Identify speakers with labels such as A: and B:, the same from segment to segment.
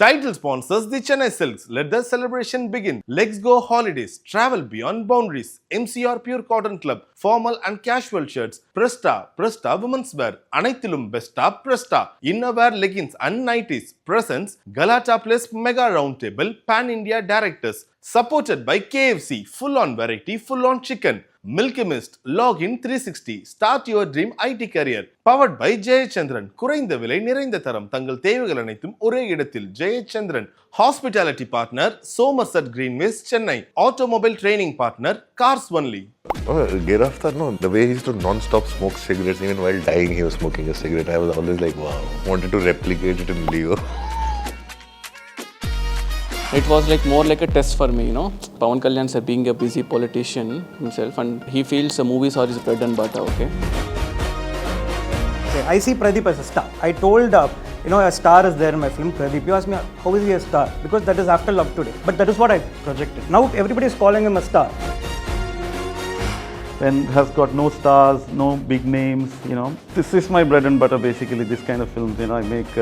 A: Title sponsors the Chennai Silks. Let the celebration begin. Legs Go Holidays. Travel beyond boundaries. MCR Pure Cotton Club. Formal and casual shirts. Presta Women's Wear. Anaithilum Besta Presta. Innerwear leggings and nighties. Presents Galatta Plus Mega Roundtable Pan India Directors. Supported by KFC. Full on variety, full on chicken. Milky Mist, Login 360, Start Your Dream IT Career. Powered by Jayachandran. குறைந்த விலை நிறைந்த தரம் தங்கள் தேவைகள் அனைத்தும் ஒரே இடத்தில் Jayachandran. Hospitality partner Somerset Greenways, Chennai. Automobile training partner Cars Only.
B: Galatta, no, the way he used to non-stop smoke cigarettes, even while dying he was smoking a cigarette. I was always like, wow, wanted to replicate it in Leo.
C: It was like more like a test for me, you know. Pawan Kalyan sir being a busy politician himself, and he feels the movies are his bread and butter, okay?
D: I see Pradeep as a star. I told, a star is there in my film, Pradeep. You asked me, how is he a star? Because that is After Love Today. But that is what I projected. Now everybody is calling him a star.
E: And has got no stars, no big names, This is my bread and butter, basically, this kind of films, I make...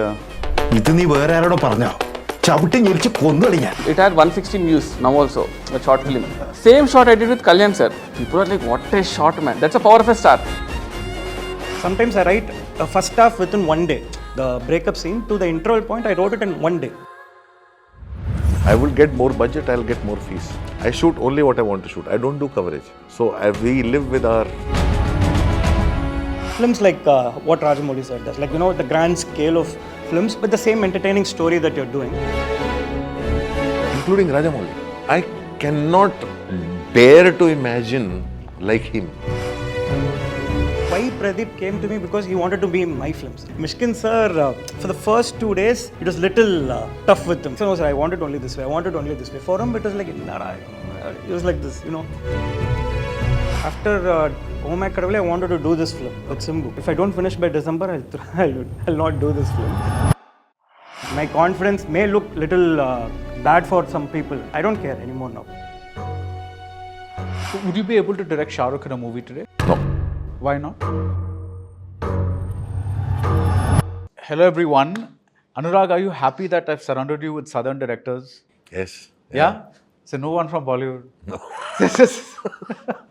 C: It had 116 views now also, a short film. Same shot I did with Kalyan sir. People are like, what a shot, man. That's the power of a star.
D: Sometimes I write a first half within one day. The breakup scene to the interval point, I wrote it in one day.
B: I will get more budget, I'll get more fees. I shoot only what I want to shoot. I don't do coverage. So we live with our...
D: Films like what Rajamouli said does, like, the grand scale of films, but the same entertaining story that you're doing.
B: Including Rajamouli. I cannot bear to imagine like him.
D: Why Pradeep came to me? Because he wanted to be in my films. Mishkin sir, for the first 2 days, it was little tough with him. So no, sir, I wanted only this way, For him, it was like, it was like this, After Home Academy, I wanted to do this film with Simbu. If I don't finish by December, I'll not do this film. My confidence may look little bad for some people. I don't care anymore now.
F: So would you be able to direct Shah Rukh in a movie today?
B: No.
F: Why not? Hello everyone. Anurag, are you happy that I've surrounded you with southern directors?
B: Yes.
F: Yeah? So no one from Bollywood?
B: No.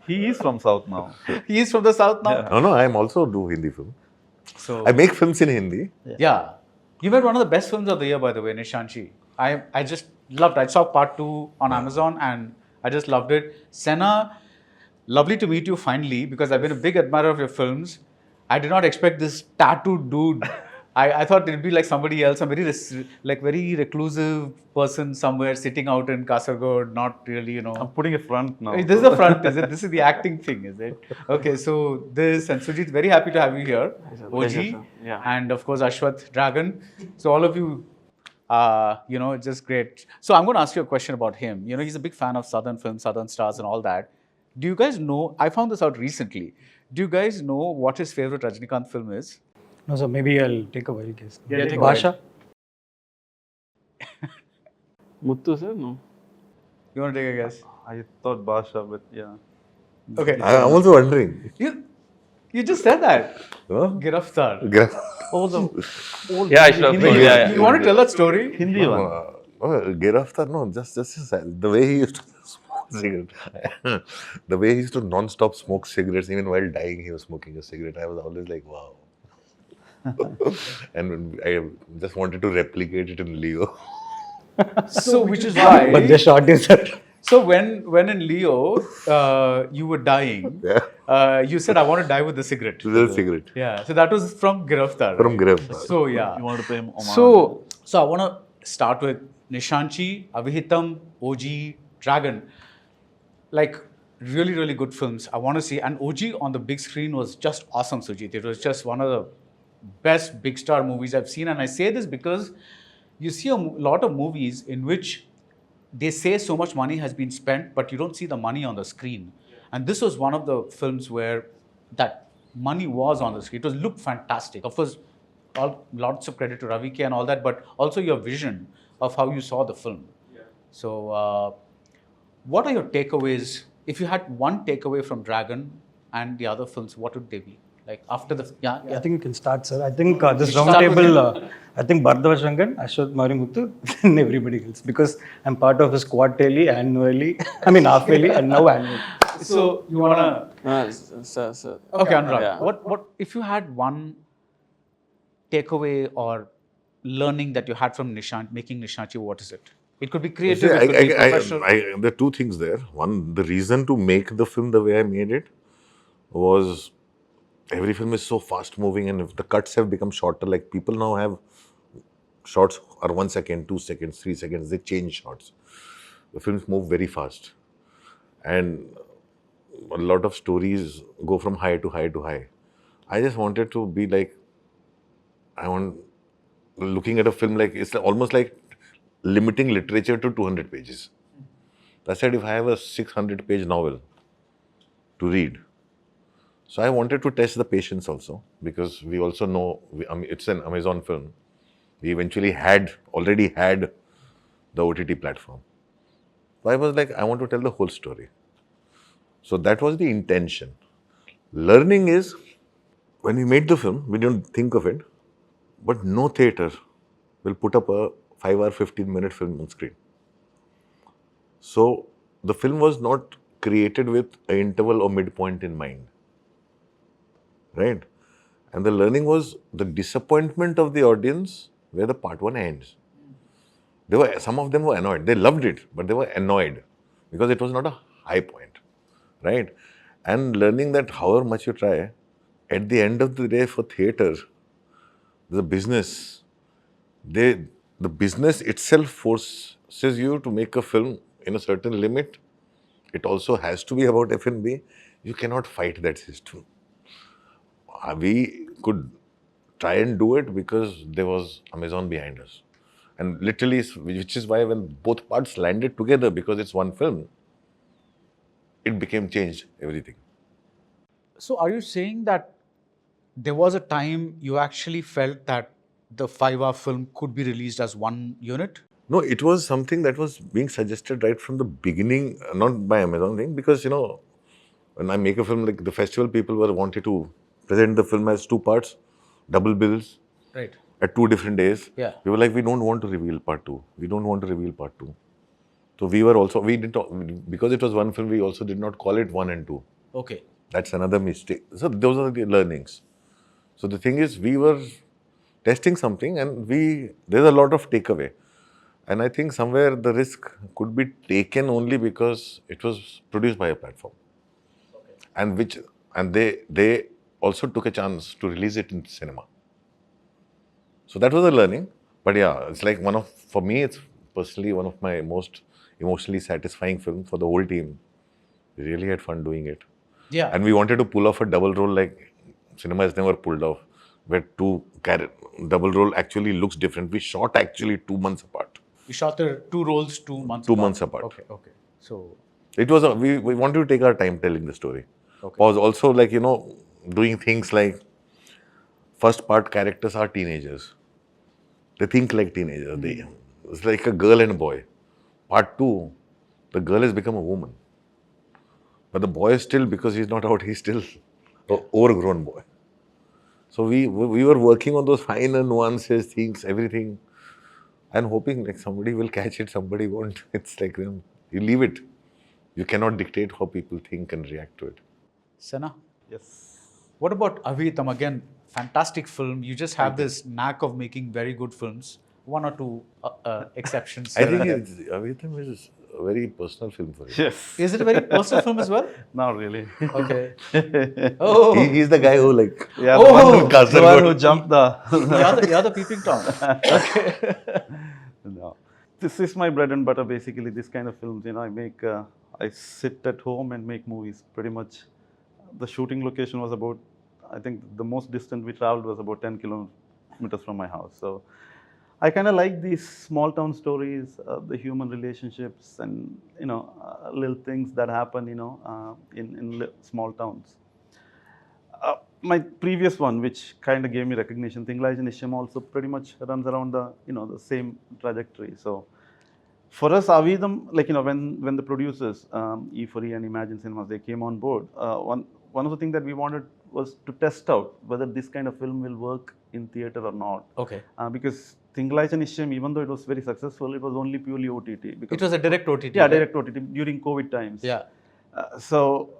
E: He is from South now.
F: He is from the south now?
B: Yeah. No, I am also do Hindi film.
F: So
B: I make films in Hindi.
F: Yeah. You made one of the best films of the year, by the way, Nishanchi. I just loved it. I saw part 2 on Amazon and I just loved it. Senna, lovely to meet you finally because I've been a big admirer of your films. I did not expect this tattooed dude. I thought it'd be like somebody else, a very reclusive person somewhere sitting out in Kasargod, not really,
E: I'm putting a front now.
F: This is the front, is it? This is the acting thing, is it? Okay, so this, and Sujit, very happy to have you here. OG, and of course Ashwath Dragon. So all of you, it's just great. So I'm going to ask you a question about him. He's a big fan of Southern films, Southern stars and all that. Do you guys know, I found this out recently, do you guys know what his favorite Rajinikanth film is?
D: No, so maybe I'll take a wild guess.
C: Yeah, take
D: Basha?
C: Muttu sir, no.
F: You want to take a guess?
E: I thought Basha, but yeah.
F: Okay.
B: I'm also wondering.
F: You just said that.
B: Huh?
F: Giraftar.
E: Oh, the old
C: Yeah, I should have told you. Yeah.
F: You want to tell that story?
E: Hindi one.
B: Giraftar, no, just the way he used to smoke cigarettes. The way he used to non-stop smoke cigarettes, even while dying he was smoking a cigarette. I was always like, wow. And I just wanted to replicate it in Leo.
F: So, which is why.
D: But the shot is that.
F: So, when in Leo, you were dying, you said, I want to die with the cigarette.
B: With a cigarette.
F: Yeah. So, that was from Giraftar.
B: From Giraftar.
F: So, yeah.
E: You want to pay him homage.
F: So I want to start with Nishanchi, Avihitam, OG, Dragon. Like, really, really good films. I want to see. And OG on the big screen was just awesome, Sujit. It was just one of the best big star movies I've seen. And I say this because you see a lot of movies in which they say so much money has been spent, but you don't see the money on the screen. And this was one of the films where that money was on the screen. It looked fantastic. Of course, lots of credit to Ravi K and all that, but also your vision of how you saw the film. Yeah. So, what are your takeaways? If you had one takeaway from Dragon and the other films, what would they be? Like after the
D: I think you can start, sir. I think this round
F: Start with
D: table, I think Baradwajrangan, Ashwat Marimuthu, and everybody else, because I'm part of his quarterly, annually, I mean half yearly, and now annually.
F: So you wanna
C: Sir.
F: okay, Anurag.
C: Yeah.
F: What if you had one takeaway or learning that you had from making Nishanchi? What is it? It could be creative. It could be professional.
B: There are two things there. One, the reason to make the film the way I made it was every film is so fast moving, and if the cuts have become shorter, like people now have shots are 1 second, 2 seconds, 3 seconds, they change shots. The films move very fast. And a lot of stories go from high to high to high. I just wanted to be like, looking at a film like, it's almost like limiting literature to 200 pages. I said, if I have a 600-page novel to read, so I wanted to test the patience also, because we also know, it's an Amazon film. We eventually already had the OTT platform. So I was like, I want to tell the whole story. So that was the intention. Learning is, when we made the film, we didn't think of it, but no theatre will put up a 5 or 15-minute film on screen. So the film was not created with an interval or midpoint in mind. Right? And the learning was the disappointment of the audience where the part 1 ends. Some of them were annoyed. They loved it, but they were annoyed because it was not a high point. Right? And learning that however much you try, at the end of the day for theatre, the business, the business itself forces you to make a film in a certain limit. It also has to be about F&B. You cannot fight that system. We could try and do it because there was Amazon behind us. And literally, which is why when both parts landed together, because it's one film, it became changed, everything.
F: So are you saying that there was a time you actually felt that the 5-hour film could be released as one unit?
B: No, it was something that was being suggested right from the beginning, not by Amazon thing, because, when I make a film, like the festival people wanted to present the film as 2 parts, double bills,
F: Right.
B: at 2 different days.
F: Yeah.
B: We were like, we don't want to reveal part 2. We don't want to reveal part 2. So we did not, because it was one film, we also did not call it 1 and 2.
F: Okay.
B: That's another mistake. So those are the learnings. So the thing is, we were testing something and there's a lot of takeaway. And I think somewhere the risk could be taken only because it was produced by a platform. Okay. And they also took a chance to release it in cinema. So that was a learning. But yeah, it's like for me, it's personally one of my most emotionally satisfying films for the whole team. We really had fun doing it.
F: Yeah.
B: And we wanted to pull off a double role like cinema has never pulled off, where double role actually looks different. We shot actually 2 months apart.
F: You shot the 2 roles 2 months
B: 2
F: apart.
B: months apart.
F: Okay. So
B: it was we wanted to take our time telling the story.
F: Okay.
B: Was also like, doing things like, first part characters are teenagers. They think like teenagers. It's like a girl and a boy. Part 2, the girl has become a woman. But the boy is still, because he's not out, he's still an overgrown boy. So we were working on those finer nuances, things, everything, and hoping like somebody will catch it, somebody won't. It's like, you leave it. You cannot dictate how people think and react to it.
F: Sana,
E: Yes.
F: what about Avitam? Again, fantastic film. You just have this knack of making very good films. 1 or 2 exceptions.
B: I think Avitam is a very personal film for him.
E: Yes.
F: Is it a very personal film as well?
E: Not really.
F: Okay. Oh,
B: He's the guy who like,
E: Yeah,
F: Oh,
E: the one who,
B: Kasaragod.
E: jumped the.
F: you're the peeping Tom.
E: No. This is my bread and butter, basically, this kind of films. I sit at home and make movies. Pretty much, the shooting location was about, I think the most distant we traveled was about 10 kilometers from my house. So I kind of like these small town stories, the human relationships and, little things that happen, in small towns. My previous one, which kind of gave me recognition, Tinglaj and Isham, also pretty much runs around the, the same trajectory. So for us, Avidam, when the producers, E4E and Imagine Cinemas, they came on board, one of the things that we wanted was to test out whether this kind of film will work in theater or not.
F: Okay.
E: Because Thingalaicha Nishchayam, even though it was very successful, it was only purely OTT. Because
F: It was a direct OTT.
E: yeah,
F: right?
E: direct OTT during COVID times.
F: Yeah.
E: So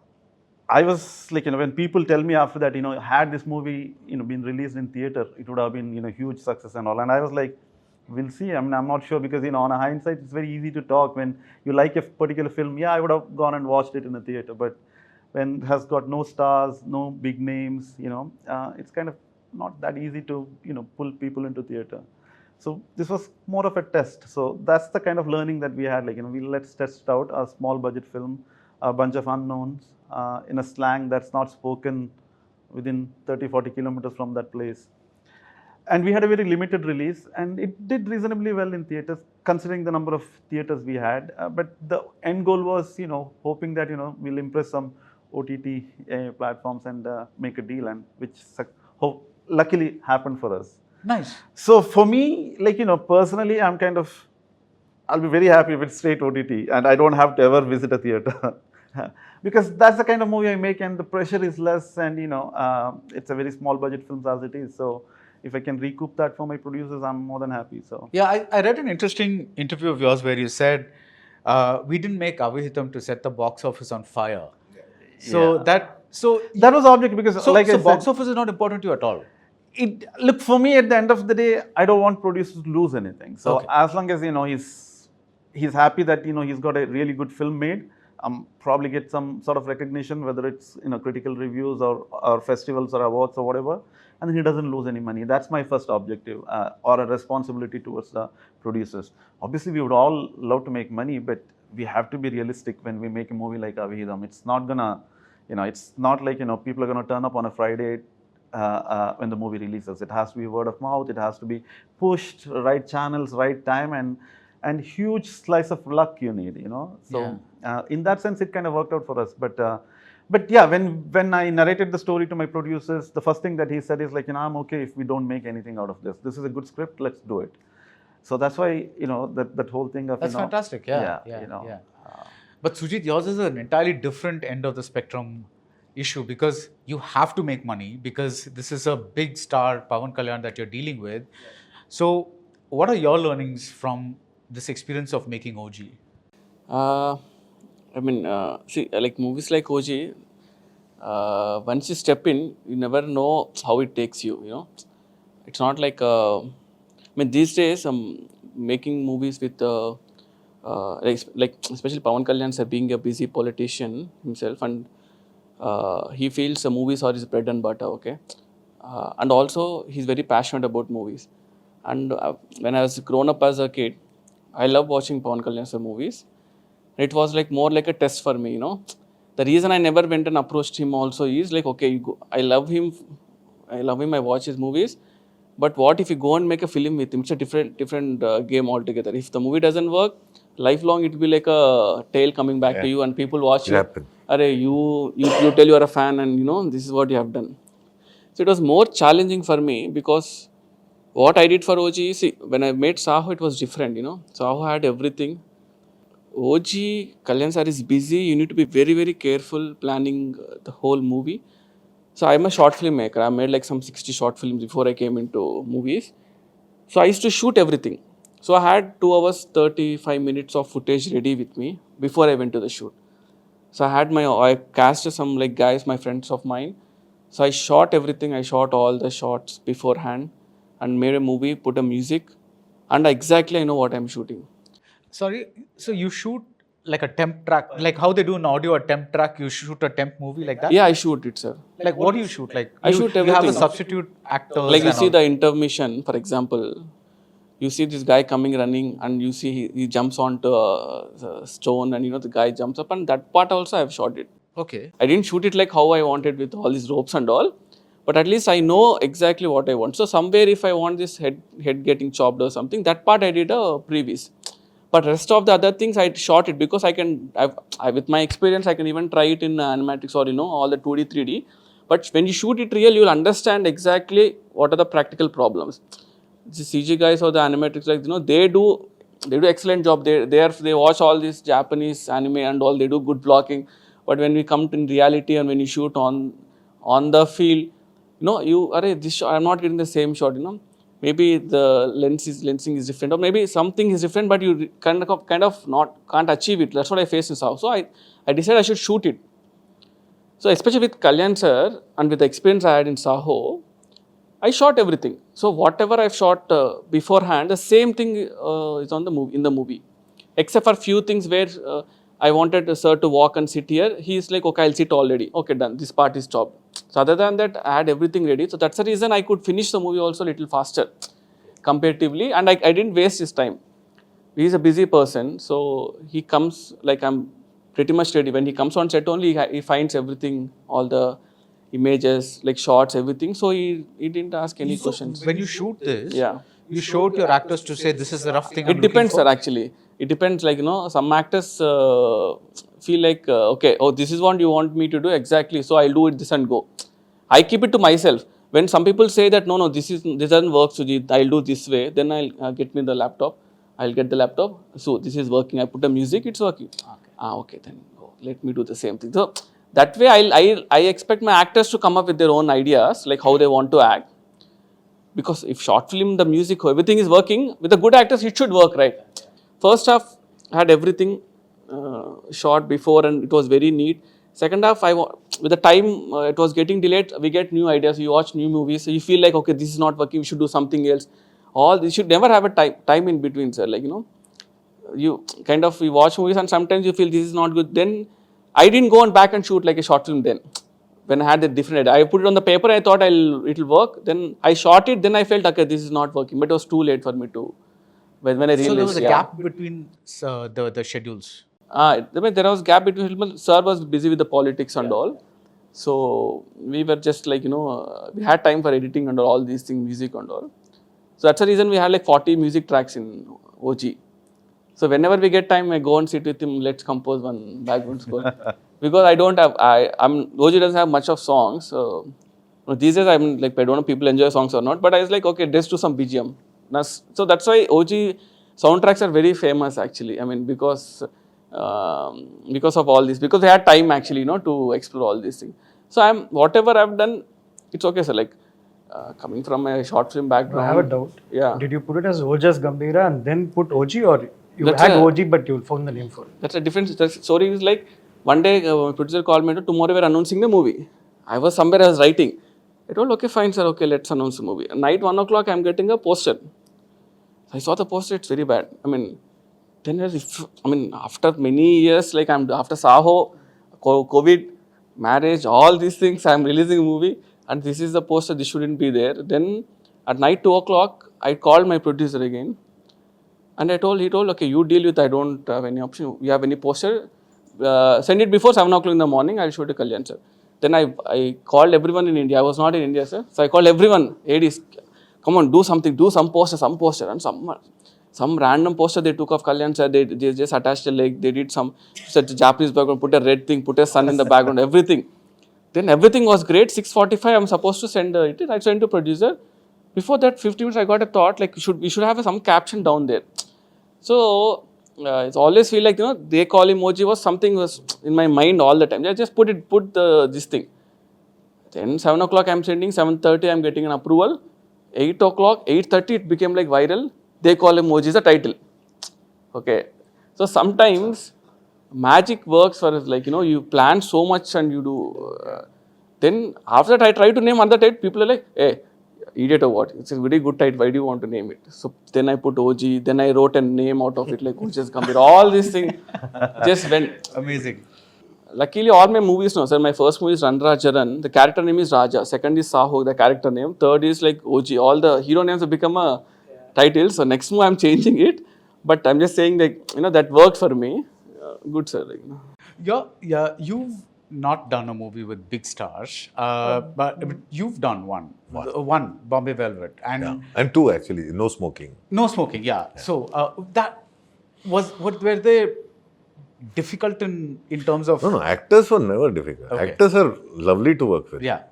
E: I was like, when people tell me after that, had this movie, been released in theater, it would have been, huge success and all. And I was like, we'll see. I mean, I'm not sure because, on a hindsight, it's very easy to talk. When you like a particular film, yeah, I would have gone and watched it in the theater. But when it has got no stars, no big names, it's kind of not that easy to, pull people into theater. So this was more of a test. So that's the kind of learning that we had. Like, let's test out a small budget film, a bunch of unknowns in a slang that's not spoken within 30, 40 kilometers from that place. And we had a very limited release, and it did reasonably well in theaters, considering the number of theaters we had. But the end goal was, hoping that, we'll impress some OTT platforms and make a deal, and which luckily happened for us.
F: Nice.
E: So for me, like, personally, I'll be very happy if it's straight OTT and I don't have to ever visit a theater. Because that's the kind of movie I make, and the pressure is less, and it's a very small budget film as it is. So if I can recoup that for my producers, I'm more than happy. So
F: Yeah, I read an interesting interview of yours where you said, we didn't make Avihitam to set the box office on fire. So
E: Yeah.
F: that
E: was object because
F: so,
E: like I
F: so
E: said,
F: box office is not important to you at all.
E: Look, for me, at the end of the day, I don't want producers to lose anything. So
F: Okay.
E: as long as he's happy that he's got a really good film made, probably get some sort of recognition, whether it's critical reviews or festivals or awards or whatever, and then he doesn't lose any money. That's my first objective, or a responsibility towards the producers. Obviously, we would all love to make money, but we have to be realistic when we make a movie like Avihidam. It's not gonna, it's not like people are gonna turn up on a Friday when the movie releases. It has to be word of mouth. It has to be pushed, right channels, right time, and huge slice of luck you need. So in that sense, it kind of worked out for us. But yeah, when I narrated the story to my producers, the first thing that he said is like, I'm okay if we don't make anything out of this. This is a good script. Let's do it. So that's why that whole thing of
F: That's fantastic. Yeah. But Sujit, yours is an entirely different end of the spectrum issue, because you have to make money, because this is a big star, Pawan Kalyan, that you're dealing with. So what are your learnings from this experience of making OG?
C: See, like movies like OG, once you step in, you never know how it takes you, It's not like, these days, making movies with, like especially Pawan Kalyan sir being a busy politician himself, and he feels movies are his bread and butter, okay? And also, he's very passionate about movies. And when I was grown up as a kid, I love watching Pawan Kalyan sir movies. It was like more like a test for me, The reason I never went and approached him also is like, okay, I love him, I watch his movies. But what if you go and make a film with him? It's a different game altogether. If the movie doesn't work, lifelong it will be like a tale coming back to you, and people watch you. Arey, you tell you are a fan, and this is what you have done. So it was more challenging for me, because what I did for OG, see, when I made Saho, it was different, Saho had everything. OG, Kalyan sir is busy. You need to be very, very careful planning the whole movie. So I'm a short film maker. I made like some 60 short films before I came into movies. So I used to shoot everything. So I had 2 hours, 35 minutes of footage ready with me before I went to the shoot. So I cast some like guys, my friends of mine. So I shot everything. I shot all the shots beforehand and made a movie, put a music, and exactly I know what I'm shooting.
F: Sorry, so you shoot like a temp track, like how they do in audio, a temp track, you shoot a temp movie like that?
C: Yeah, I shoot it, sir.
F: Like what do you shoot? Like
C: I shoot everything.
F: You have a substitute actor.
C: Like you see the intermission, for example, you see this guy coming running, and you see he jumps onto a stone, and the guy jumps up, and that part also I've shot it.
F: Okay.
C: I didn't shoot it like how I wanted with all these ropes and all, but at least I know exactly what I want. So somewhere if I want this head getting chopped or something, that part I did a previous. But rest of the other things I shot it because with my experience I can even try it in animatics or all the 2D, 3D. But when you shoot it real, you'll understand exactly what are the practical problems. The CG guys or the animatics, like they do excellent job. They watch all this Japanese anime and all. They do good blocking. But when we come to in reality and when you shoot on the field, this shot, I'm not getting the same shot, Maybe the lensing is different, or maybe something is different, but you kind of not can't achieve it. That's what I faced in South. So I decided I should shoot it. So especially with Kalyan sir and with the experience I had in Saho, I shot everything. So whatever I've shot beforehand, the same thing is on the movie, in the movie, except for few things where I wanted sir to walk and sit here. He's like, okay, I'll sit already. Okay, done. This part is stopped. So other than that, I had everything ready. So that's the reason I could finish the movie also a little faster comparatively, and I didn't waste his time. He's a busy person, so he comes like I'm pretty much ready. When he comes on set only, he finds everything, all the images, like shots, everything. So he didn't ask any questions.
F: When you shoot this,
C: Yeah.
F: you showed your actors to say this is the rough thing.
C: It depends, sir, actually. It depends, like, some actors feel like, okay, this is what you want me to do, exactly, so I'll do it this and go. I keep it to myself. When some people say that, no, this doesn't work, Sujit, I'll do this way, then I'll get me the laptop. I'll get the laptop. So this is working. I put the music, it's working. Okay, then go. Let me do the same thing. So that way, I expect my actors to come up with their own ideas, like how they want to act. Because if short film, the music, everything is working, with the good actors, it should work, right? First half, I had everything shot before and it was very neat. Second half, with the time it was getting delayed, we get new ideas, you watch new movies, so you feel like, okay, this is not working, we should do something else. You should never have a time in between, sir. Like, you watch movies and sometimes you feel this is not good. Then I didn't go on back and shoot like a short film then. When I had a different idea, I put it on the paper, I thought it'll work. Then I shot it, then I felt, okay, this is not working. But it was too late for me to, when I realized.
F: So there was a gap between the schedules.
C: There was gap between, sir was busy with the politics and all. So we were just like, we had time for editing and all these things, music and all. So that's the reason we had like 40 music tracks in OG. So whenever we get time, I go and sit with him, let's compose one background score. Because I don't have, OG doesn't have much of songs. So these days, I'm like, I don't know if people enjoy songs or not, but I was like, okay, let's do some BGM. So that's why OG soundtracks are very famous actually. I mean, because of all this, because they had time actually, to explore all these things. So whatever I've done, it's okay, sir. Like, coming from a short film background.
D: I have a doubt.
C: Yeah.
D: Did you put it as Ojas Gambhira and then put OG, or you
C: That's
D: had OG but you found the name for it?
C: That's a different. The story is like, one day producer called me, tomorrow we're announcing the movie. I was somewhere, I was writing. I told, okay, fine, sir, okay, let's announce the movie. Night 1 o'clock, I'm getting a poster. I saw the poster, it's very bad. I mean, 10 years, after many years, like after Saho, COVID, marriage, all these things, I'm releasing a movie and this is the poster, this shouldn't be there. Then at night 2 o'clock, I called my producer again and he told, okay, you deal with, I don't have any option. You have any poster? Send it before 7 o'clock in the morning, I'll show it to Kalyan, sir. Then I called everyone in India. I was not in India, sir. So I called everyone, ADs, come on, do something, do some poster. And some random poster they took of Kalyan, sir. They just attached a leg, they did some Japanese background, put a red thing, put a sun in the background, everything. Then everything was great. 6:45, I'm supposed to send it. I sent to producer. Before that, 15 minutes, I got a thought, like, we should have some caption down there. So, it's always feel like, they call emoji was something was in my mind all the time. I just put this thing. Then 7 o'clock I'm sending, 7:30 I'm getting an approval. 8 o'clock, 8:30 it became like viral. They call emoji the title. Okay. So sometimes magic works for us, like, you plan so much and you do. Then after that I try to name another title, people are like, hey, idiot or what? It's a very good title, why do you want to name it? So then I put OG, then I wrote a name out of it, like Ojas Gambhira. All these things just went.
F: Amazing.
C: Luckily, all my movies now, sir. My first movie is Baradwajrangan. The character name is Raja. Second is Saho, the character name. Third is like OG. All the hero names have become a title. So next movie I'm changing it. But I'm just saying, like, that worked for me. Good, sir. Like,
F: You've not done a movie with big stars, but you've done one, Bombay Velvet,
B: And two actually, no smoking.
F: No smoking, yeah. So that was, what were they difficult in terms of?
B: No, actors were never difficult.
F: Okay.
B: Actors are lovely to work with.
F: Yeah,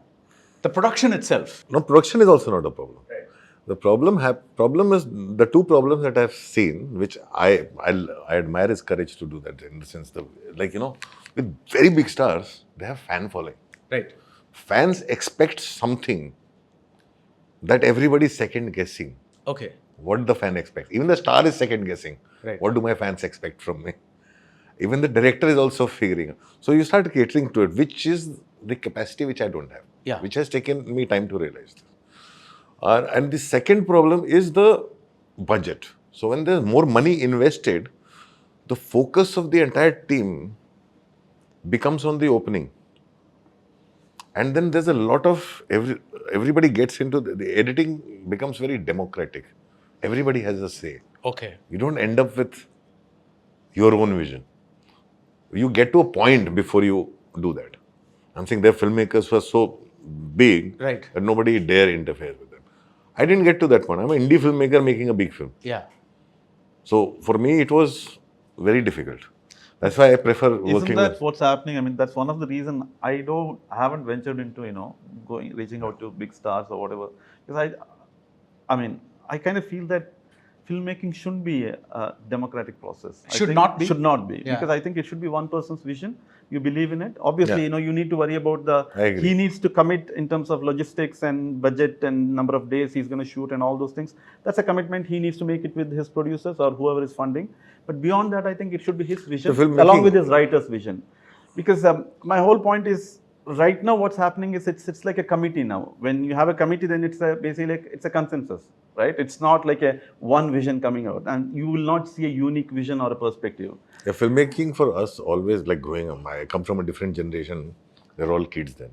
F: the production itself.
B: No, production is also not a problem. Right. The problem is the two problems that I've seen, which I admire his courage to do that, in the sense that, like, with very big stars, they have fan following.
F: Right.
B: Fans expect something that everybody is second guessing.
F: Okay.
B: What the fan expects. Even the star is second guessing.
F: Right.
B: What do my fans expect from me? Even the director is also figuring. So you start catering to it, which is the capacity which I don't have.
F: Yeah.
B: Which has taken me time to realize this. And the second problem is the budget. So when there's more money invested, the focus of the entire team becomes on the opening. And then there's a lot of, everybody gets into, the editing becomes very democratic. Everybody has a say.
F: Okay.
B: You don't end up with your own vision. You get to a point before you do that. I'm saying their filmmakers were so big
F: Right.
B: that nobody dare interfere with them. I didn't get to that point. I'm an indie filmmaker making a big film.
F: Yeah.
B: So for me, it was very difficult. That's why I prefer
E: Isn't
B: working
E: that
B: with.
E: what's happening? I mean, that's one of the reasons I haven't ventured into, reaching out to big stars or whatever. Because I kind of feel that filmmaking shouldn't be a democratic process.
F: Should not be?
E: Should not be.
F: Yeah.
E: Because I think it should be one person's vision. You believe in it. Obviously,
B: Yeah.
E: you need to worry about
B: I agree.
E: he needs to commit in terms of logistics and budget and number of days he's going to shoot and all those things. That's a commitment he needs to make it with his producers or whoever is funding. But beyond that, I think it should be his vision
B: The filmmaking-
E: along with his writer's vision. Because my whole point is, right now what's happening is it's like a committee now. When you have a committee, then it's basically like it's a consensus, right? It's not like a one vision coming out, and you will not see a unique vision or a perspective.
B: Yeah, filmmaking for us always like growing up. I come from a different generation. They're all kids then.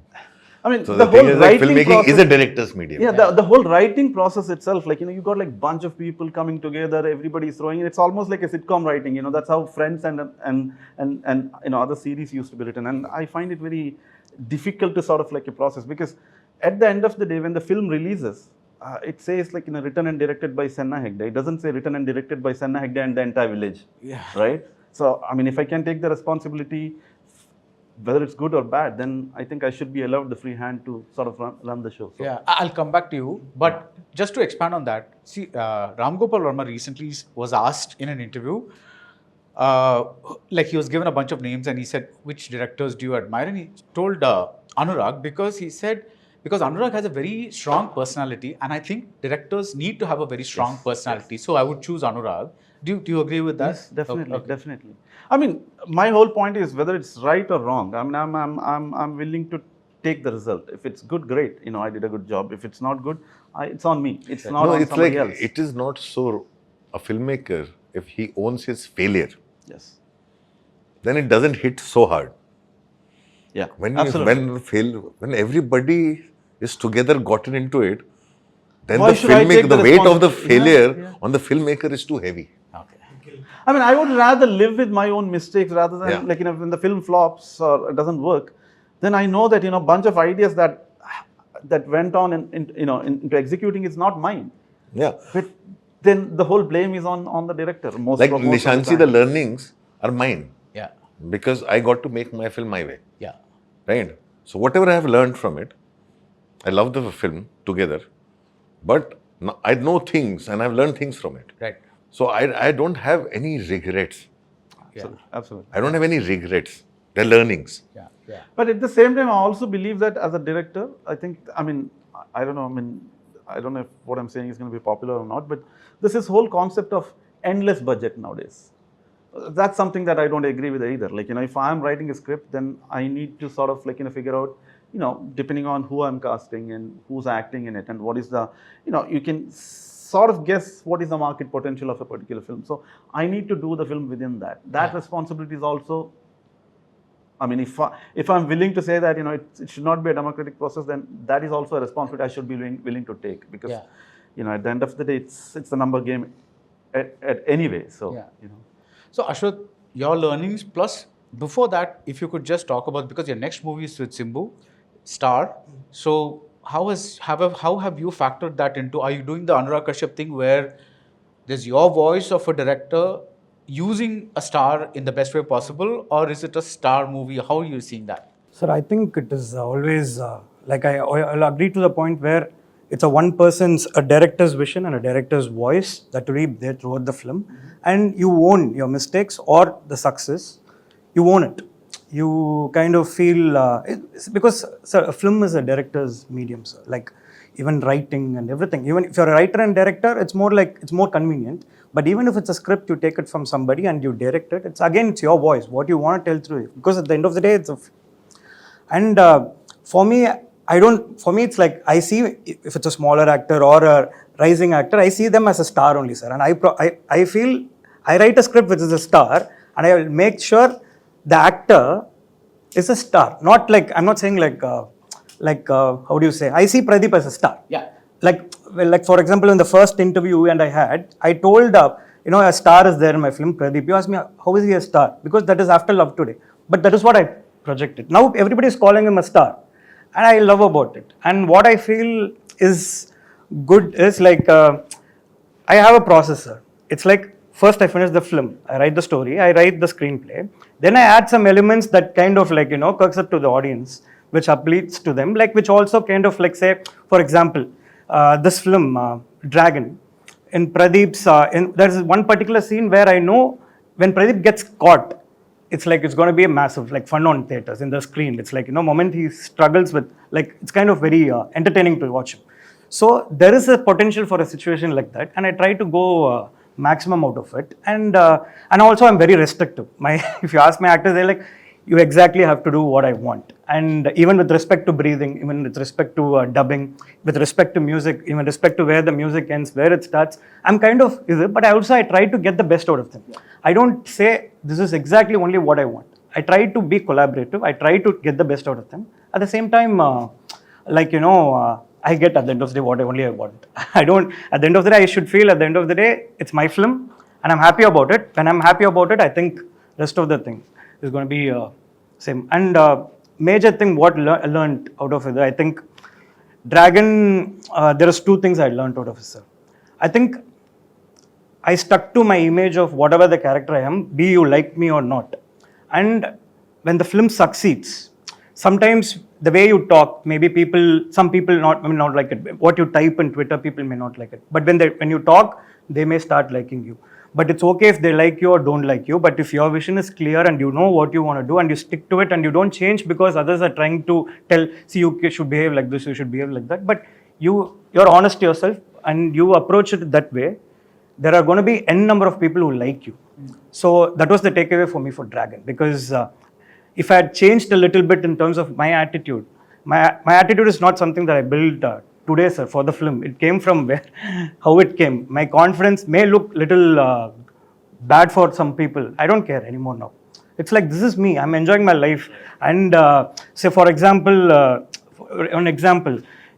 E: I mean,
B: So
E: the
B: the thing
E: whole
B: is like
E: writing
B: filmmaking
E: process,
B: is a director's medium.
E: yeah, the whole writing process itself, like, you got like bunch of people coming together, everybody's throwing it. It's almost like a sitcom writing, that's how Friends and other series used to be written. And I find it very difficult to sort of like a process, because at the end of the day, when the film releases, it says like, written and directed by Senna Hegde. It doesn't say written and directed by Senna Hegde and the entire village.
F: Yeah.
E: Right? So, I mean, if I can take the responsibility, whether it's good or bad, then I think I should be allowed the free hand to sort of run the show. So,
F: Yeah, I'll come back to you. But just to expand on that, see, Ram Gopal Verma recently was asked in an interview, like he was given a bunch of names and he said, which directors do you admire? And he told Anurag, because he said, because Anurag has a very strong personality, and I think directors need to have a very strong personality. So I would choose Anurag. Do you agree with that?
E: yes, definitely,
F: Okay.
E: definitely. I mean, my whole point is whether it's right or wrong. I mean, I'm willing to take the result. If it's good, great. I did a good job. If it's not good, it's on me. It's not
B: No,
E: on
B: it's
E: somebody
B: like
E: else.
B: it is not so. A filmmaker, if he owns his failure,
E: Yes.
B: then it doesn't hit so hard.
E: Yeah.
B: When
E: absolutely.
B: when everybody is together gotten into it, then
E: Why
B: the
E: should I take
B: filmmaker,
E: the
B: the weight of the
E: responsibility?
B: failure
E: Yeah.
B: on the filmmaker is too heavy.
F: Okay.
E: I mean, I would rather live with my own mistakes rather than
B: Yeah.
E: like, when the film flops or it doesn't work, then I know that, bunch of ideas that went on into executing is not mine.
B: Yeah.
E: But then the whole blame is on the director. Most
B: Like
E: of the
B: Nishansi,
E: time.
B: the learnings are mine
F: Yeah.
B: because I got to make my film my way.
F: Yeah.
B: Right? So whatever I have learned from it, I love the film together, but I know things and I've learned things from it.
F: Right.
B: So I don't have any regrets.
F: Yeah.
E: Absolutely.
B: I don't have any regrets. They're learnings.
F: Yeah. Yeah.
E: But at the same time, I also believe that as a director, I don't know if what I'm saying is going to be popular or not, but this is whole concept of endless budget nowadays. That's something that I don't agree with either. Like, if I'm writing a script, then I need to sort of like, figure out, depending on who I'm casting and who's acting in it and what is the, you can sort of guess what is the market potential of a particular film. So I need to do the film within that. That responsibility is also, I mean, if I'm willing to say that, it should not be a democratic process, then that is also a responsibility I should be willing to take, because, at the end of the day, it's the number game at anyway. So,
F: Yeah. So Ashwath, your learnings plus before that, if you could just talk about, because your next movie is with Simbu, Star. So how have you factored that into? Are you doing the Anurag Kashyap thing where there's your voice of a director using a star in the best way possible, or is it a star movie? How are you seeing that?
D: Sir, I think it is always I'll agree to the point where it's a director's vision and a director's voice that will be there throughout the film, and you own your mistakes or the success. You own it. you kind of feel, because sir, a film is a director's medium, sir. Like even writing and everything. Even if you're a writer and director, it's more convenient. But even if it's a script, you take it from somebody and you direct it. It's your voice, what you want to tell through it. Because at the end of the day, and for me, it's like I see if it's a smaller actor or a rising actor, I see them as a star only, sir. And I feel I write a script which is a star, and I will make sure the actor is a star. Not like, I'm not saying like how do you say? I see Pradeep as a star.
F: Yeah.
D: Like for example, in the first interview and I told, a star is there in my film, Pradeep. You asked me, how is he a star? Because that is After Love Today. But that is what I projected. Now everybody is calling him a star. And I love about it. And what I feel is good is like, I have a processor. It's like, first I finish the film. I write the story. I write the screenplay. Then I add some elements that kind of like, cooks up to the audience, which appeals to them, like which also kind of like say, for example, this film, Dragon, in Pradeep's, there's one particular scene where I know when Pradeep gets caught, it's like it's going to be a massive like fun on theaters in the screen. It's like, moment he struggles with, like, it's kind of very entertaining to watch him. So there is a potential for a situation like that, and I try to go maximum out of it. And also I'm very restrictive. If you ask my actors, they're like, you exactly have to do what I want. And even with respect to breathing, even with respect to dubbing, with respect to music, even with respect to where the music ends, where it starts, I'm kind of, but I try to get the best out of them. Yeah. I don't say this is exactly only what I want. I try to be collaborative. I try to get the best out of them. At the same time, I get at the end of the day what I want. At the end of the day, I should feel at the end of the day, it's my film and I'm happy about it. When I'm happy about it, I think rest of the thing is going to be same. And major thing what I learned out of it, I think Dragon, there is two things I learned out of it, sir. I think I stuck to my image of whatever the character I am, be you like me or not. And when the film succeeds, sometimes the way you talk, maybe some people may not like it. What you type in Twitter, people may not like it. But when you talk, they may start liking you. But it's okay if they like you or don't like you. But if your vision is clear and you know what you want to do and you stick to it and you don't change because others are trying to tell, see, you should behave like this, you should behave like that. But you're honest to yourself and you approach it that way, there are going to be n number of people who like you. So that was the takeaway for me for Dragon. Because if I had changed a little bit in terms of my attitude, my attitude is not something that I built today, sir, for the film. It came from how it came. My confidence may look little bad for some people. I don't care anymore now. It's like, this is me. I'm enjoying my life. And say, for example,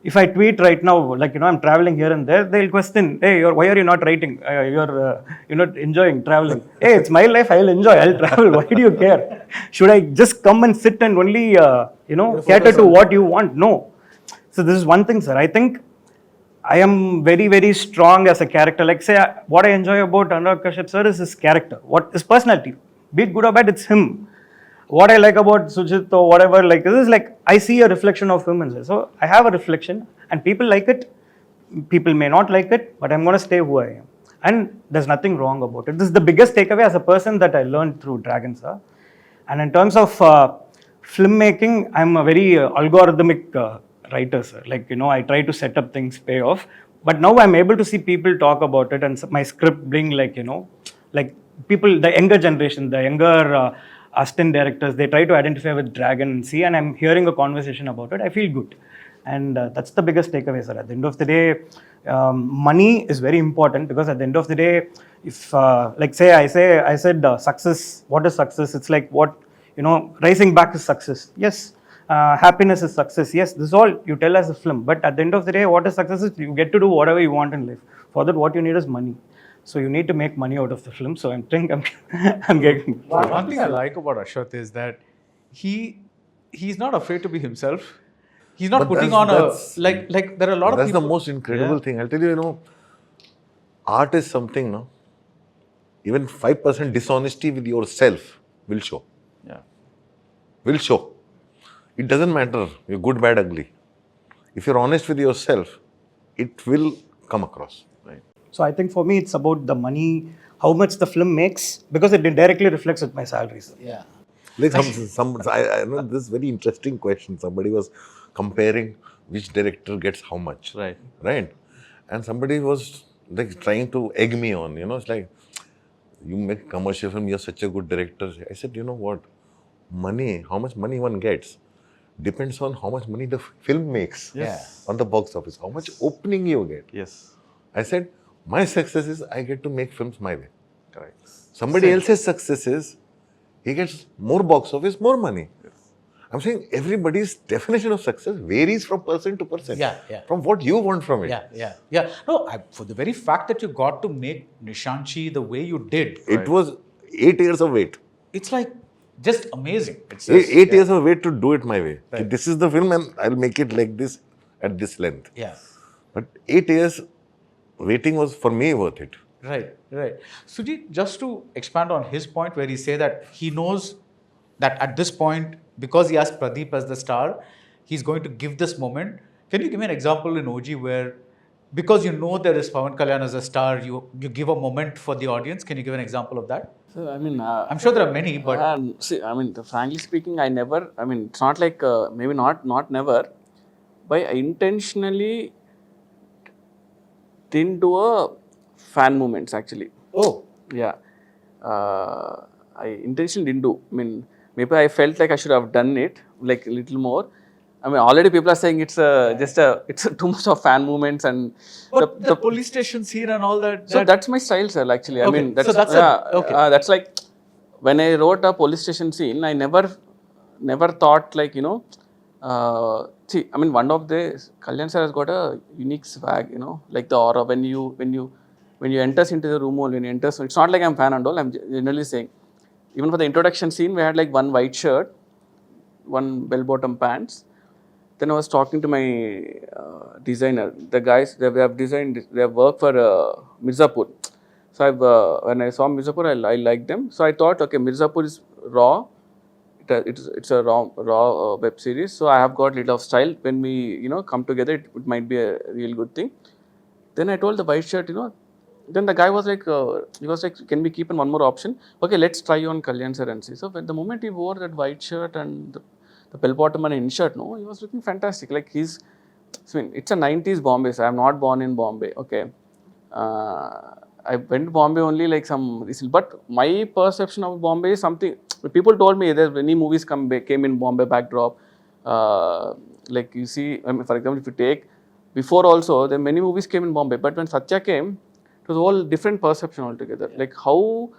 D: if I tweet right now, like, I'm traveling here and there, they'll question, hey, why are you not writing? You're not enjoying traveling. Hey, it's my life. I'll enjoy. I'll travel. Why do you care? Should I just come and sit and only, cater to what you want? No. So this is one thing, sir. I think I am very, very strong as a character. Like, say, what I enjoy about Anurag Kashyap, sir, is his character. What his personality. Be it good or bad, it's him. What I like about Sujit or whatever, like, this is like, I see a reflection of him. And so I have a reflection and people like it. People may not like it, but I'm going to stay who I am. And there's nothing wrong about it. This is the biggest takeaway as a person that I learned through Dragon, sir. And in terms of filmmaking, I'm a very algorithmic writer, sir. Like, I try to set up things, pay off. But now I'm able to see people talk about it and my script being like, like people, the younger generation, the younger assistant directors, they try to identify with Dragon and see, and I'm hearing a conversation about it. I feel good. And that's the biggest takeaway, sir. At the end of the day, money is very important because at the end of the day, if, like say, I said success, what is success? It's like what, rising back is success. Yes. Happiness is success. Yes, this is all you tell as a film. But at the end of the day, what is success is you get to do whatever you want in life. For that, what you need is money. So you need to make money out of the film. So I'm getting.
F: One thing I like about Ashwath is that he's not afraid to be himself. He's not putting on like there are a lot of people.
B: That's the most incredible thing. I'll tell you, art is something, no? Even 5% dishonesty with yourself will show.
F: Yeah.
B: Will show. It doesn't matter, you're good, bad, ugly. If you're honest with yourself, it will come across. Right?
D: So I think for me, it's about the money, how much the film makes, because it directly reflects with my salaries.
F: Yeah.
B: Like I know this very interesting question. Somebody was comparing which director gets how much.
C: Right.
B: Right? And somebody was like trying to egg me on, it's like, you make commercial film, you're such a good director. I said, you know what? Money, how much money one gets depends on how much money the film makes
E: Yes.
B: on the box office, how much opening you get.
E: Yes.
B: I said, my success is I get to make films my way.
E: Correct.
B: Somebody else's success is he gets more box office, more money.
E: Yes.
B: I'm saying everybody's definition of success varies from person to person.
F: Yeah, yeah.
B: From what you want from it.
F: Yeah. No, for the very fact that you got to make Nishanchi the way you did,
B: It was 8 years of wait.
F: it's like just amazing. It's
B: Eight
F: just,
B: eight years of wait to do it my way.
F: Right.
B: This is the film and I'll make it like this at this length.
F: Yeah.
B: But 8 years waiting was for me worth it.
F: Right. Sujit, just to expand on his point where he say that he knows that at this point, because he has Pradeep as the star, he's going to give this moment. Can you give me an example in OG where, because you know there is Pawan Kalyan as a star, you give a moment for the audience? Can you give an example of that?
C: So, I mean,
F: I'm sure there are many, but
C: see, I mean, frankly speaking, I never, I mean, it's not like, maybe not never, but I intentionally didn't do a fan movements actually.
F: oh,
C: Yeah. I intentionally didn't do. I mean, maybe I felt like I should have done it like a little more. I mean, already people are saying it's too much of fan movements and
F: but the police station scene and all that.
C: so that's my style, sir. Actually, I
F: Okay,
C: mean, that's
F: so that's okay.
C: that's like when I wrote a police station scene, I never thought like see, I mean, one of the Kalyan sir has got a unique swag, like the aura when you enters into the room, or when you enters. It's not like I'm fan and all. I'm generally saying, even for the introduction scene, we had like one white shirt, one bell-bottom pants. Then I was talking to my designer. The guys, they have worked for Mirzapur. So when I saw Mirzapur, I liked them. So I thought, okay, Mirzapur is raw. It's a raw web series. So I have got little of style. When we come together, it might be a real good thing. Then I told the white shirt, Then the guy was like, can we keep in one more option? Okay, let's try on Kalyan sir and see. So when the moment he wore that white shirt and the bell bottom and in shirt, he was looking fantastic. Like it's a 90s Bombay, so I'm not born in Bombay. Okay. I went to Bombay only like some recent, but my perception of Bombay is something, people told me there's many movies came in Bombay backdrop. Like you see, I mean, for example, if you take, before also, there many movies came in Bombay, but when Satya came, it was all different perception altogether. Like how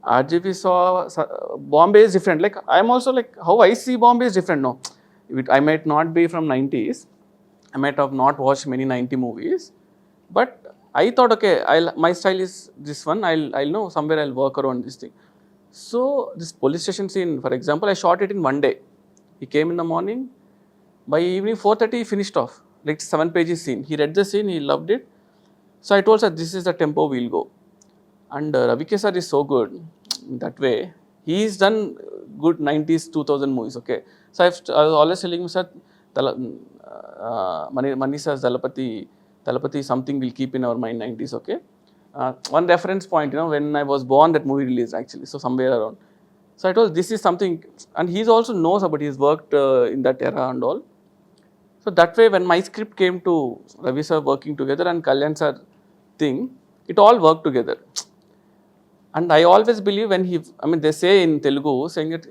C: RGP saw Bombay is different. Like I'm also like, how I see Bombay is different. No, I might not be from 90s. I might have not watched many 90 movies, but I thought, okay, my style is this one. I'll know somewhere I'll work around this thing. So this police station scene, for example, I shot it in one day. He came in the morning. By evening 4:30, he finished off. Like 7 pages scene. He read the scene. He loved it. So I told sir, this is the tempo we'll go. And Ravi K sir is so good that way. He's done good 90s, 2000 movies. Okay. So I was always telling him, sir, Mani sir's Dalapati something we'll keep in our mind 90s. Okay. One reference point, when I was born, that movie released actually. So somewhere around. So I told this is something, and he also knows about. He's worked in that era and all. So that way, when my script came to Ravi sir working together and Kalyan sir thing, it all worked together. And I always believe they say in Telugu, saying that,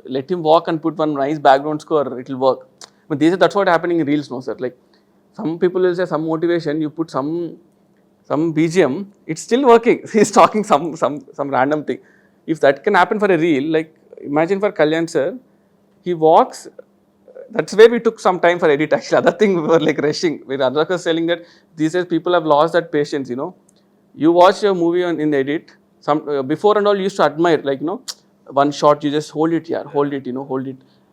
C: let him walk and put one nice background score, it will work. But that's what happening in Reels, no sir. Like, some people will say some motivation, you put some BGM, it's still working. He's talking some random thing. If that can happen for a Reel, like, imagine for Kalyan sir, he walks. That's where we took some time for edit actually. Other thing we were like rushing. Where Anurag was telling that these days people have lost that patience, You watch your movie in the edit, before and all you used to admire, like, one shot you just hold it here, hold it.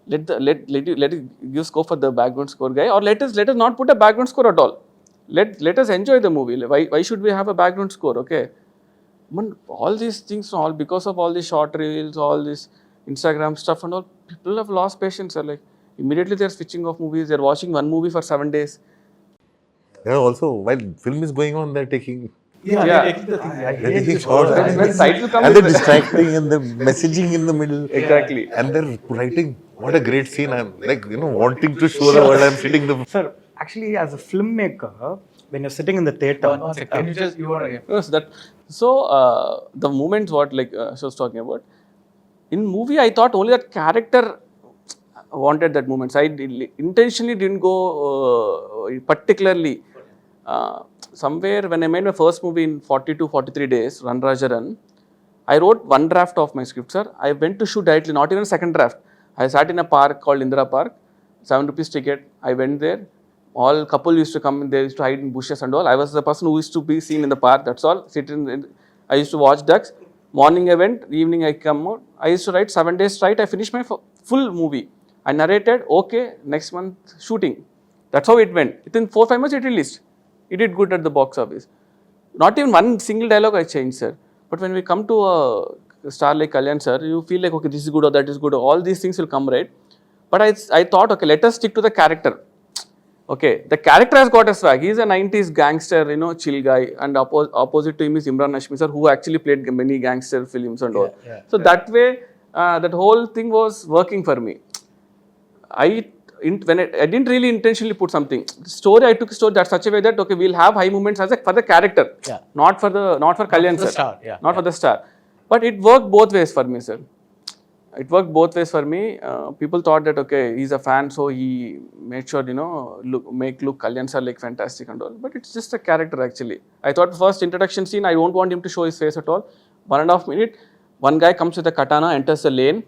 C: Let it give scope for the background score guy, or let us not put a background score at all. Let us enjoy the movie. Why should we have a background score? Okay. But all these things, all because of all these short reels, all this Instagram stuff and all, people have lost patience. Like, immediately they're switching off movies. They're watching one movie for 7 days.
B: Also, while film is going on, they're taking
C: Yeah.
F: they're taking the thing. I
B: They're
F: hate
B: taking
F: this
B: shots.
F: word.
C: When title comes,
B: And they're distracting and they're messaging in the middle.
C: Exactly.
B: And they're writing. What a great scene. I'm like, wanting to show the world I'm sitting the.
D: Sir, actually, as a filmmaker, when you're sitting in the theater,
F: One second. Can you just, you are,
C: Yes, the moments what she was talking about. In movie, I thought only that character wanted that moments. Intentionally didn't go particularly. Somewhere when I made my first movie in 42, 43 days, Baradwajrangan, I wrote one draft of my script, sir. I went to shoot directly, not even a second draft. I sat in a park called Indira Park, 7 rupees ticket. I went there. All couple used to come, they used to hide in bushes and all. I was the person who used to be seen in the park, that's all. I used to watch ducks. Morning I went, evening I come out. I used to write 7 days straight. I finished my full movie. I narrated, okay, next month shooting. That's how it went. Within 4-5 months it released. It did good at the box office. Not even one single dialogue I changed, sir. But when we come to a star like Kalyan, sir, you feel like, okay, this is good or that is good. All these things will come right. But I thought, okay, let us stick to the character. Okay, the character has got a swag. He's a 90s gangster, chill guy. And opposite to him is Imran Hashmi, sir, who actually played many gangster films and all. So that way, that whole thing was working for me. I didn't really intentionally put something. I took a story that such a way that, okay, we'll have high moments for the character, not for Kalyan, sir.
F: star,
C: Not for the star. But it worked both ways for me, sir. It worked both ways for me. People thought that, okay, he's a fan, so he made sure, make look Kalyan sir like fantastic and all. But it's just a character actually. I thought first introduction scene, I don't want him to show his face at all. 1.5 minutes, one guy comes with a katana, enters the lane.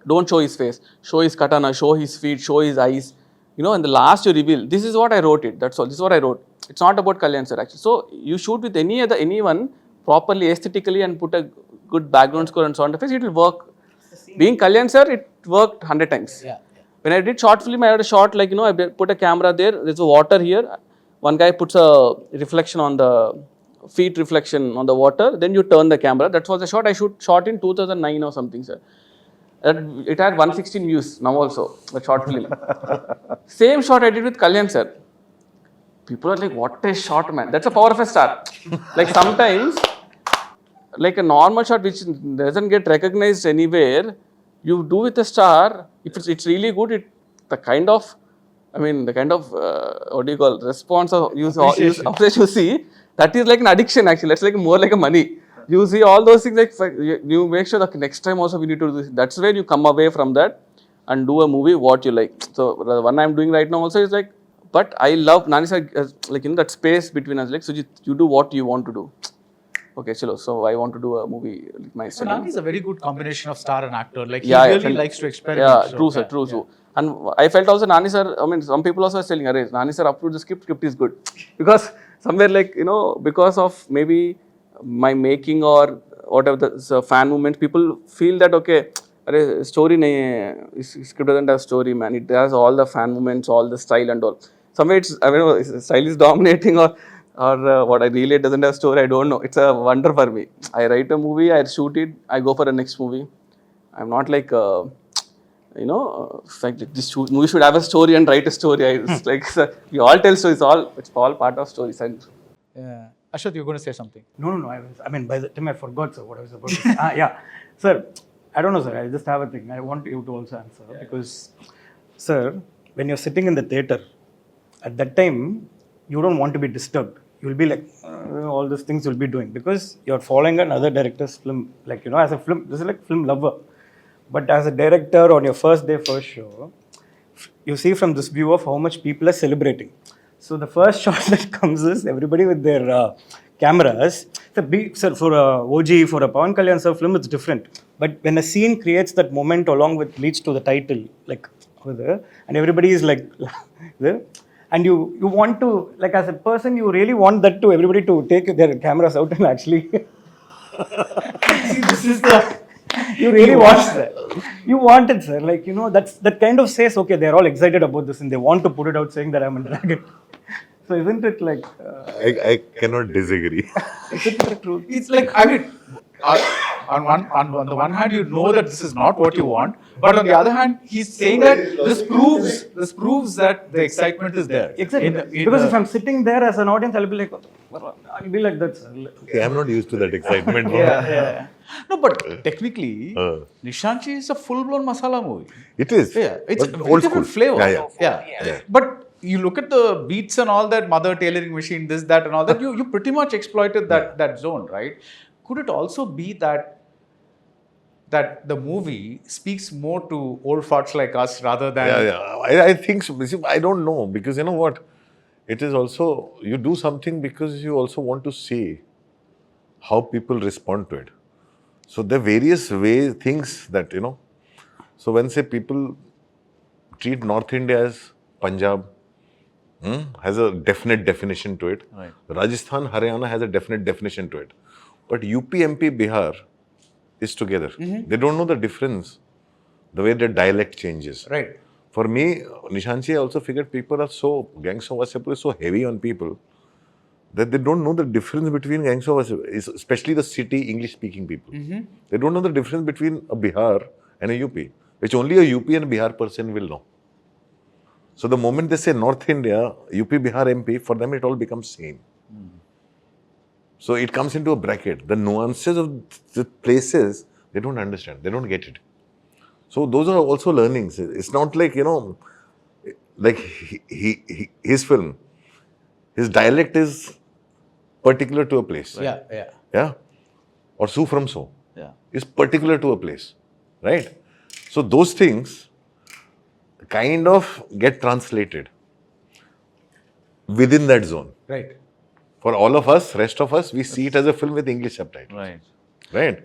C: Don't show his face. Show his katana, show his feet, show his eyes. And the last you reveal. This is what I wrote it. That's all. This is what I wrote. It's not about Kalyan sir actually. So you shoot with anyone properly, aesthetically, and put a good background score and sound effects, it will work. Being Kalyan sir, it worked 100 times. When I did short film, I had a shot like, I put a camera there, there's a water here. One guy puts a reflection on the feet reflection on the water, then you turn the camera. That was a shot I shot in 2009 or something, sir. It had 116 views now also, the short film. Same shot I did with Kalyan sir. People are like, what a shot, man. That's the power of a star. Like sometimes, like a normal shot which doesn't get recognized anywhere, you do with a star, if it's really good, the kind of response or use you see, that is like an addiction actually. That's like more like a money. You see all those things, like you make sure that next time also we need to do this. That's where you come away from that and do a movie what you like. So the one I'm doing right now also is like, but I love Nani sir, like that space between us, like, so you do what you want to do. Okay, chalo. So I want to do a movie with my son.
F: Nani is a very good combination of star and actor. Like he
C: Yeah,
F: really likes to experiment.
C: Yeah,
F: so,
C: true, sir, true. So, and I felt also Nani sir, some people also are telling, Nani sir approved the script is good. Because somewhere like, because of maybe my making or whatever the fan movement, people feel that, okay, story script doesn't have story, man. It has all the fan movements, all the style and all. Somewhere style is dominating or what I really doesn't have story, I don't know. It's a wonder for me. I write a movie, I shoot it, I go for the next movie. I'm not like, like this movie should have a story and write a story. It's like, we all tell stories, it's all part of stories. And
F: Yeah. Ashok, you're going to say something.
D: No. By the time I forgot, sir, what I was about to say. Yeah. Sir, I don't know, sir. I just have a thing. I want you to also answer. Because, sir, when you're sitting in the theater, at that time, you don't want to be disturbed. You'll be like, all these things you'll be doing. Because you're following another director's film. Like, as a film, this is like film lover. But as a director on your first day, first show, you see from this view of how much people are celebrating. So the first shot that comes is everybody with their cameras. Sir, for a OG, for a Pawan Kalyan sir film, it's different. But when a scene creates that moment along with leads to the title, like over there, and everybody is like there, and you want to, like as a person, you really want that to everybody to take their cameras out and actually see, this is the. You really want that. You want it, sir. Like, that kind of says, okay, they're all excited about this and they want to put it out saying that I'm a dragon. So isn't it like...
B: I cannot disagree.
D: Isn't it the truth?
F: It's like, on the one hand, you know that this is not what you want, but on the other hand, he's saying that this proves that the excitement is there.
D: Exactly. Because if I'm sitting there as an audience, I'll be like that. Sir.
B: Okay, I'm not used to that excitement.
F: Yeah. No, but technically, Nishanchi is a full-blown masala movie.
B: It is.
F: Yeah, it's
B: But
F: a
B: old
F: different
B: school.
F: flavor.
B: Yeah.
F: But you look at the beats and all that, mother tailoring machine, this, that, and all that. You pretty much exploited that zone, right? Could it also be that the movie speaks more to old farts like us rather than?
B: I think so. See, I don't know, because you know what? It is also, you do something because you also want to see how people respond to it. So there are various ways, things that, so when say people treat North India as Punjab, has a definite definition to it.
F: Right.
B: Rajasthan, Haryana has a definite definition to it. But UP, MP, Bihar is together. They don't know the difference, the way their dialect changes.
F: Right.
B: For me, Nishanchi, I also figured people are so, Gangs of Wasseypur is so heavy on people that they don't know the difference between Gangs of Wasseypur, especially the city English-speaking people. They don't know the difference between a Bihar and a UP, which only a UP and a Bihar person will know. So the moment they say North India, UP, Bihar, MP, for them it all becomes same. So it comes into a bracket. The nuances of the places, they don't understand. They don't get it. So those are also learnings. It's not like, like his film, his dialect is particular to a place.
F: Yeah.
B: Yeah. Or so from so.
F: Yeah.
B: Is particular to a place. Right? So those things kind of get translated within that zone.
F: Right.
B: For all of us, rest of us, we see it as a film with English subtitles. Right?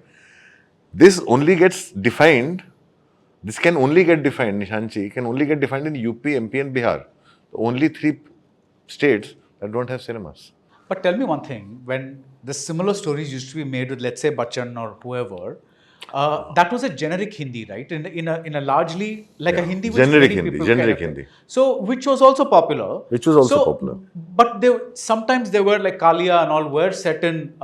B: This only gets defined, this can only get defined, Nishanchi, can only get defined in UP, MP and Bihar. The only 3 states that don't have cinemas.
F: But tell me one thing, when the similar stories used to be made with, let's say, Bachchan or whoever, that was a generic Hindi, right? In a largely like a Hindi which
B: Generic
F: many
B: Hindi,
F: people
B: generic
F: kind of-
B: Hindi.
F: So, which was also popular.
B: Popular.
F: But sometimes they were like Kalia and all were set in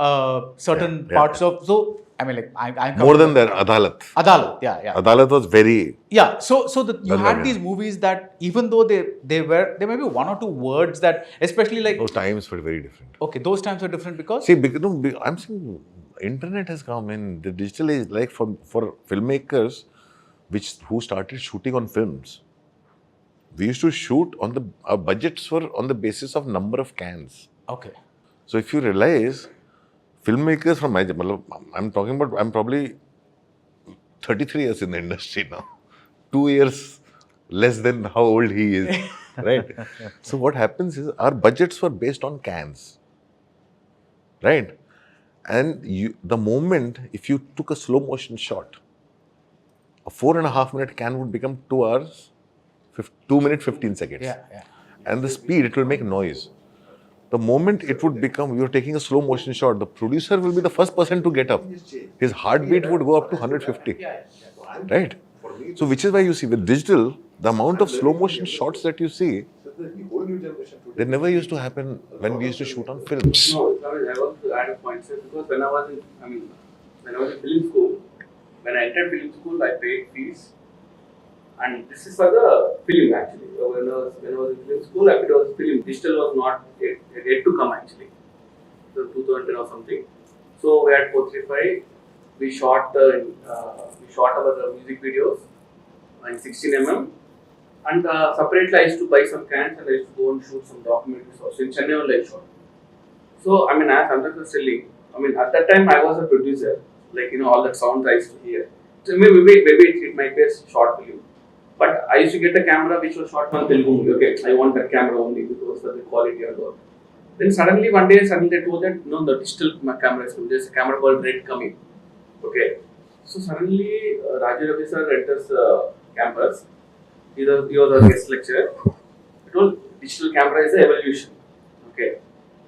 F: certain parts of. So, I mean, like I'm
B: More than that, Adalat.
F: Adalat, yeah.
B: Adalat was very...
F: Yeah, so you had
B: yeah.
F: these movies that even though there may be 1 or 2 words that, especially like...
B: Those times were very different.
F: Okay, those times were different because...
B: See, I'm saying internet has come in, the digital age, like for filmmakers who started shooting on films. We used to shoot our budgets were on the basis of number of cans.
F: Okay.
B: So if you realize, filmmakers from I'm probably 33 years in the industry now. 2 years less than how old he is, right? So what happens is our budgets were based on cans, right? And the moment, if you took a slow motion shot, a 4.5 minute can would become 2 hours, 2 minutes, 15 seconds.
F: Yeah.
B: And the speed, it will make noise. The moment it would become, you're taking a slow motion shot, the producer will be the first person to get up. His heartbeat would go up to 150. Right? So which is why you see with digital, the amount of slow motion shots that you see, they never used to happen when we used to shoot on films.
G: No, I want to add a point, sir, because when I was in film school, when I entered film school, I paid fees. And this is for the film actually. When I was in film school, it was film. Digital was not yet to come actually. So 2010 or something. So we had 435. We shot our music videos in 16mm. And separately, I used to buy some cans and I used to go and shoot some documentaries also. In Chennai only I shot. So, as Andak was telling, at that time I was a producer. All that sounds I used to hear. So maybe it might be a short film. But I used to get a camera which was shot on Telugu movie. Okay, I want that camera only because of the quality and all. Then suddenly one day they told that no, the digital camera is coming. There's a camera called Red coming. Okay. So suddenly Raju Ravi sir enters campus. He was a guest lecturer. He told digital camera is the evolution. Okay.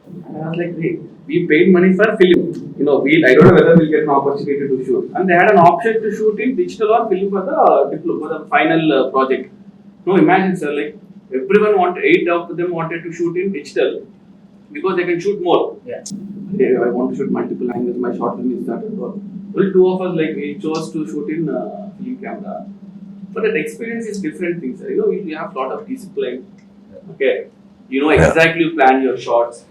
G: And I was like, hey, we paid money for film. I don't know whether we'll get an opportunity to shoot. And they had an option to shoot in digital or film for the final project. No, imagine, sir, everyone 8 of them wanted to shoot in digital. because they can shoot more. Yeah. I want to shoot multiple angles. My short film is that. Only two of us like we chose to shoot in film camera. But that experience is different things. You know, you have a lot of discipline. Okay, you know exactly you plan your shots,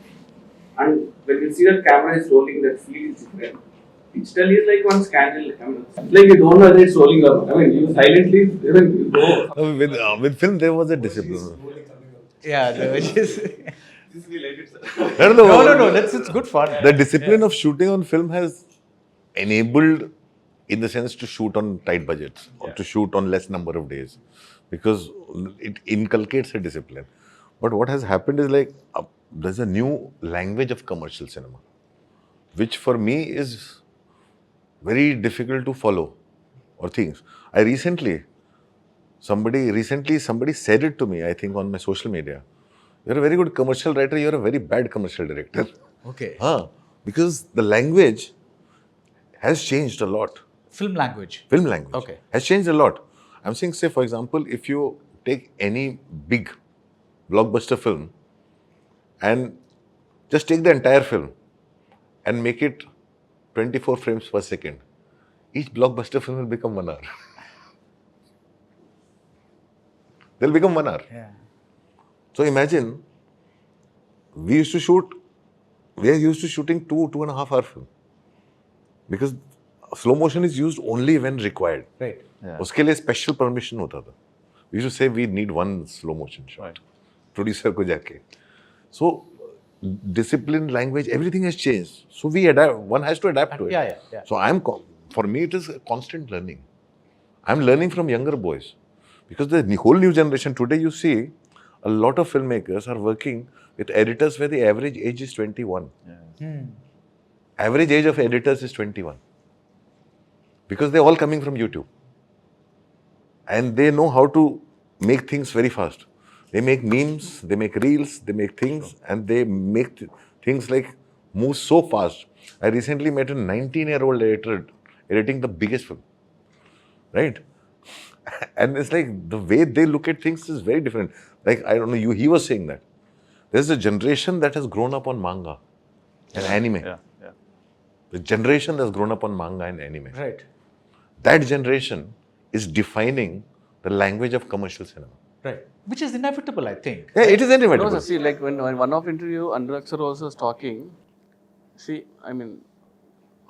G: and when you see that camera is rolling, that feel is different. Digital is like one scandal. I mean, it's like you don't know whether it's rolling up. I mean, you silently even you go.
B: With film, there was a discipline.
F: Yeah, which is.
B: No,
F: It's good fun.
B: The discipline of shooting on film has enabled, in the sense, to shoot on tight budgets or to shoot on less number of days, because it inculcates a discipline. But what has happened is like there's a new language of commercial cinema, which for me is very difficult to follow, or things. Somebody said it to me, I think on my social media. You're a very good commercial writer, you're a very bad commercial director.
F: Okay.
B: Because the language has changed a lot.
F: Film language.
B: Film language
F: Okay.
B: has changed a lot. I'm saying, say, for example, if you take any big blockbuster film and just take the entire film and make it 24 frames per second, each blockbuster film will become 1 hour. They'll become 1 hour.
F: Yeah.
B: So imagine, we are used to shooting 2.5 hour film. Because slow motion is used only when required.
F: Right.
B: उसके लिए special permission होता था. We used to say we need one slow motion shot. Producer को जाके. So discipline, language, everything has changed. So we adapt. One has to adapt to it.
F: Yeah.
B: So for me, it is a constant learning. I'm learning from younger boys, because the whole new generation today, you see, a lot of filmmakers are working with editors where the average age is 21. Average age of editors is 21. Because they're all coming from YouTube. And they know how to make things very fast. They make memes, they make reels, they make things, and they make things like move so fast. I recently met a 19-year-old editor editing the biggest film. Right? And it's like the way they look at things is very different. Like, I don't know, he was saying that. There's a generation that has grown up on manga and anime.
E: Yeah.
B: The generation that's grown up on manga and anime.
F: Right.
B: That generation is defining the language of commercial cinema.
F: Right. Which is inevitable, I think.
B: Yeah, it is inevitable.
C: No, see, like when one of interview, Anurag sir also was talking. See, I mean,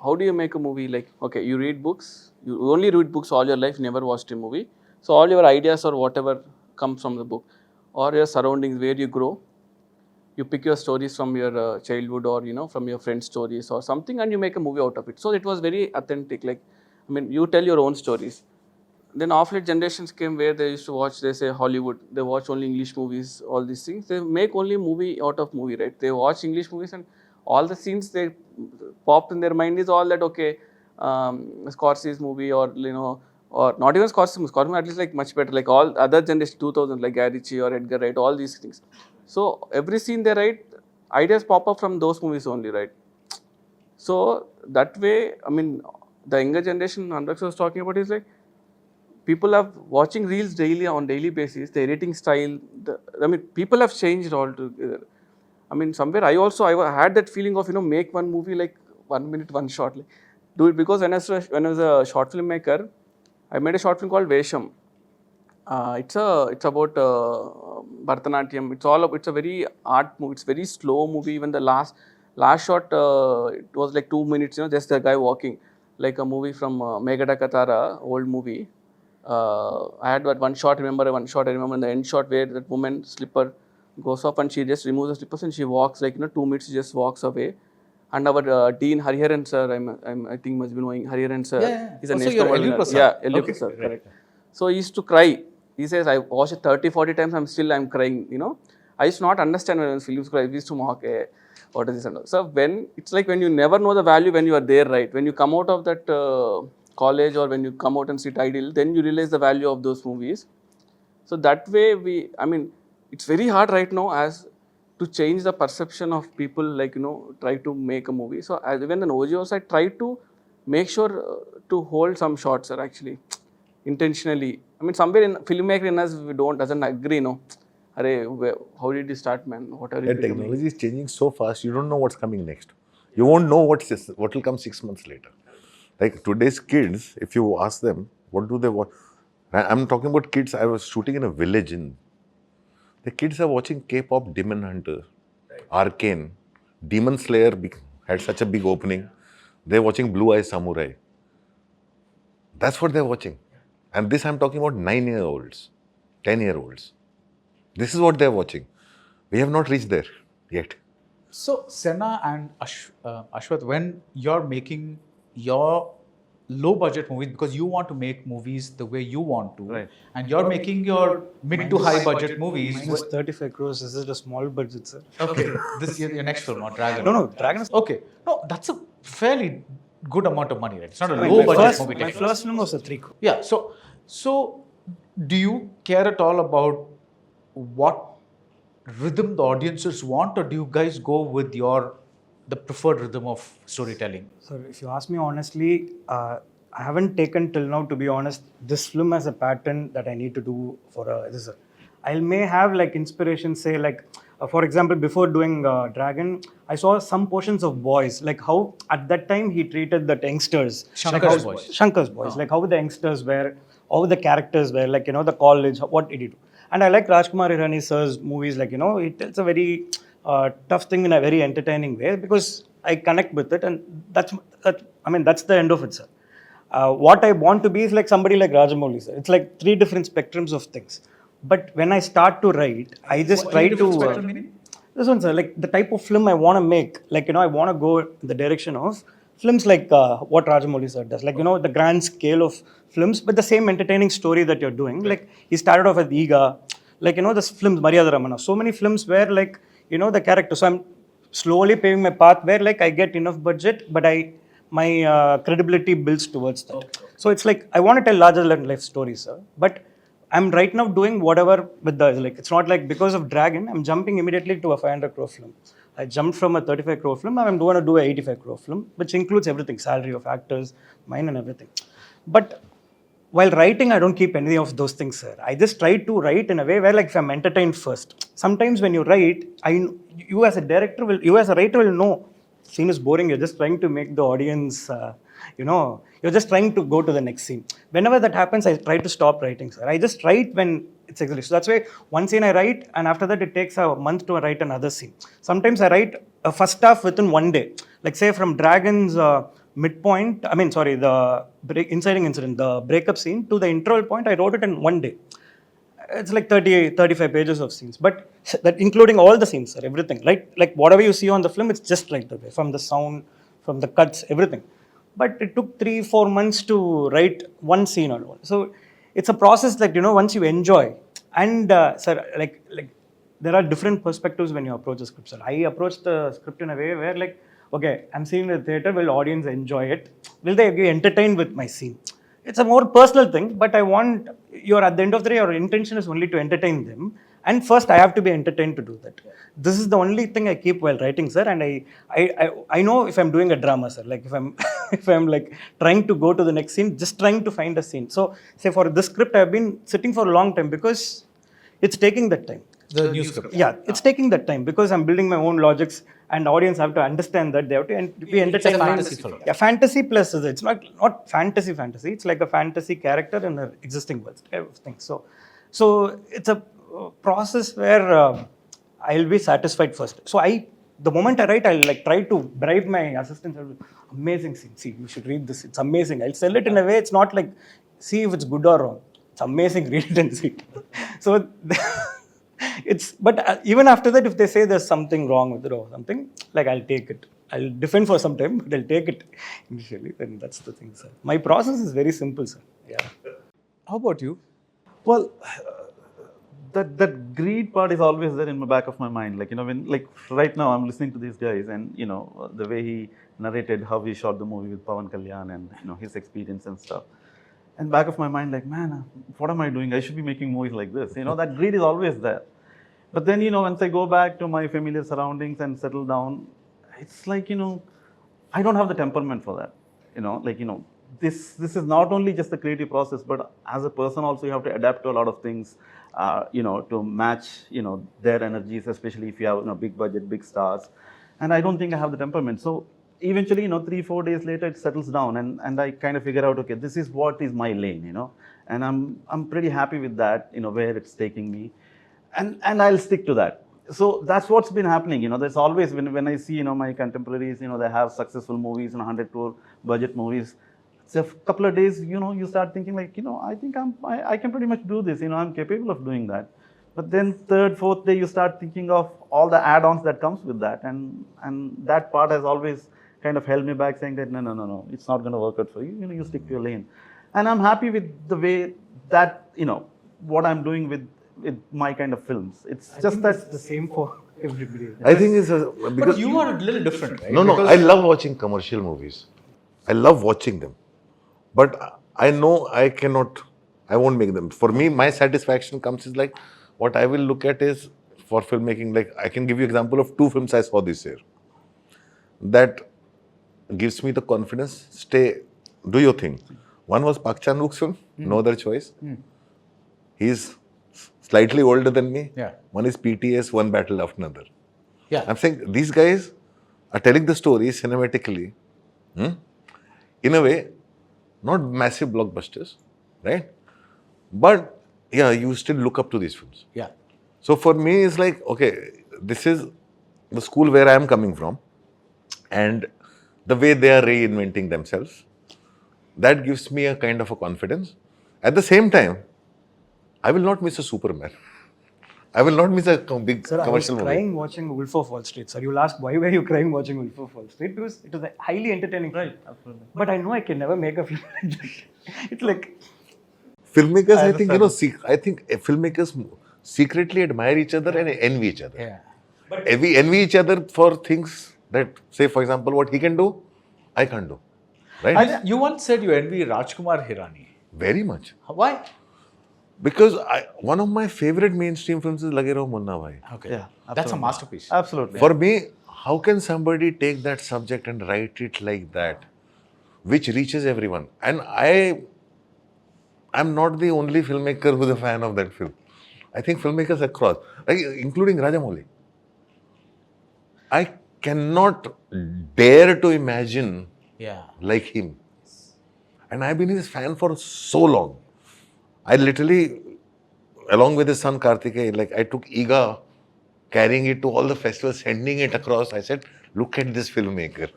C: how do you make a movie? Like, okay, you read books. You only read books all your life. Never watched a movie. So all your ideas or whatever comes from the book, or your surroundings where you grow. You pick your stories from your childhood, or from your friends' stories or something, and you make a movie out of it. So it was very authentic. Like, I mean, you tell your own stories. Then off late generations came where they used to watch, they say Hollywood, they watch only English movies, all these things. They make only movie out of movie, right? They watch English movies and all the scenes they popped in their mind is all that, okay, Scorsese's movie or not even Scorsese at least like much better, like all other generation 2000, like Guy Ritchie or Edgar Wright, all these things. So every scene they write, ideas pop up from those movies only, right? So that way, I mean, the younger generation Anurag was talking about is like, people are watching reels daily on daily basis. The editing style, people have changed altogether. I mean, somewhere I had that feeling of make one movie like 1 minute, one shot. Like, do it because when I was a short filmmaker, I made a short film called Vesham. It's about Bharatanatyam. It's a very art movie. It's very slow movie. Even the last shot, it was like 2 minutes. Just the guy walking, like a movie from Megada Katara, old movie. I had that one shot. I remember in the end shot where that woman slipper goes off and she just removes the slippers and she walks like 2 minutes. She just walks away. And our Dean Hariharan sir, I think must be knowing Hariharan sir.
F: Yeah.
C: He's a
F: Also
C: national
F: your
C: winner.
F: Prasad.
C: Yeah, L.U.
F: Okay,
C: Prasad,
F: right.
C: correct. So he used to cry. He says, I watched it 30-40 times. I'm crying. I used to not understand when films cry. We used to mock. What is this? And all. So it's like when you never know the value when you are there, right? When you come out of that college or when you come out and sit idle, then you realize the value of those movies. So that way it's very hard right now as to change the perception of people, like, try to make a movie. So as even an OG also, I try to make sure to hold some shots are actually intentionally. I mean, somewhere in filmmaker in us, doesn't agree, how did you start, man? What are you
B: The
C: becoming?
B: technology is changing so fast, you don't know what's coming next. You won't know what will come 6 months later. Like today's kids, if you ask them, what do they watch? I'm talking about kids. I was shooting in a village the kids are watching K-pop Demon Hunter, Arcane, Demon Slayer had such a big opening. They're watching Blue Eye Samurai. That's what they're watching. And this I'm talking about 9-year-olds, 10-year-olds. This is what they're watching. We have not reached there yet.
F: So, Senna and Ashwath, when you're making your low budget movies because you want to make movies the way you want to,
E: Right.
F: and you're making your mid to high budget movies.
D: Minus 35 crores. This is a small budget, sir.
F: Okay, this is your next film, or Dragon.
D: No, Dragon is.
F: Okay, no, that's a fairly good amount of money, right? It's not a
D: I mean,
F: low
D: my
F: budget
D: first,
F: movie.
D: my
F: technically.
D: first film was a 3 crore.
F: Yeah. So, do you care at all about what rhythm the audiences want, or do you guys go with the preferred rhythm of storytelling?
D: So if you ask me honestly, I haven't taken till now, to be honest, this film as a pattern that I need to do for this. I may have like inspiration, say like, for example, before doing Dragon, I saw some portions of Boys, like how at that time he treated the youngsters.
F: Shankar's Boys.
D: Shankar's Boys, like how the youngsters were, how the characters were, like, the college, what did he do? And I like Rajkumar Hirani sir's movies, like, he tells a very tough thing in a very entertaining way because I connect with it, and that's the end of it, sir. What I want to be is like somebody like Rajamouli, sir. It's like 3 different spectrums of things. But when I start to write, I just try to... This one, sir, like the type of film I want to make, like, I want to go in the direction of films like what Rajamouli sir does, like, the grand scale of films, but the same entertaining story that you're doing. Like, he started off with Iga, like, this films, Maryada Ramana, so many films where, like, the character. So I'm slowly paving my path where, like, I get enough budget, but my credibility builds towards that. Okay. So it's like, I want to tell larger than life stories, sir, but I'm right now doing whatever with the, like, it's not like because of Dragon, I'm jumping immediately to a 500 crore film. I jumped from a 35 crore film, I'm going to do a 85 crore film, which includes everything, salary of actors, mine and everything. But while writing, I don't keep any of those things, sir. I just try to write in a way where, like, if I'm entertained first. Sometimes when you write, you as a director you as a writer will know, scene is boring, you're just trying to make the audience, you're just trying to go to the next scene. Whenever that happens, I try to stop writing, sir. I just write when it's exactly. So that's why one scene I write, and after that it takes a month to write another scene. Sometimes I write a first half within one day. Like, say, from Dragon's the inciting incident, the breakup scene, to the interval point, I wrote it in one day. It's like 35 pages of scenes, but that including all the scenes, sir, everything, right? Like whatever you see on the film, it's just like that way, from the sound, from the cuts, everything. But it took 3-4 months to write one scene or one. So it's a process that, once you enjoy, and sir, like there are different perspectives when you approach a script, sir. I approach the script in a way where, like, okay, I'm seeing the theater, will audience enjoy it? Will they be entertained with my scene? It's a more personal thing, but I want at the end of the day, your intention is only to entertain them. And first, I have to be entertained to do that. This is the only thing I keep while writing, sir. And I know if I'm doing a drama, sir, like if I'm like trying to go to the next scene, just trying to find a scene. So, say for this script, I've been sitting for a long time because it's taking that time.
F: The new script.
D: Yeah, it's taking that time because I'm building my own logics, and audience have to understand that they have to be entertained.
F: It's a fantasy film.
D: Yeah, fantasy plus it's not fantasy. It's like a fantasy character in an existing world type of thing. So it's a process where I'll be satisfied first. So the moment I write, I'll like try to bribe my assistants. Amazing scene. See, you should read this. It's amazing. I'll sell it in a way. It's not like, see if it's good or wrong. It's amazing. Read it and see it. So. But even after that, if they say there's something wrong with it or something, like, I'll take it. I'll defend for some time, but I'll take it initially. Then that's the thing, sir. My process is very simple, sir. Yeah.
F: How about you?
E: Well, that greed part is always there in the back of my mind. Like, when, like, right now I'm listening to these guys, and, the way he narrated how he shot the movie with Pawan Kalyan and, his experience and stuff. And back of my mind, like, man, what am I doing? I should be making movies like this. That greed is always there. But then, once I go back to my familiar surroundings and settle down, it's like, I don't have the temperament for that. This is not only just the creative process, but as a person also, you have to adapt to a lot of things. to match, their energies, especially if you have, big budget, big stars. And I don't think I have the temperament. So eventually, 3-4 days later, it settles down, and I kind of figure out, okay, this is what is my lane, and I'm pretty happy with that, where it's taking me, and I'll stick to that. So that's what's been happening. There's always, when I see, my contemporaries, they have successful movies, 100 crore budget movies. So a couple of days, you start thinking like, I think I can pretty much do this. I'm capable of doing that. But then third, fourth day, you start thinking of all the add-ons that comes with that, and that part has always kind of held me back, saying that no, it's not going to work out for you. You stick to your lane, and I'm happy with the way that what I'm doing with my kind of films. It's just that
D: it's the same for everybody.
B: I think it's
F: But
B: because
F: you are a little different, right?
B: no,
F: Because-
B: I love watching commercial movies. I love watching them, but I know I won't make them. For me, my satisfaction comes is like, what I will look at is, for filmmaking, like I can give you example of 2 films I saw this year. That gives me the confidence, do your thing. One was Park Chan-wook's film, No Other Choice. He's slightly older than me.
F: Yeah.
B: One is PTS, One Battle After Another.
F: Yeah.
B: I'm saying these guys are telling the story cinematically, in a way, not massive blockbusters, right? But yeah, you still look up to these films.
F: Yeah.
B: So for me, it's like, okay, this is the school where I am coming from, and the way they are reinventing themselves, that gives me a kind of a confidence. At the same time, I will not miss a Superman. I will not miss a big
D: Sir, I was
B: commercial movie.
D: crying watching Wolf of Wall Street. Sir, you'll ask, why were you crying watching Wolf of Wall Street? Because it was a highly entertaining film.
E: Right, absolutely.
D: But I know I can never make a film like that. It's like,
B: Filmmakers,
E: I
B: I think, I think filmmakers secretly admire each other and envy each other.
F: Yeah.
B: We envy each other for things that, say, for example, what he can do, I can't do. Right?
F: And you once said you envy Rajkumar Hirani.
B: Very much.
F: Why?
B: Because one of my favorite mainstream films is Lage Raho Munna Bhai.
F: Okay.
E: Yeah,
F: That's a
E: absolutely.
F: masterpiece.
E: Absolutely.
B: For me, how can somebody take that subject and write it like that, which reaches everyone? And I'm not the only filmmaker who's a fan of that film. I think filmmakers across, like, including Rajamouli. I cannot dare to imagine
F: Yeah.
B: like him. And I've been his fan for so long. I literally, along with his son Karthikeyan, like I took Iga, carrying it to all the festivals, sending it across. I said, look at this filmmaker.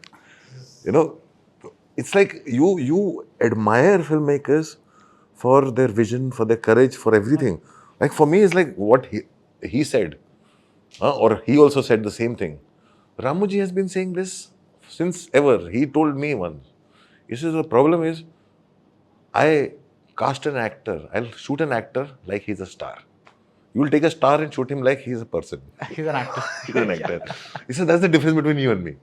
B: It's like you admire filmmakers for their vision, for their courage, for everything. Like for me, it's like what he said, or he also said the same thing. Ramuji has been saying this since ever. He told me once. He says, the problem is, I cast an actor. I'll shoot an actor like he's a star. You will take a star and shoot him like he's a person.
F: He's an actor.
B: He's an actor. He said, that's the difference between you and me.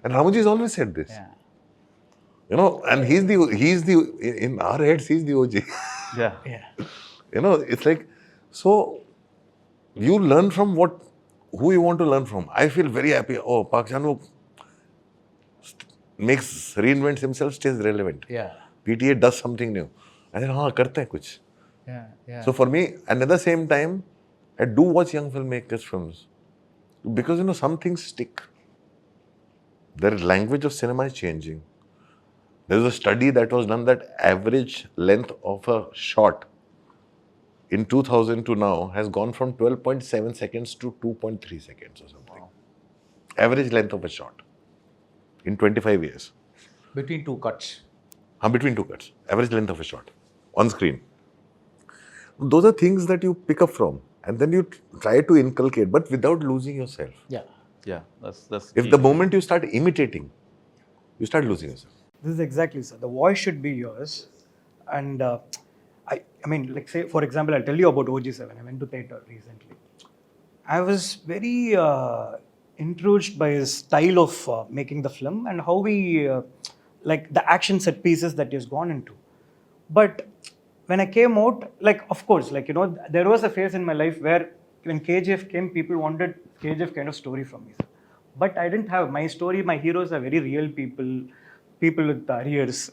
B: And Ramuji has always said this.
F: Yeah.
B: And he's in our heads, he's the OG.
E: Yeah.
F: Yeah.
B: It's like, so you learn from who you want to learn from. I feel very happy. Oh, Park Chan-wook reinvents himself, stays relevant.
F: Yeah.
B: PTA does something new. I said, karte hain kuch.
F: Yeah. Yeah.
B: So for me, and at the same time, I do watch young filmmakers' films. Because, some things stick. The language of cinema is changing. There was a study that was done that average length of a shot in 2000 to now has gone from 12.7 seconds to 2.3 seconds or something. Wow. Average length of a shot in 25 years.
F: Between two cuts.
B: Between two cuts. Average length of a shot on screen. Those are things that you pick up from and then you try to inculcate, but without losing yourself.
F: Yeah.
E: Yeah. That's
B: If
E: key.
B: the moment you start imitating, you start losing yourself.
D: this is exactly, sir. The voice should be yours. And I mean, like say, for example, I'll tell you about OG7. I went to theatre recently. I was very intrigued by his style of making the film and how he, like the action set pieces that he's gone into. But when I came out, like, of course, like, there was a phase in my life where when KGF came, people wanted KGF kind of story from me. But I didn't have my story. My heroes are very real people with arrears,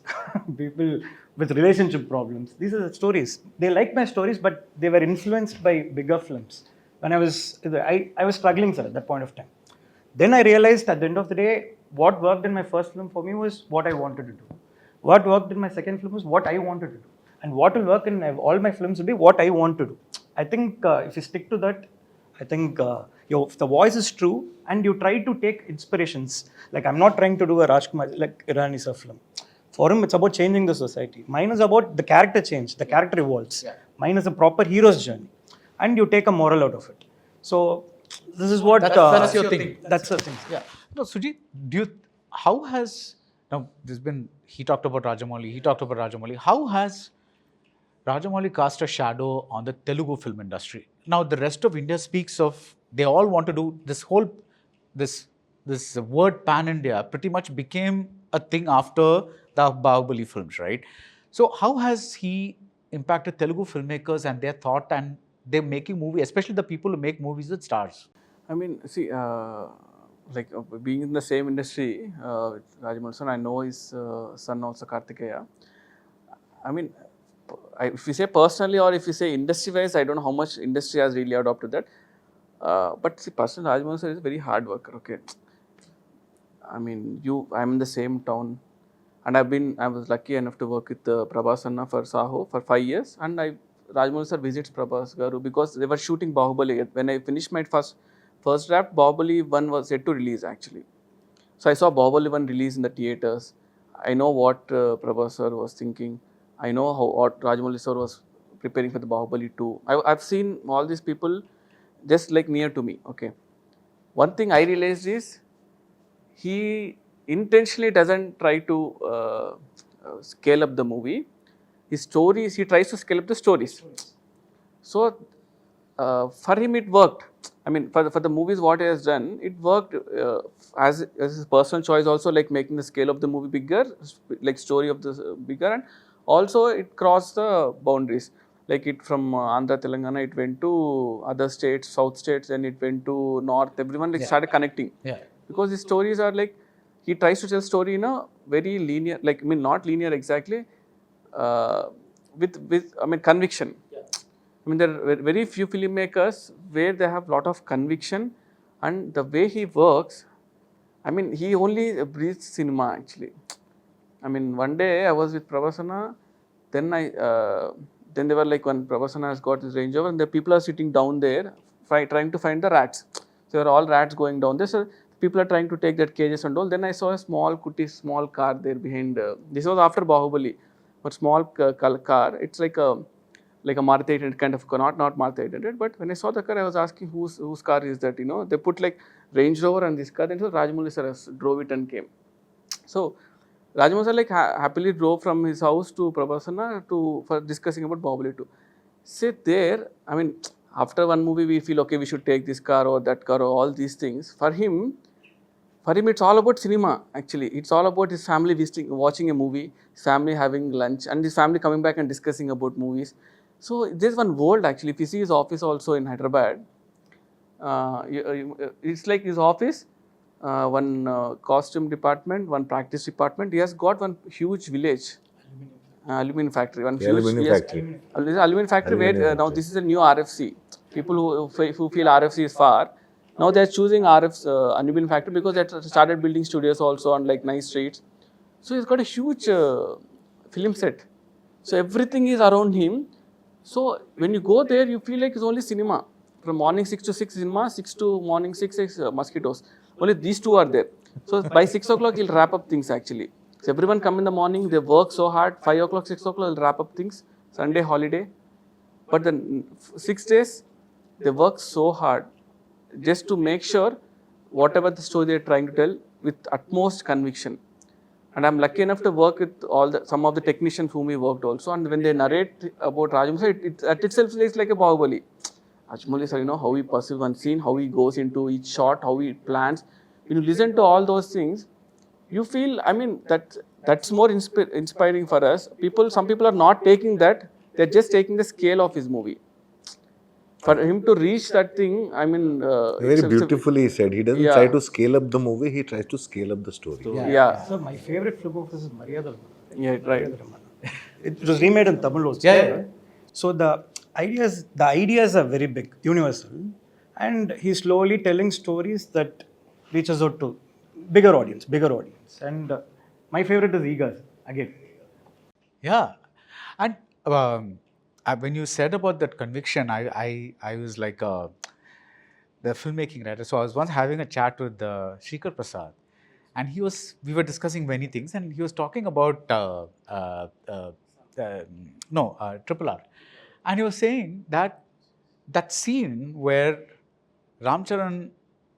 D: people with relationship problems. These are the stories. They like my stories, but they were influenced by bigger films. When I was struggling, sir, at that point of time. Then I realized at the end of the day, what worked in my first film for me was what I wanted to do. What worked in my second film was what I wanted to do. And what will work in all my films will be what I want to do. I think if you stick to that, I think if the voice is true and you try to take inspirations. Like I'm not trying to do a Rajkumar, like Irani sir film. For him, it's about changing the society. Mine is about the character change. The character evolves. Yeah. Mine is a proper hero's journey. And you take a moral out of it. So this is what...
F: That's your thing.
D: That's the thing.
F: Yeah. No, Sujit, how has... Now, he talked about Rajamouli. How has Rajamouli cast a shadow on the Telugu film industry? Now, the rest of India speaks of... They all want to do this word pan-India pretty much became a thing after the Bahubali films, right? So how has he impacted Telugu filmmakers and their thought and they're making movies, especially the people who make movies with stars?
C: I mean, see, being in the same industry with Rajmulsan, I know his son also, Kartikeya. I mean, if you say personally or if you say industry-wise, I don't know how much industry has really adopted that. But see, personally, Rajmulsan is a very hard worker, okay? I mean, I'm in the same town. And I was lucky enough to work with Prabhas Anna for Saho for 5 years. And Rajmouli sir visits Prabhas Garu because they were shooting Bahubali. When I finished my first draft, Bahubali 1 was yet to release actually. So I saw Bahubali 1 release in the theatres. I know what Prabhas sir was thinking. I know what Rajmouli sir was preparing for the Bahubali 2. I've seen all these people just like near to me. Okay. One thing I realized is he intentionally doesn't try to scale up the movie. His stories, he tries to scale up the stories. So for him it worked. I mean, for the movies what he has done, it worked as his personal choice also, like making the scale of the movie bigger, like story of the bigger, and also it crossed the boundaries. Like it from Andhra, Telangana, it went to other states, south states, and it went to north. Everyone started connecting. Yeah. Because his stories are like, he tries to tell story in a very linear, like, I mean, not linear exactly, with conviction. Yeah. I mean, there are very few filmmakers where they have a lot of conviction, and the way he works, I mean, he only breathes cinema actually. I mean, one day I was with Prabhasana, then then they were like, when Prabhasana has got his Range Rover, and the people are sitting down there trying to find the rats. So there are all rats going down there. So people are trying to take that cages and all. Then I saw a small car there behind. This was after Bahubali, but small car. It's like a Maruti 800 kind of car, not Maruti 800. But when I saw the car, I was asking whose car is that? You know, they put like Range Rover and this car. Then so Rajamouli sir drove it and came. So Rajamouli sir like happily drove from his house to Prabhasana for discussing about Bahubali 2. Sit there. I mean, after one movie we feel okay, we should take this car or that car or all these things. For him it's all about cinema actually. It's all about his family watching a movie, his family having lunch, and his family coming back and discussing about movies. So there's one world actually. If you see his office also in Hyderabad, it's like his office, one costume department, one practice department. He has got one huge village. Aluminum factory. Aluminum factory where now this is a new RFC. People who feel RFC is far, now they are choosing aluminum factory because they started building studios also on like nice streets. So he's got a huge film set. So everything is around him. So when you go there, you feel like it's only cinema. From morning 6 to 6 cinema, 6 to morning 6 mosquitoes. Only these two are there. So by 6 o'clock, he'll wrap up things actually. So everyone come in the morning, they work so hard, 5 o'clock, 6 o'clock, they'll wrap up things, Sunday, holiday. But the 6 days, they work so hard just to make sure whatever the story they're trying to tell with utmost conviction. And I'm lucky enough to work with some of the technicians whom we worked also. And when they narrate about Rajamouli sir, it itself is like a Bahubali. Rajamouli sir, you know, how he perceives one scene, how he goes into each shot, how he plans. When you listen to all those things, you feel, I mean, that's more inspiring for us. Some people are not taking that, they're just taking the scale of his movie. For him to reach that thing, I mean...
B: very beautifully said. He doesn't try to scale up the movie, he tries to scale up the story.
D: Yeah. So my favorite film of this is Maryadal.
C: Yeah, right.
D: It was remade in Tamil also.
F: Yeah.
D: So the ideas are very big, universal, and he's slowly telling stories that reaches out to bigger audience. And my favorite is Egas again.
F: Yeah, and when you said about that conviction, I was like the filmmaking writer. So I was once having a chat with Shrikar Prasad, and we were discussing many things, and he was talking about Triple R, and he was saying that scene where Ramcharan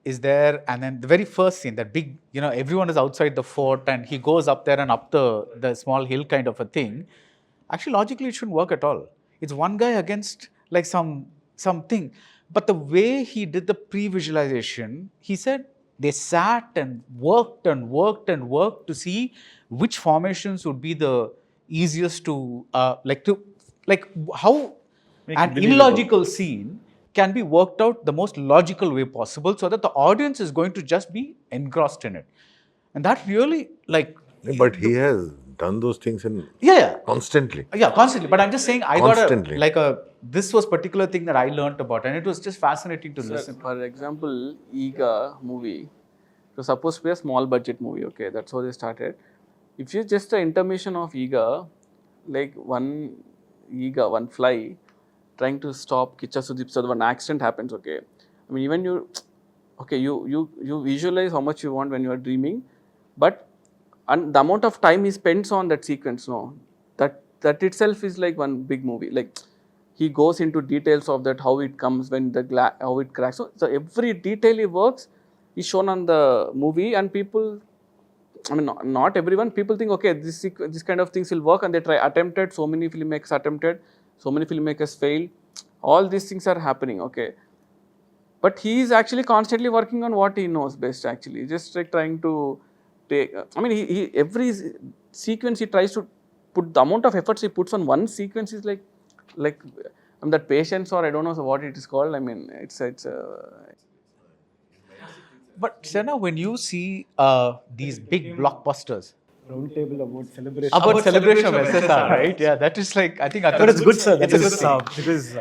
F: is there, and then the very first scene, that big, everyone is outside the fort, and he goes up there and up the small hill kind of a thing. Actually, logically, it shouldn't work at all. It's one guy against like something. But the way he did the pre-visualization, he said they sat and worked to see which formations would be the easiest to how
E: Make
F: an
E: it believable.
F: illogical scene can be worked out the most logical way possible, so that the audience is going to just be engrossed in it. And that really
B: But he has done those things constantly.
F: Yeah, constantly. But I'm just saying,
B: Constantly.
F: this was particular thing that I learnt about, and it was just fascinating to listen.
C: For example, Ega movie, it was supposed to be a small budget movie, okay, that's how they started. If you just an intermission of Ega, like one fly trying to stop Kicha Sudeep Sadhu, one accident happens, okay. I mean, even you visualize how much you want when you are dreaming, but the amount of time he spends on that sequence, that itself is like one big movie. Like, he goes into details of that, how it comes when how it cracks. So every detail he works is shown on the movie, and people, I mean, not everyone, people think, okay, this kind of things will work, and they attempted, so many filmmakers failed, all these things are happening, okay. But he is actually constantly working on what he knows best, actually, just like trying to take, I mean, he every sequence he tries to put, the amount of efforts he puts on one sequence is like that patience, or I don't know what it is called, I mean, it's
F: But Sena, when you see these big blockbusters,
D: Roundtable about celebration.
F: about celebration of SSR, right? Yeah, that is like, I think.
D: But it's good, sir. That
F: It's a
D: is
F: good thing.
D: because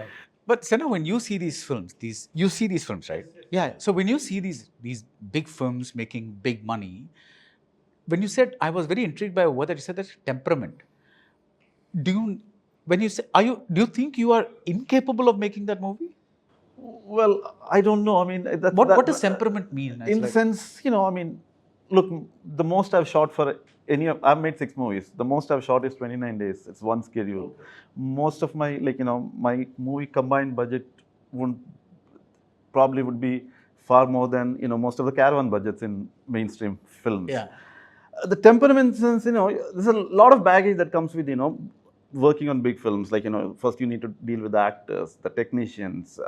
F: But Sena, when you see these films, right? Yeah. So when you see these big films making big money, when you said, I was very intrigued by a word that you said, that temperament. Do you think you are incapable of making that movie?
E: Well, I don't know. I mean,
F: What does temperament mean?
E: In the sense, I mean, look, the most I've shot for I've made 6 movies. The most I've shot is 29 days. It's one schedule. Most of my, my movie combined budget probably would be far more than, most of the caravan budgets in mainstream films.
F: Yeah.
E: The temperament sense, there's a lot of baggage that comes with, working on big films. Like, first you need to deal with the actors, the technicians,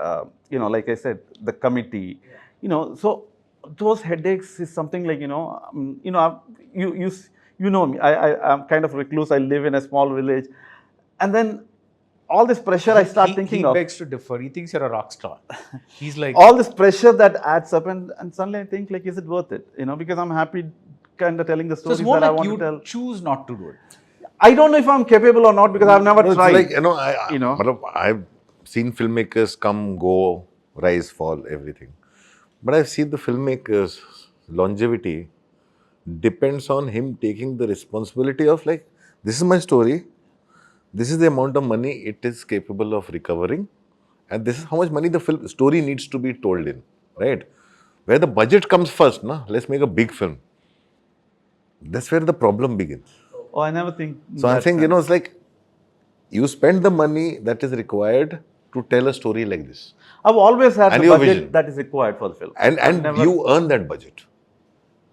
E: like I said, the committee, so those headaches is something like, you know me, I'm kind of recluse. I live in a small village. And then all this pressure I start thinking of.
F: He begs to differ. He thinks you're a rock star. He's like,
E: all this pressure that adds up, and suddenly I think, like, is it worth it? Because I'm happy kind of telling the
F: so
E: stories
F: it's more
E: that I
F: like
E: want
F: you
E: to tell.
F: choose not to do it.
E: I don't know if I'm capable or not, because I've never
B: No, it's
E: tried.
B: like, I've seen filmmakers come, go, rise, fall, everything. But I've seen the filmmakers' longevity depends on him taking the responsibility of, like, this is my story, this is the amount of money it is capable of recovering, and this is how much money the story needs to be told in, right? Where the budget comes first, let's make a big film. That's where the problem begins.
E: Oh, I never think.
B: So I'm saying, it's like you spend the money that is required to tell a story like this.
E: I've always had
B: And
E: the
B: your
E: budget
B: vision.
E: that is required for the film.
B: And you earn that budget.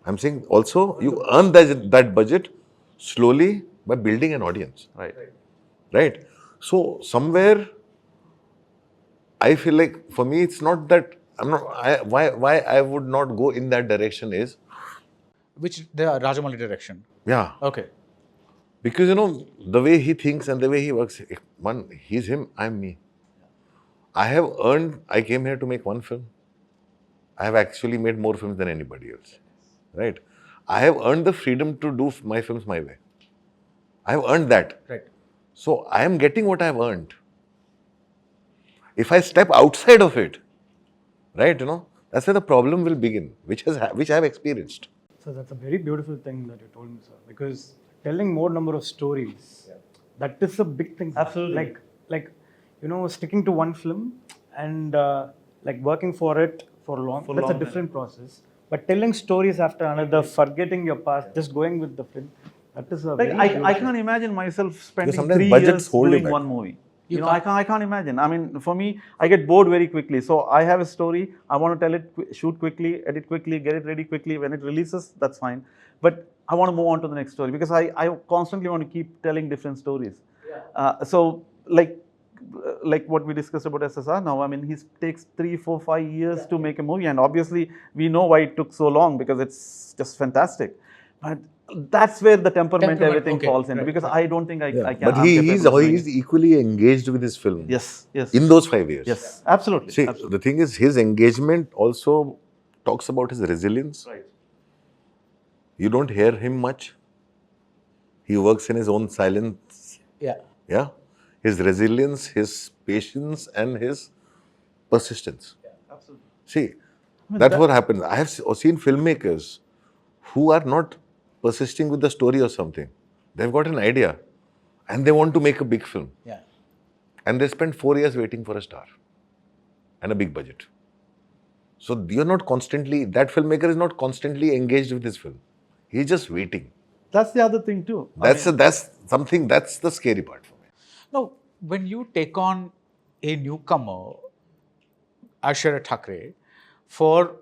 B: I'm saying also you earn that budget slowly by building an audience. Right? So somewhere I feel like, for me, it's not that why I would not go in that direction is,
F: Which the Rajamouli direction.
B: yeah.
F: Okay.
B: Because, the way he thinks and the way he works, he's him, I'm me. I came here to make one film. I have actually made more films than anybody else. Right? I have earned the freedom to do my films my way. I have earned that.
F: Right.
B: So I am getting what I have earned. If I step outside of it, right, that's where the problem will begin, which I have experienced.
D: So that's a very beautiful thing that you told me, sir. Because telling more number of stories, that is a big thing.
E: Absolutely.
D: Like sticking to one film and like working for it for long. That's
E: long
D: a different process. But telling stories after another, forgetting your past, just going with the film, that is a
E: Like
D: very
E: I
D: beautiful-
E: can't imagine myself spending
B: sometimes
E: 3
B: budgets
E: years
B: hold you
E: doing
B: back.
E: one movie. I can't imagine. I mean, for me, I get bored very quickly. So I have a story. I want to tell it, shoot quickly, edit quickly, get it ready quickly. When it releases, that's fine. But I want to move on to the next story because I constantly want to keep telling different stories. So like what we discussed about SSR now, I mean, he takes 3, 4, 5 years to make a movie, and obviously we know why it took so long because it's just fantastic. But that's where the temperament everything
F: okay,
E: falls into,
F: right,
E: because I don't think I can.
B: But
E: I'm capable of doing
B: he's
E: it.
B: equally engaged with his film.
E: Yes, yes.
B: In those 5 years.
E: Yes, absolutely.
B: See,
E: absolutely.
B: the thing is, his engagement also talks about his resilience.
E: Right.
B: You don't hear him much. He works in his own silence.
F: Yeah.
B: Yeah. His resilience, his patience, and his persistence.
E: Absolutely.
B: See, that's what happens. I have seen filmmakers who are not persisting with the story or something. They've got an idea and they want to make a big film.
F: Yeah.
B: And they spend 4 years waiting for a star and a big budget. So you're not constantly, that filmmaker is not constantly engaged with his film. He's just waiting.
E: That's the other thing too.
B: That's the scary part for me.
F: Now, when you take on a newcomer, Aishwarya Thakre, for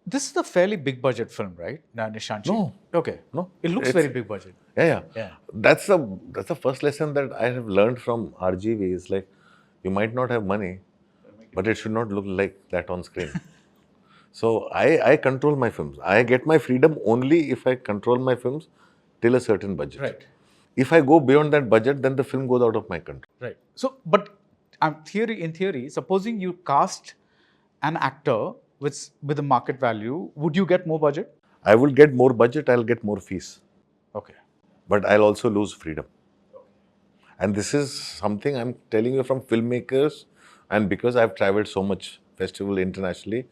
F: this is a fairly big budget film, right? Nishanchi?
B: No.
F: Okay.
B: No.
F: It looks
B: It's-
F: very big budget.
B: Yeah.
F: Yeah.
B: That's the first lesson that I have learned from RGV is like, you might not have money, but it should not look like that on screen. So I control my films. I get my freedom only if I control my films till a certain budget.
F: Right.
B: If I go beyond that budget, then the film goes out of my control.
F: Right. So, but in theory, supposing you cast an actor with a market value, would you get more budget?
B: I will get more budget, I'll get more fees.
F: Okay.
B: But I'll also lose freedom. And this is something I'm telling you from filmmakers, and because I've traveled so much festival internationally,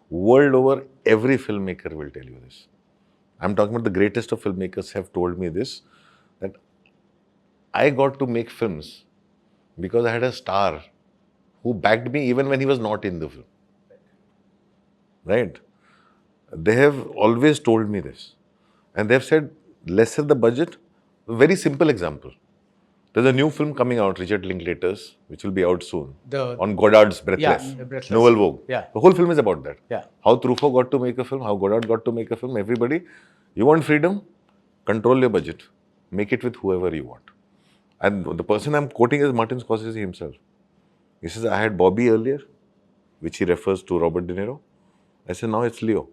B: world over, every filmmaker will tell you this. I'm talking about the greatest of filmmakers have told me this, that I got to make films because I had a star who backed me even when he was not in the film. Right? They have always told me this. And they've said, lesser the budget. A very simple example. There's a new film coming out, Richard Linklater's, which will be out soon, on Godard's Breathless,
F: Breathless.
B: Nouvelle Vogue.
F: Yeah.
B: The whole film is about that.
F: Yeah.
B: How Truffaut got to make a film, how Godard got to make a film, everybody. You want freedom? Control your budget. Make it with whoever you want. And the person I'm quoting is Martin Scorsese himself. He says, I had Bobby earlier, which he refers to Robert De Niro. I said, now it's Leo.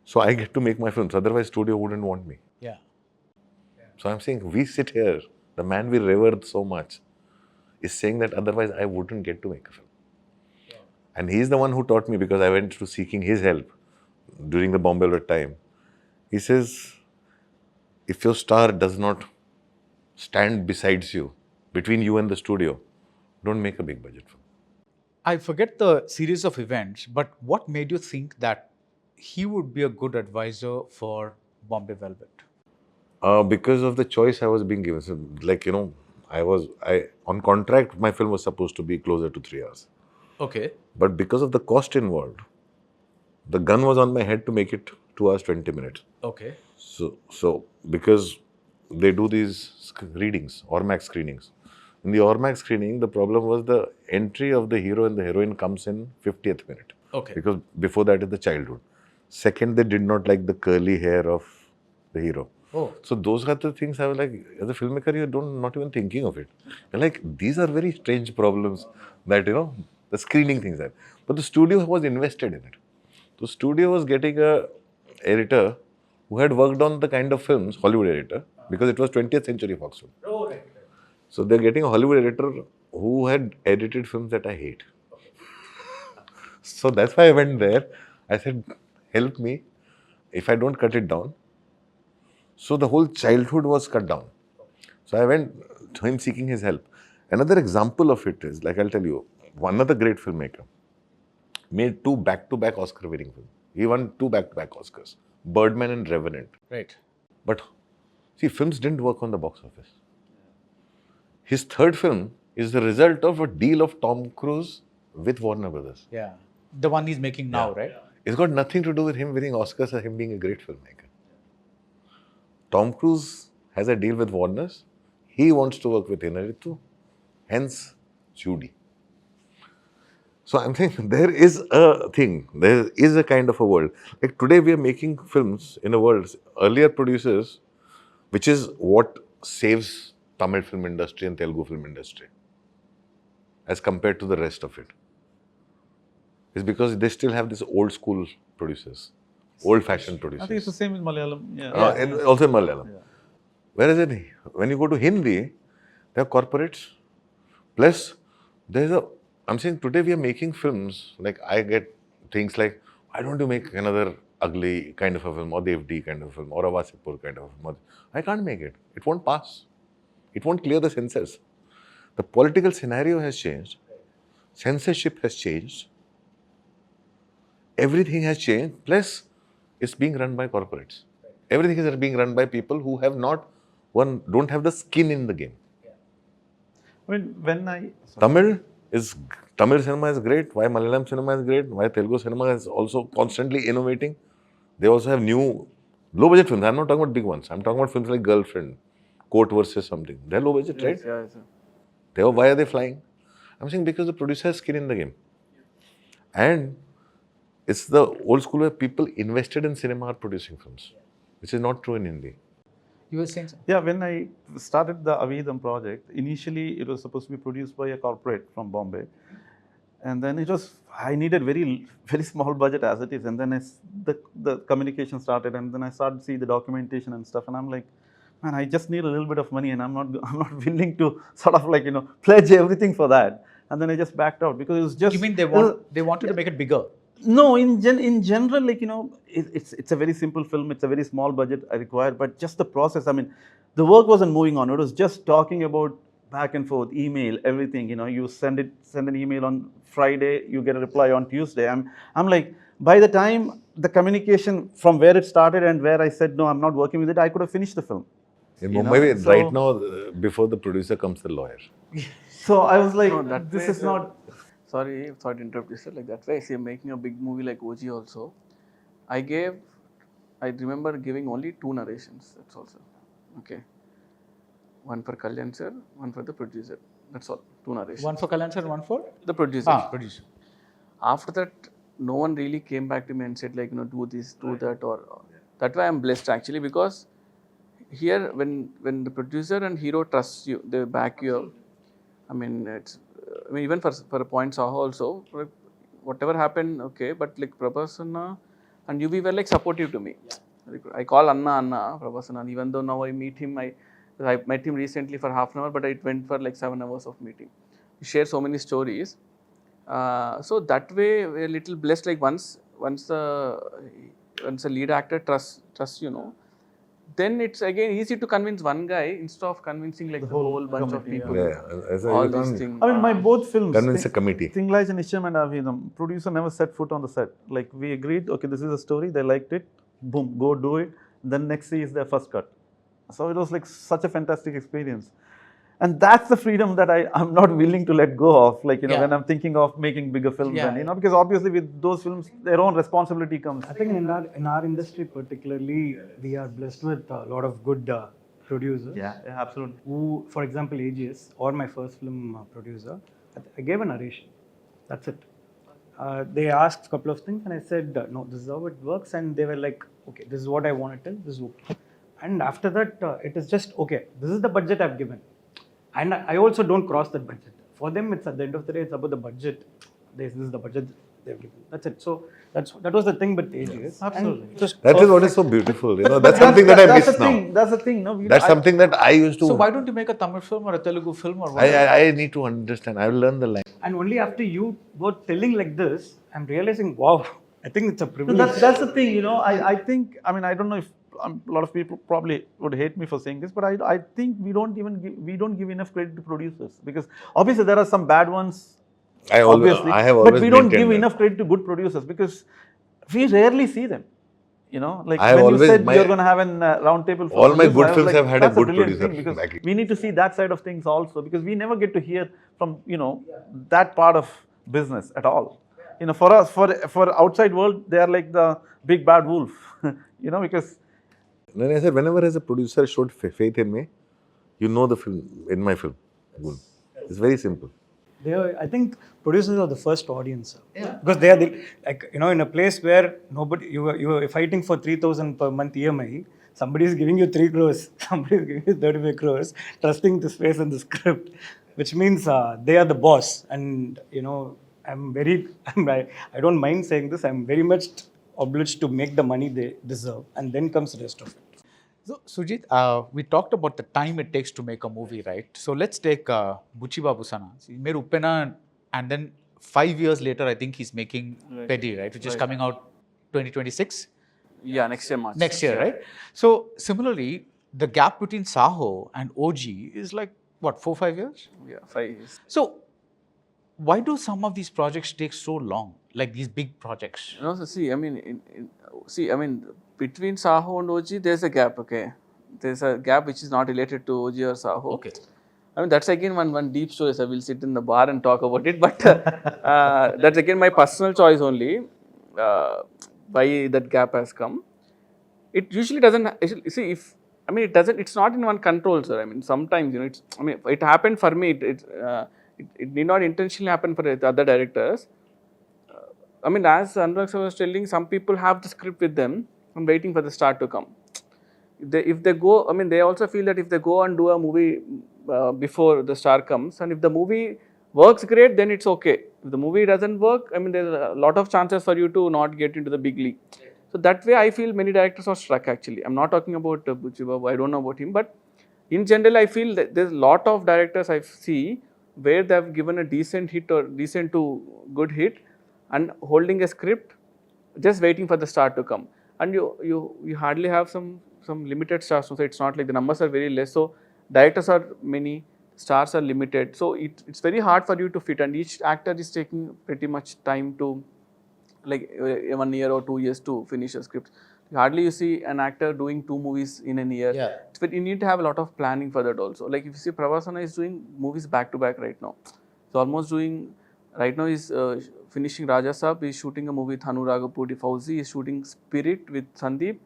B: So I get to make my films. Otherwise, studio wouldn't want me.
F: Yeah.
B: So I'm saying, we sit here, the man we revered so much is saying that otherwise I wouldn't get to make a film. Yeah. And he's the one who taught me, because I went to seeking his help during the Bombay Velvet time. He says, if your star does not stand besides you, between you and the studio, don't make a big budget film.
F: I forget the series of events, but what made you think that he would be a good advisor for Bombay Velvet?
B: Because of the choice I was being given. So, like, on contract, my film was supposed to be closer to 3 hours.
F: Okay.
B: But because of the cost involved, the gun was on my head to make it 2 hours, 20 minutes.
F: Okay.
B: So because they do these readings, Ormax screenings. In the Ormax screening, the problem was the entry of the hero and the heroine comes in 50th minute.
F: Okay.
B: Because before that is the childhood. Second, they did not like the curly hair of the hero.
F: Oh.
B: So those are the things I was like, as a filmmaker, not even thinking of it. You're like, these are very strange problems that, the screening things are. But the studio was invested in it. The studio was getting a editor who had worked on the kind of films, Hollywood editor, because it was 20th Century Fox film.
F: Oh, right.
B: So they're getting a Hollywood editor who had edited films that I hate. So that's why I went there. I said, help me if I don't cut it down. So the whole childhood was cut down. So I went, him seeking his help. Another example of it is, like I'll tell you, one other great filmmaker made 2 back-to-back Oscar-winning films. He won 2 back-to-back Oscars, Birdman and Revenant.
F: Right.
B: But see, films didn't work on the box office. His third film is the result of a deal of Tom Cruise with Warner Brothers.
F: Yeah. The one he's making now, right?
B: It's got nothing to do with him winning Oscars or him being a great filmmaker. Tom Cruise has a deal with Warner's. He wants to work with Inaritu. Hence, Judy. So I'm saying there is a thing. There is a kind of a world. Like today we are making films in a world. Earlier producers, which is what saves Tamil film industry and Telugu film industry as compared to the rest of it, is because they still have this old school producers, old fashioned producers.
E: I think it's the same in Malayalam.
B: And also in Malayalam. Whereas when you go to Hindi, there are corporates. Plus, I'm saying today we are making films, like I get things like, why don't you make another ugly kind of a film, or Devdi kind of a film, or a Vasipur kind of a film? I can't make it. It won't pass. It won't clear the censors. The political scenario has changed. Censorship has changed. Everything has changed. Plus, it's being run by corporates. Everything is being run by people who don't have the skin in the game.
E: I mean,
B: Tamil cinema is great. Why Malayalam cinema is great? Why Telugu cinema is also constantly innovating? They also have new low budget films. I'm not talking about big ones. I'm talking about films like Girlfriend, Court versus something. They're low budget, right?
C: Yeah, sir.
B: Why are they flying? I'm saying because the producer has skin in the game. And it's the old school where people invested in cinema are producing films, which is not true in Hindi.
F: You were saying something?
E: yeah, when I started the Avidam project, initially it was supposed to be produced by a corporate from Bombay. And then I needed very small budget as it is. And then the communication started, and then I started to see the documentation and stuff. And I'm like, man, I just need a little bit of money, and I'm not willing to sort of like, pledge everything for that. And then I just backed out because it was just.
F: You mean they wanted to make it bigger?
E: No, in general, like, it's a very simple film. It's a very small budget I required, but just the process. I mean, the work wasn't moving on. It was just talking about back and forth, email, everything. You send an email on Friday, you get a reply on Tuesday. I'm like, by the time the communication from where it started and where I said no, I'm not working with it, I could have finished the film.
B: In Mumbai, right now, before the producer comes the lawyer.
E: So I was like,
C: No,
E: this is not.
C: Sorry to interrupt you, sir. Like that way, see, I'm making a big movie like OG also. I remember giving only 2 narrations. That's all, sir. Okay. One for Kalyan sir, one for the producer. That's all. 2 narrations.
F: One for Kalyan sir, one for?
C: The producer.
F: Producer.
C: After that, no one really came back to me and said like, do this, do that, or that way I'm blessed actually, because here when the producer and hero trusts you, they back you up. I mean, even for a point Saho also, whatever happened, okay, but like Prabhu and UV were like supportive to me. Like, I call Anna Prabhu, even though now I meet him, I met him recently for half an hour, but it went for like 7 hours of meeting. We share so many stories. So that way we're a little blessed. Like once the lead actor trusts then it's again easy to convince one guy instead of convincing like the whole bunch of people. All these things.
E: I mean, my both films.
B: Convince a committee.
E: Thinglaj and Nischam and Avidam, producer never set foot on the set. Like we agreed, okay, this is a story, they liked it, boom, go do it. Then next day is their first cut. So it was like such a fantastic experience. And that's the freedom that I'm not willing to let go of. Like, when I'm thinking of making bigger films, and, because obviously with those films, their own responsibility comes.
D: I think in our industry particularly, we are blessed with a lot of good producers.
E: Yeah, absolutely.
D: Who, for example, AGS or my first film producer, I gave a narration. That's it. They asked a couple of things and I said, no, this is how it works. And they were like, okay, this is what I want to tell, this is okay. And after that, it is just, okay, this is the budget I've given. And I also don't cross that budget. For them, it's at the end of the day, it's about the budget. This is the budget they've given. That's it. So that was the thing with AGS.
E: Absolutely.
B: That is what is so beautiful. That's something that I miss now.
E: That's the thing. No,
B: That's something that I used to.
F: So why don't you make a Tamil film or a Telugu film or what?
B: I need to understand. I will learn the language.
D: And only after you were telling like this, I'm realizing, wow, I think it's a privilege.
E: That's the thing, I think, I don't know if a lot of people probably would hate me for saying this, but I think we don't give enough credit to producers, because obviously there are some bad ones, obviously,
B: I have
E: but
B: always
E: we don't
B: maintained
E: give
B: that.
E: enough credit to good producers because we rarely see them. You know, like
B: I have
E: when you
B: always-
E: said
B: my-
E: you're going to have an round table for
B: all my
E: producers,
B: good
E: I was
B: films
E: like,
B: have had a
E: that's
B: good
E: brilliant
B: producer
E: thing, because
B: backing.
E: we need to see that side of things also, because we never get to hear from, you know, that part of business at all. You know, for us, for outside world, they are like the big bad wolf. You know, because
B: Then I said, whenever as a producer showed faith in me, you know the film, in my film. It's very simple.
D: I think producers are the first audience, because they are like, you know, in a place where nobody, you are fighting for 3,000 per month EMI. Somebody is giving you 3 crores, somebody is giving you 35 crores, trusting the space and the script, which means they are the boss. And you know, I don't mind saying this. I'm very much obliged to make the money they deserve, and then comes the rest of it.
F: So, Sujit, we talked about the time it takes to make a movie, right? So let's take Buchi Babusana. He made Uppena, and then 5 years later, I think he's making Pedi, right? Which is coming out 2026?
C: Yeah, next year March.
F: Next year, right? So similarly, the gap between Saho and OG is like, what, 4-5 years?
C: Yeah, 5 years.
F: So why do some of these projects take so long? Like these big projects?
C: No, so see, I mean, between Saho and OG, there's a gap, okay? There's a gap which is not related to OG or Saho.
F: Okay.
C: I mean, that's again one deep story. So I will sit in the bar and talk about it. But that's again my personal choice only. Why that gap has come. It usually doesn't. See, it doesn't. It's not in one control, sir. I mean, sometimes, you know, it happened for me. It did not intentionally happen for the other directors. I mean, as Anurag sir was telling, some people have the script with them and waiting for the start to come. If they go, I mean, they also feel that if they go and do a movie before the star comes, and if the movie works great, then it's okay. If the movie doesn't work, I mean, there's a lot of chances for you to not get into the big league. So that way, I feel many directors are struck actually. I'm not talking about Buchi Babu, I don't know about him, but in general, I feel that there's a lot of directors I see where they have given a decent hit or decent to good hit and holding a script, just waiting for the star to come. And you hardly have some limited stars, so it's not like the numbers are very less. So directors are many, stars are limited. So it's very hard for you to fit, and each actor is taking pretty much time to, like 1 year or 2 years to finish a script. Hardly you see an actor doing 2 movies in a year.
F: Yeah.
C: But you need to have a lot of planning for that also. Like if you see Pravasana is doing movies back to back right now. He's almost doing, right now he's finishing Raja Saab, he's shooting a movie with Hanu Ragapudi Fauzi, he's shooting Spirit with Sandeep,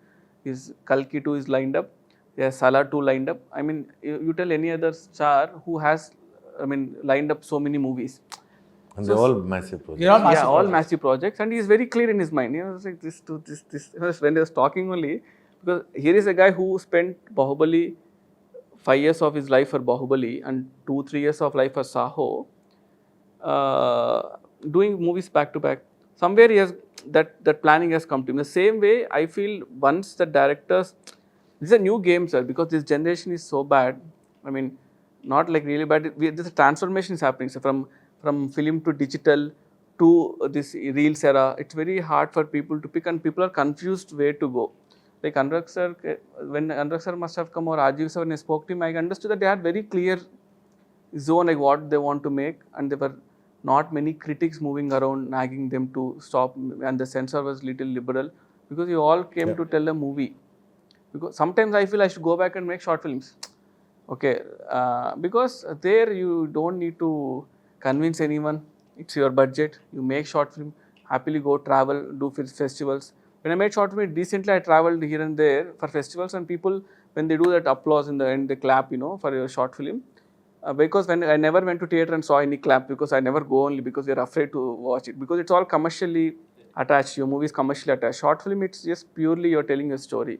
C: his Kalki 2 is lined up, there's Salah 2 lined up. I mean, you tell any other star who has, lined up so many movies.
B: And they're all massive projects.
F: They're all massive
C: All
F: projects.
C: massive projects, and he is very clear in his mind. You know, it's like this to this. When they was talking only, because here is a guy who spent Bahubali 5 years of his life for Bahubali and 2-3 years of life for Saho, doing movies back to back. Somewhere he has that planning has come to him. The same way, I feel once the directors, this is a new game, sir, because this generation is so bad. I mean, not like really bad. This transformation is happening. So from film to digital to this Reels era, it's very hard for people to pick, and people are confused where to go. Like Anurag sir, when Anurag sir must have come, or Rajiv sir, when I spoke to him, I understood that they had very clear zone, like what they want to make, and there were not many critics moving around nagging them to stop, and the censor was little liberal, because you all came to tell a movie. Because sometimes I feel I should go back and make short films. Okay, because there you don't need to convince anyone. It's your budget. You make short film, happily go travel, do festivals. When I made short film, recently I traveled here and there for festivals, and people, when they do that applause in the end, they clap, for your short film. Because when I never went to theatre and saw any clap, because I never go only because they're afraid to watch it, because it's all commercially attached. Your movie is commercially attached. Short film, it's just purely you're telling a story.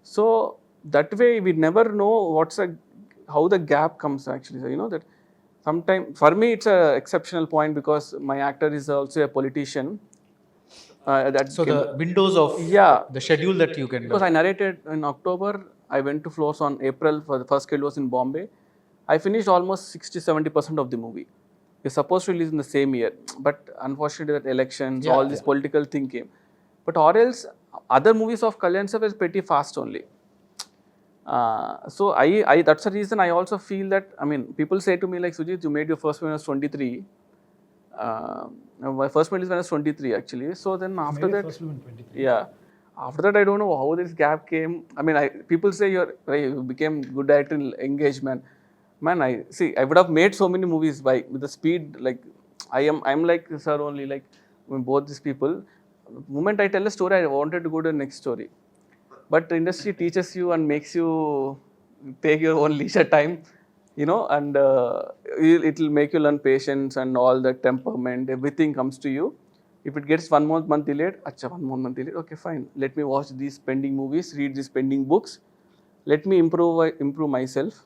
C: So that way we never know how the gap comes actually. So that sometimes for me it's a exceptional point, because my actor is also a politician.
F: The windows of the schedule that you can.
C: Because I narrated in October, I went to floors on April for the first schedule was in Bombay. I finished almost 60-70% of the movie. We're supposed to release in the same year, but unfortunately that elections, all this political thing came. But or else Other movies of Kalyan sir was pretty fast only. So I that's the reason I also feel that, I mean, people say to me like, Sujit, you made your first film when I was 23. My first film is when I was 23 actually. So then after that,
D: First film in 23.
C: yeah. After that, I don't know how this gap came. I mean, people say you became good actor in engagement. Man, I would have made so many movies with the speed. Like I'm like sir only, like both these people. The moment I tell a story, I wanted to go to the next story. But the industry teaches you and makes you take your own leisure time, and it will make you learn patience and all the temperament. Everything comes to you. If it gets one more month delayed, acha, 1 more month delayed, okay, fine. Let me watch these pending movies, read these pending books. Let me improve myself.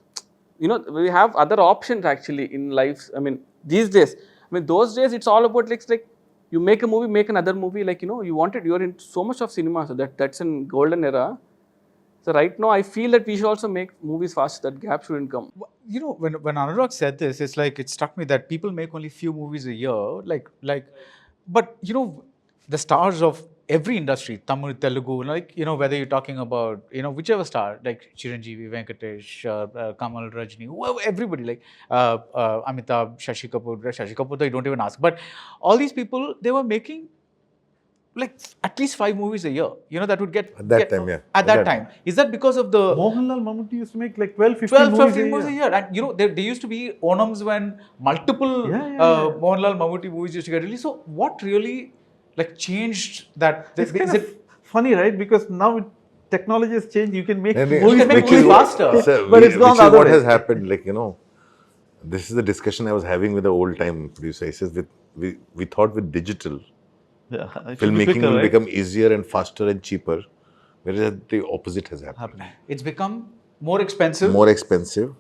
C: We have other options actually in life. I mean, these days. I mean, those days it's all about like you make a movie, make another movie. Like you're in so much of cinema, so that's a golden era. So right now, I feel that we should also make movies fast. That gap shouldn't come.
F: When Anurag said this, it's like it struck me that people make only few movies a year, but the stars of every industry, Tamil, Telugu, whether you're talking about whichever star, like Chiranjeevi, Venkatesh, Kamal, Rajni, whoever, everybody, like Amitabh, Shashi Kapoor, you don't even ask, but all these people, they were making like at least 5 movies a year, that would get
B: At that time, yeah.
F: At that time. Is that because of the
E: Mohanlal Mammootty used to make like 12, 15
F: 12,
E: movies
F: 15 movies a year? And there used to be Onams when multiple Mohanlal Mammootty movies used to get released. So what really like changed that?
E: It's kind of funny, right? Because now technology has changed. You can make
B: Maybe-
E: movies
F: can make
B: which
F: movies
B: is what-
F: faster.
B: Sir,
E: But it's gone
B: which
E: the
B: is
E: other
B: what
E: way.
B: has happened. Like, this is the discussion I was having with the old time producer. He says we thought with digital,
E: Yeah, it should be
B: filmmaking
E: quicker,
B: will
E: right?
B: become easier and faster and cheaper, whereas the opposite has happened.
F: It's become more expensive.
B: More expensive,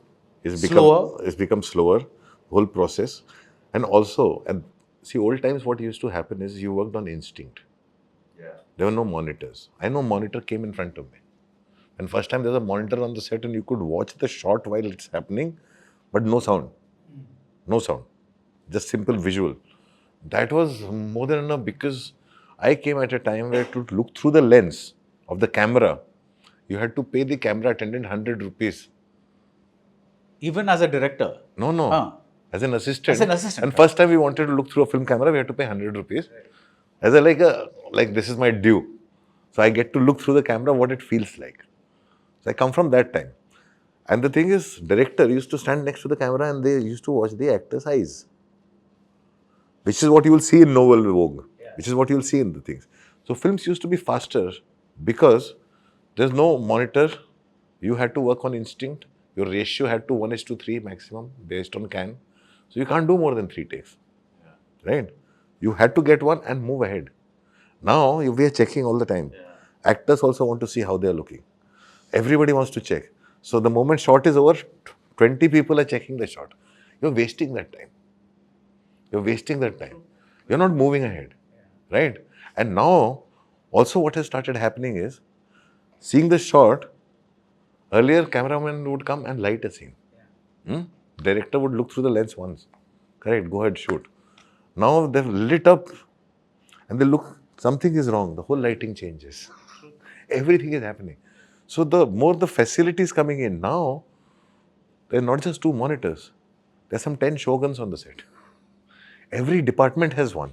F: Slower.
B: it's become slower, whole process. And also, and see, old times what used to happen is you worked on instinct. There were no monitors. I know monitor came in front of me. And first time there was a monitor on the set and you could watch the shot while it's happening, but no sound. No sound. Just simple visual. That was more than enough because I came at a time where to look through the lens of the camera, you had to pay the camera attendant 100 rupees.
F: Even as a director.
B: No, no.
F: Huh.
B: As an assistant.
F: As an assistant,
B: And
F: right.
B: first time we wanted to look through a film camera, we had to pay 100 rupees. As a like this is my due. So I get to look through the camera what it feels like. So I come from that time. And the thing is, director used to stand next to the camera and they used to watch the actor's eyes. Which is what you will see in Novel Vogue. Which is what you will see in the things. So films used to be faster because there's no monitor. You had to work on instinct. Your ratio had to 1:3 maximum based on can. So you can't do more than 3 takes. Right? You had to get one and move ahead. Now we are checking all the time. Actors also want to see how they are looking. Everybody wants to check. So the moment shot is over, 20 people are checking the shot. You're wasting that time. You're wasting that time. You're not moving ahead. Right? And now, also what has started happening is, seeing the shot, earlier cameraman would come and light a scene. Director would look through the lens once. Correct, go ahead, shoot. Now they've lit up and they look, something is wrong. The whole lighting changes. Everything is happening. So the more the facilities coming in, now there are not just 2 monitors. There's some 10 shoguns on the set. Every department has one.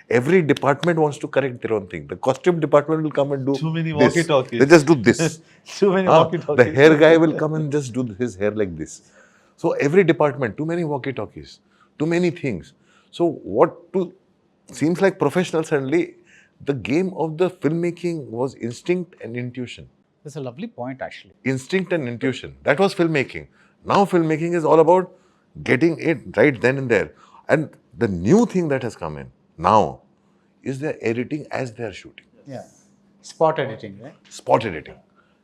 B: Every department wants to correct their own thing. The costume department will come and do
E: Too many
B: this.
E: walkie-talkies.
B: They just do this.
E: Too many
B: Ah,
E: walkie-talkies.
B: the hair guy will come and just do his hair like this. So every department, too many walkie-talkies, too many things. So seems like professional suddenly, the game of the filmmaking was instinct and intuition.
F: That's a lovely point, actually.
B: Instinct and intuition. That was filmmaking. Now filmmaking is all about getting it right then and there. And the new thing that has come in now is they're editing as they're shooting.
F: Yeah. Spot editing, right?
B: Spot editing.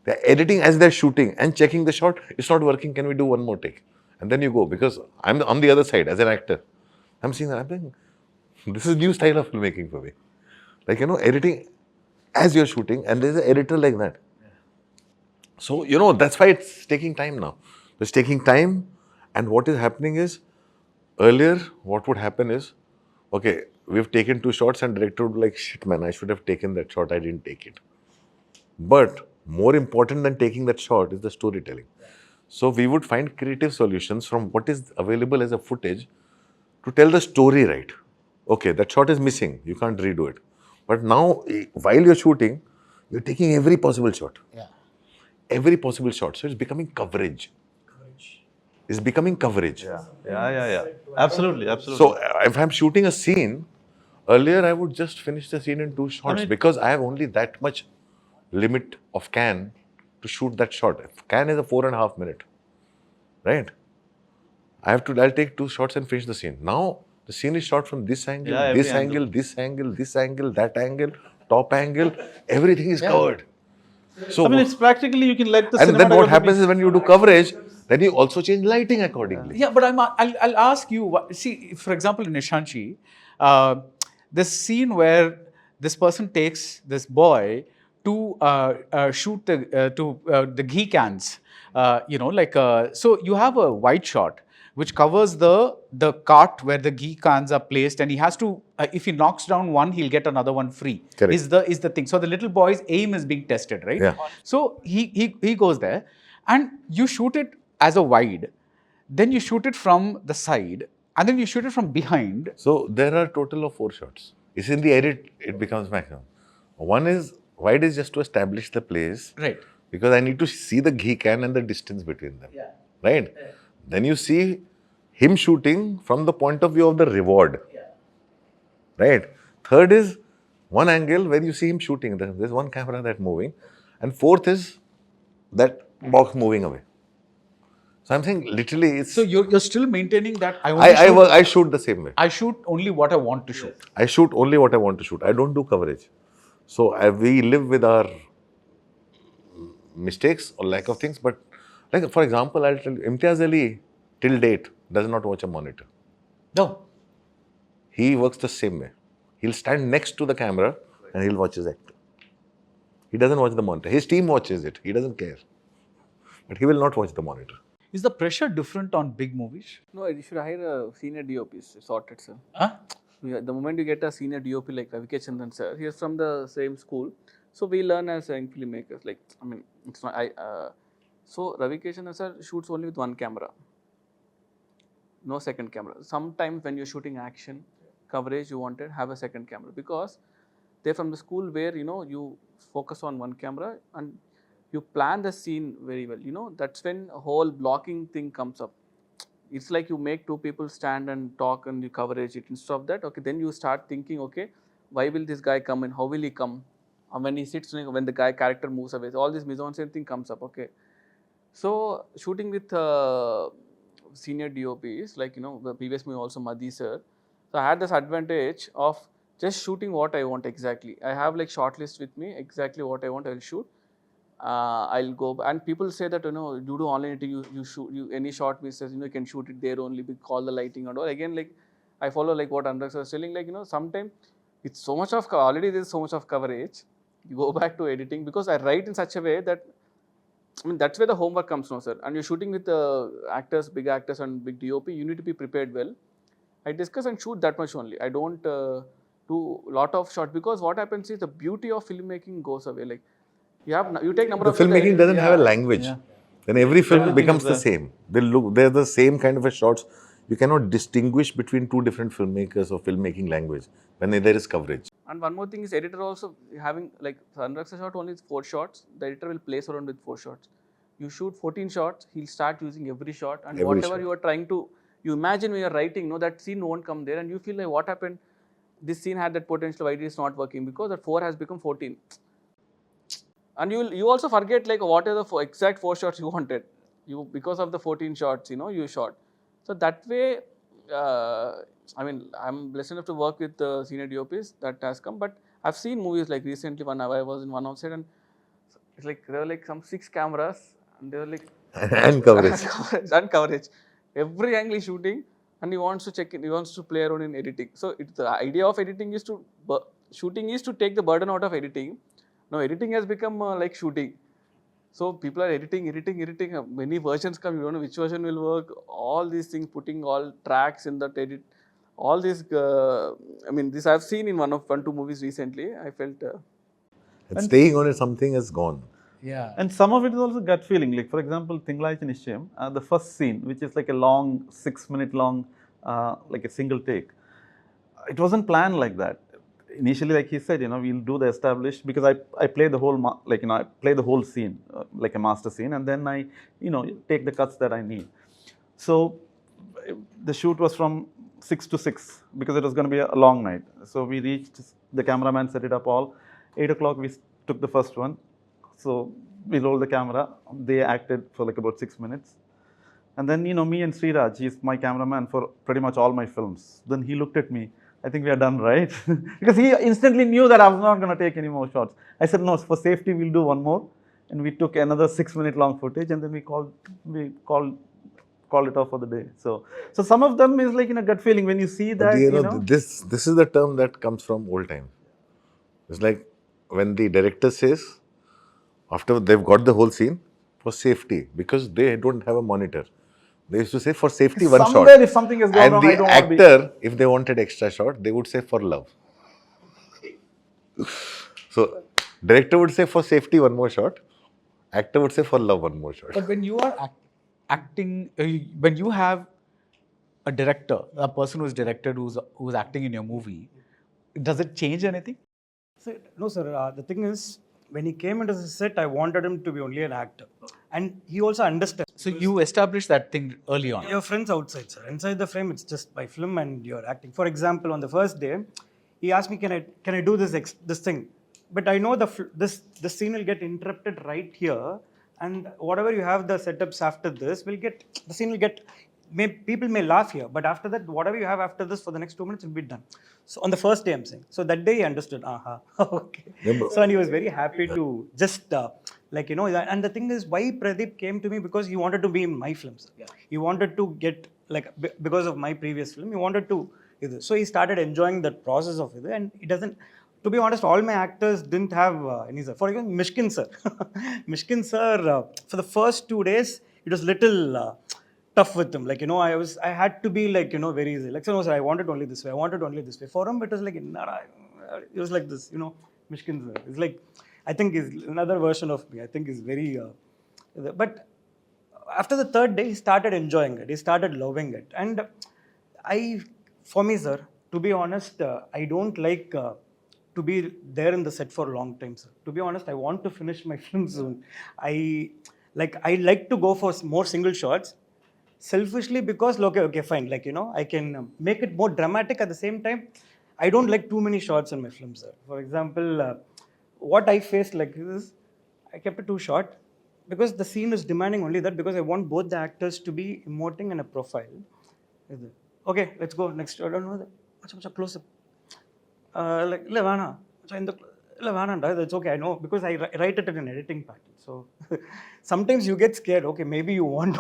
B: They're editing as they're shooting and checking the shot. It's not working. Can we do one more take? And then you go, because I'm on the other side as an actor. I'm seeing that. I'm thinking, this is new style of filmmaking for me. Like, editing as you're shooting, and there's an editor like that. So, that's why it's taking time now. It's taking time, and what is happening is, earlier, what would happen is, okay, we've taken 2 shots and director would be like, shit man, I should have taken that shot, I didn't take it. But more important than taking that shot is the storytelling. So we would find creative solutions from what is available as a footage to tell the story right. Okay, that shot is missing. You can't redo it. But now, while you're shooting, you're taking every possible shot.
F: Yeah.
B: Every possible shot. So it's becoming coverage. It's becoming coverage.
E: Yeah. Absolutely.
B: So if I'm shooting a scene, earlier I would just finish the scene in 2 shots because I have only that much limit of can to shoot that shot. If can is a 4.5 minute, right? I'll take 2 shots and finish the scene. Now the scene is shot from this angle, this angle, this angle, this angle, that angle, top angle, everything is covered. So
E: it's practically you can let the
B: and then what
E: cinematography
B: happens is when you do coverage, then you also change lighting accordingly.
F: Yeah, but I'll ask you. See, for example, in Nishanchi, this scene where this person takes this boy to shoot the ghee cans. So you have a wide shot which covers the cart where the ghee cans are placed, and he has to. If he knocks down one, he'll get another one free.
B: Correct.
F: Is the thing. So the little boy's aim is being tested, right?
B: Yeah.
F: So he goes there, and you shoot it as a wide, then you shoot it from the side, and then you shoot it from behind.
B: So there are total of 4 shots. It's in the edit, it becomes maximum. One is, wide is just to establish the place.
F: Right.
B: Because I need to see the ghee can and the distance between them.
F: Yeah.
B: Right? Yeah. Then you see him shooting from the point of view of the reward.
F: Yeah.
B: Right? Third is one angle where you see him shooting. There's one camera that's moving. And fourth is that box moving away. So I'm saying literally it's...
F: So you're still maintaining that
B: I shoot the same way.
F: I shoot only what I want to shoot.
B: I shoot only what I want to shoot. I don't do coverage. So we live with our mistakes or lack of things. But like for example, I'll tell you, Imtiaz Ali till date does not watch a monitor.
F: No.
B: He works the same way. He'll stand next to the camera and he'll watch his actor. He doesn't watch the monitor. His team watches it. He doesn't care. But he will not watch the monitor.
F: Is the pressure different on big movies?
C: No, you should hire a senior DOP. It's sorted, sir.
F: Huh?
C: The moment you get a senior DOP like Ravikechandran sir, he is from the same school. So we learn as young filmmakers. Like, I mean, it's not, so Ravikechandran sir shoots only with one camera. No second camera. Sometimes when you're shooting action, coverage, you wanted have a second camera because they're from the school where, you focus on one camera and you plan the scene very well. That's when a whole blocking thing comes up. It's like you make 2 people stand and talk and you coverage it. Instead of that, okay, then you start thinking, okay, why will this guy come and how will he come? And when he sits, when the guy character moves away, so all this mise-en-scène thing comes up, okay. So shooting with senior DOPs, like, the previous movie also Madhi sir. So I had this advantage of just shooting what I want exactly. I have like shortlist with me, exactly what I want, I'll shoot. I'll go, and people say that, you do online editing, you shoot, any shot misses, you can shoot it there only, call the lighting and all. Again, like, I follow like what Anurag was telling, like, sometimes it's so much of, already there's so much of coverage, you go back to editing, because I write in such a way that, that's where the homework comes now, sir. And you're shooting with actors, big actors and big DOP, you need to be prepared well. I discuss and shoot that much only. I don't do a lot of shots, because what happens is the beauty of filmmaking goes away. Like, you take number of
B: filmmaking doesn't have a language. Yeah. Then every film becomes the same. They're the same kind of a shots. You cannot distinguish between 2 different filmmakers or filmmaking language when there is coverage.
C: And one more thing is editor also having, like, Anurag's shot only is 4 shots. The editor will place around with 4 shots. You shoot 14 shots, he'll start using every shot, and whatever you are trying to, you imagine when you're writing, that scene won't come there, and you feel like, what happened? This scene had that potential, why it is not working? Because that 4 has become 14. And you also forget, like, what are the exact 4 shots you wanted. Because of the 14 shots, you shot. So that way, I'm blessed enough to work with senior DOPs that has come. But I've seen movies like recently when I was in one offset, and it's like there were like some 6 cameras, and they were like
B: and coverage.
C: and coverage. Every angle is shooting, and he wants to check in. He wants to play around in editing. So the idea of editing is shooting is to take the burden out of editing. Now editing has become like shooting. So people are editing. Many versions come. You don't know which version will work. All these things, putting all tracks in that edit. All this, this I've seen in one, 2 movies recently. I felt.
B: And staying on it, something is gone.
F: Yeah.
E: And some of it is also gut feeling. Like, for example, Thingalaichu Nishchayam, the first scene, which is like a long, 6-minute long, like a single take. It wasn't planned like that. Initially, like he said, we'll do the established, because I play the whole, I play the whole scene, like a master scene, and then I, take the cuts that I need. So the shoot was from 6 to 6 because it was going to be a long night. So we reached, the cameraman set it up all. 8 o'clock, we took the first one. So we rolled the camera. They acted for like about 6 minutes. And then, me and Sriraj, he's my cameraman for pretty much all my films. Then he looked at me, I think we are done, right? Because he instantly knew that I was not going to take any more shots. I said, no, for safety, we'll do one more. And we took another 6-minute long footage, and then we called it off for the day. So some of them is like in a gut feeling when you see that,
B: This is the term that comes from old time. It's like when the director says, after they've got the whole scene, for safety, because they don't have a monitor. They used to say for safety, one shot.
E: somewhere if something has gone
B: And
E: wrong, I
B: the
E: don't want to be...
B: actor, if they wanted extra shot, they would say for love. So, director would say for safety, one more shot. Actor would say for love, one more shot.
F: But when you are acting, when you have a director, a person who's directed, who's acting in your movie, does it change anything?
D: No, sir. The thing is, when he came into the set, I wanted him to be only an actor. And he also understands.
F: So you established that thing early on.
D: Your friends outside, sir. Inside the frame, it's just by film and you're acting. For example, on the first day, he asked me, can I do this thing? But I know the scene will get interrupted right here, and whatever you have the setups after this people may laugh here, but after that, whatever you have after this for the next 2 minutes will be done. So on the first day, I'm saying. So that day he understood. Okay. So and he was very happy to just and the thing is, why Pradeep came to me, because he wanted to be in my films. Yeah. He wanted to get because of my previous film, he wanted to. So he started enjoying that process of it, and he doesn't. To be honest, all my actors didn't have any, sir. For example, Mishkin sir. Mishkin sir, for the first 2 days, it was little tough with him. I had to be very easy. Like, no, sir, I want it only this way. I want it only this way. For him, it was like, it was like this, Mishkin sir. It's like, I think is another version of me. I think is very, but after the third day, he started enjoying it. He started loving it. And for me, sir, to be honest, I don't like to be there in the set for a long time, sir. To be honest, I want to finish my film soon. I like to go for more single shots, selfishly, because okay, fine. I can make it more dramatic at the same time. I don't like too many shots in my film, sir. For example, what I faced like this, I kept it too short because the scene is demanding only that, because I want both the actors to be emoting in a profile. Okay, let's go next. I don't know that. Close up. That's okay, I know, because I write it in an editing pattern. So sometimes you get scared. Okay, maybe you want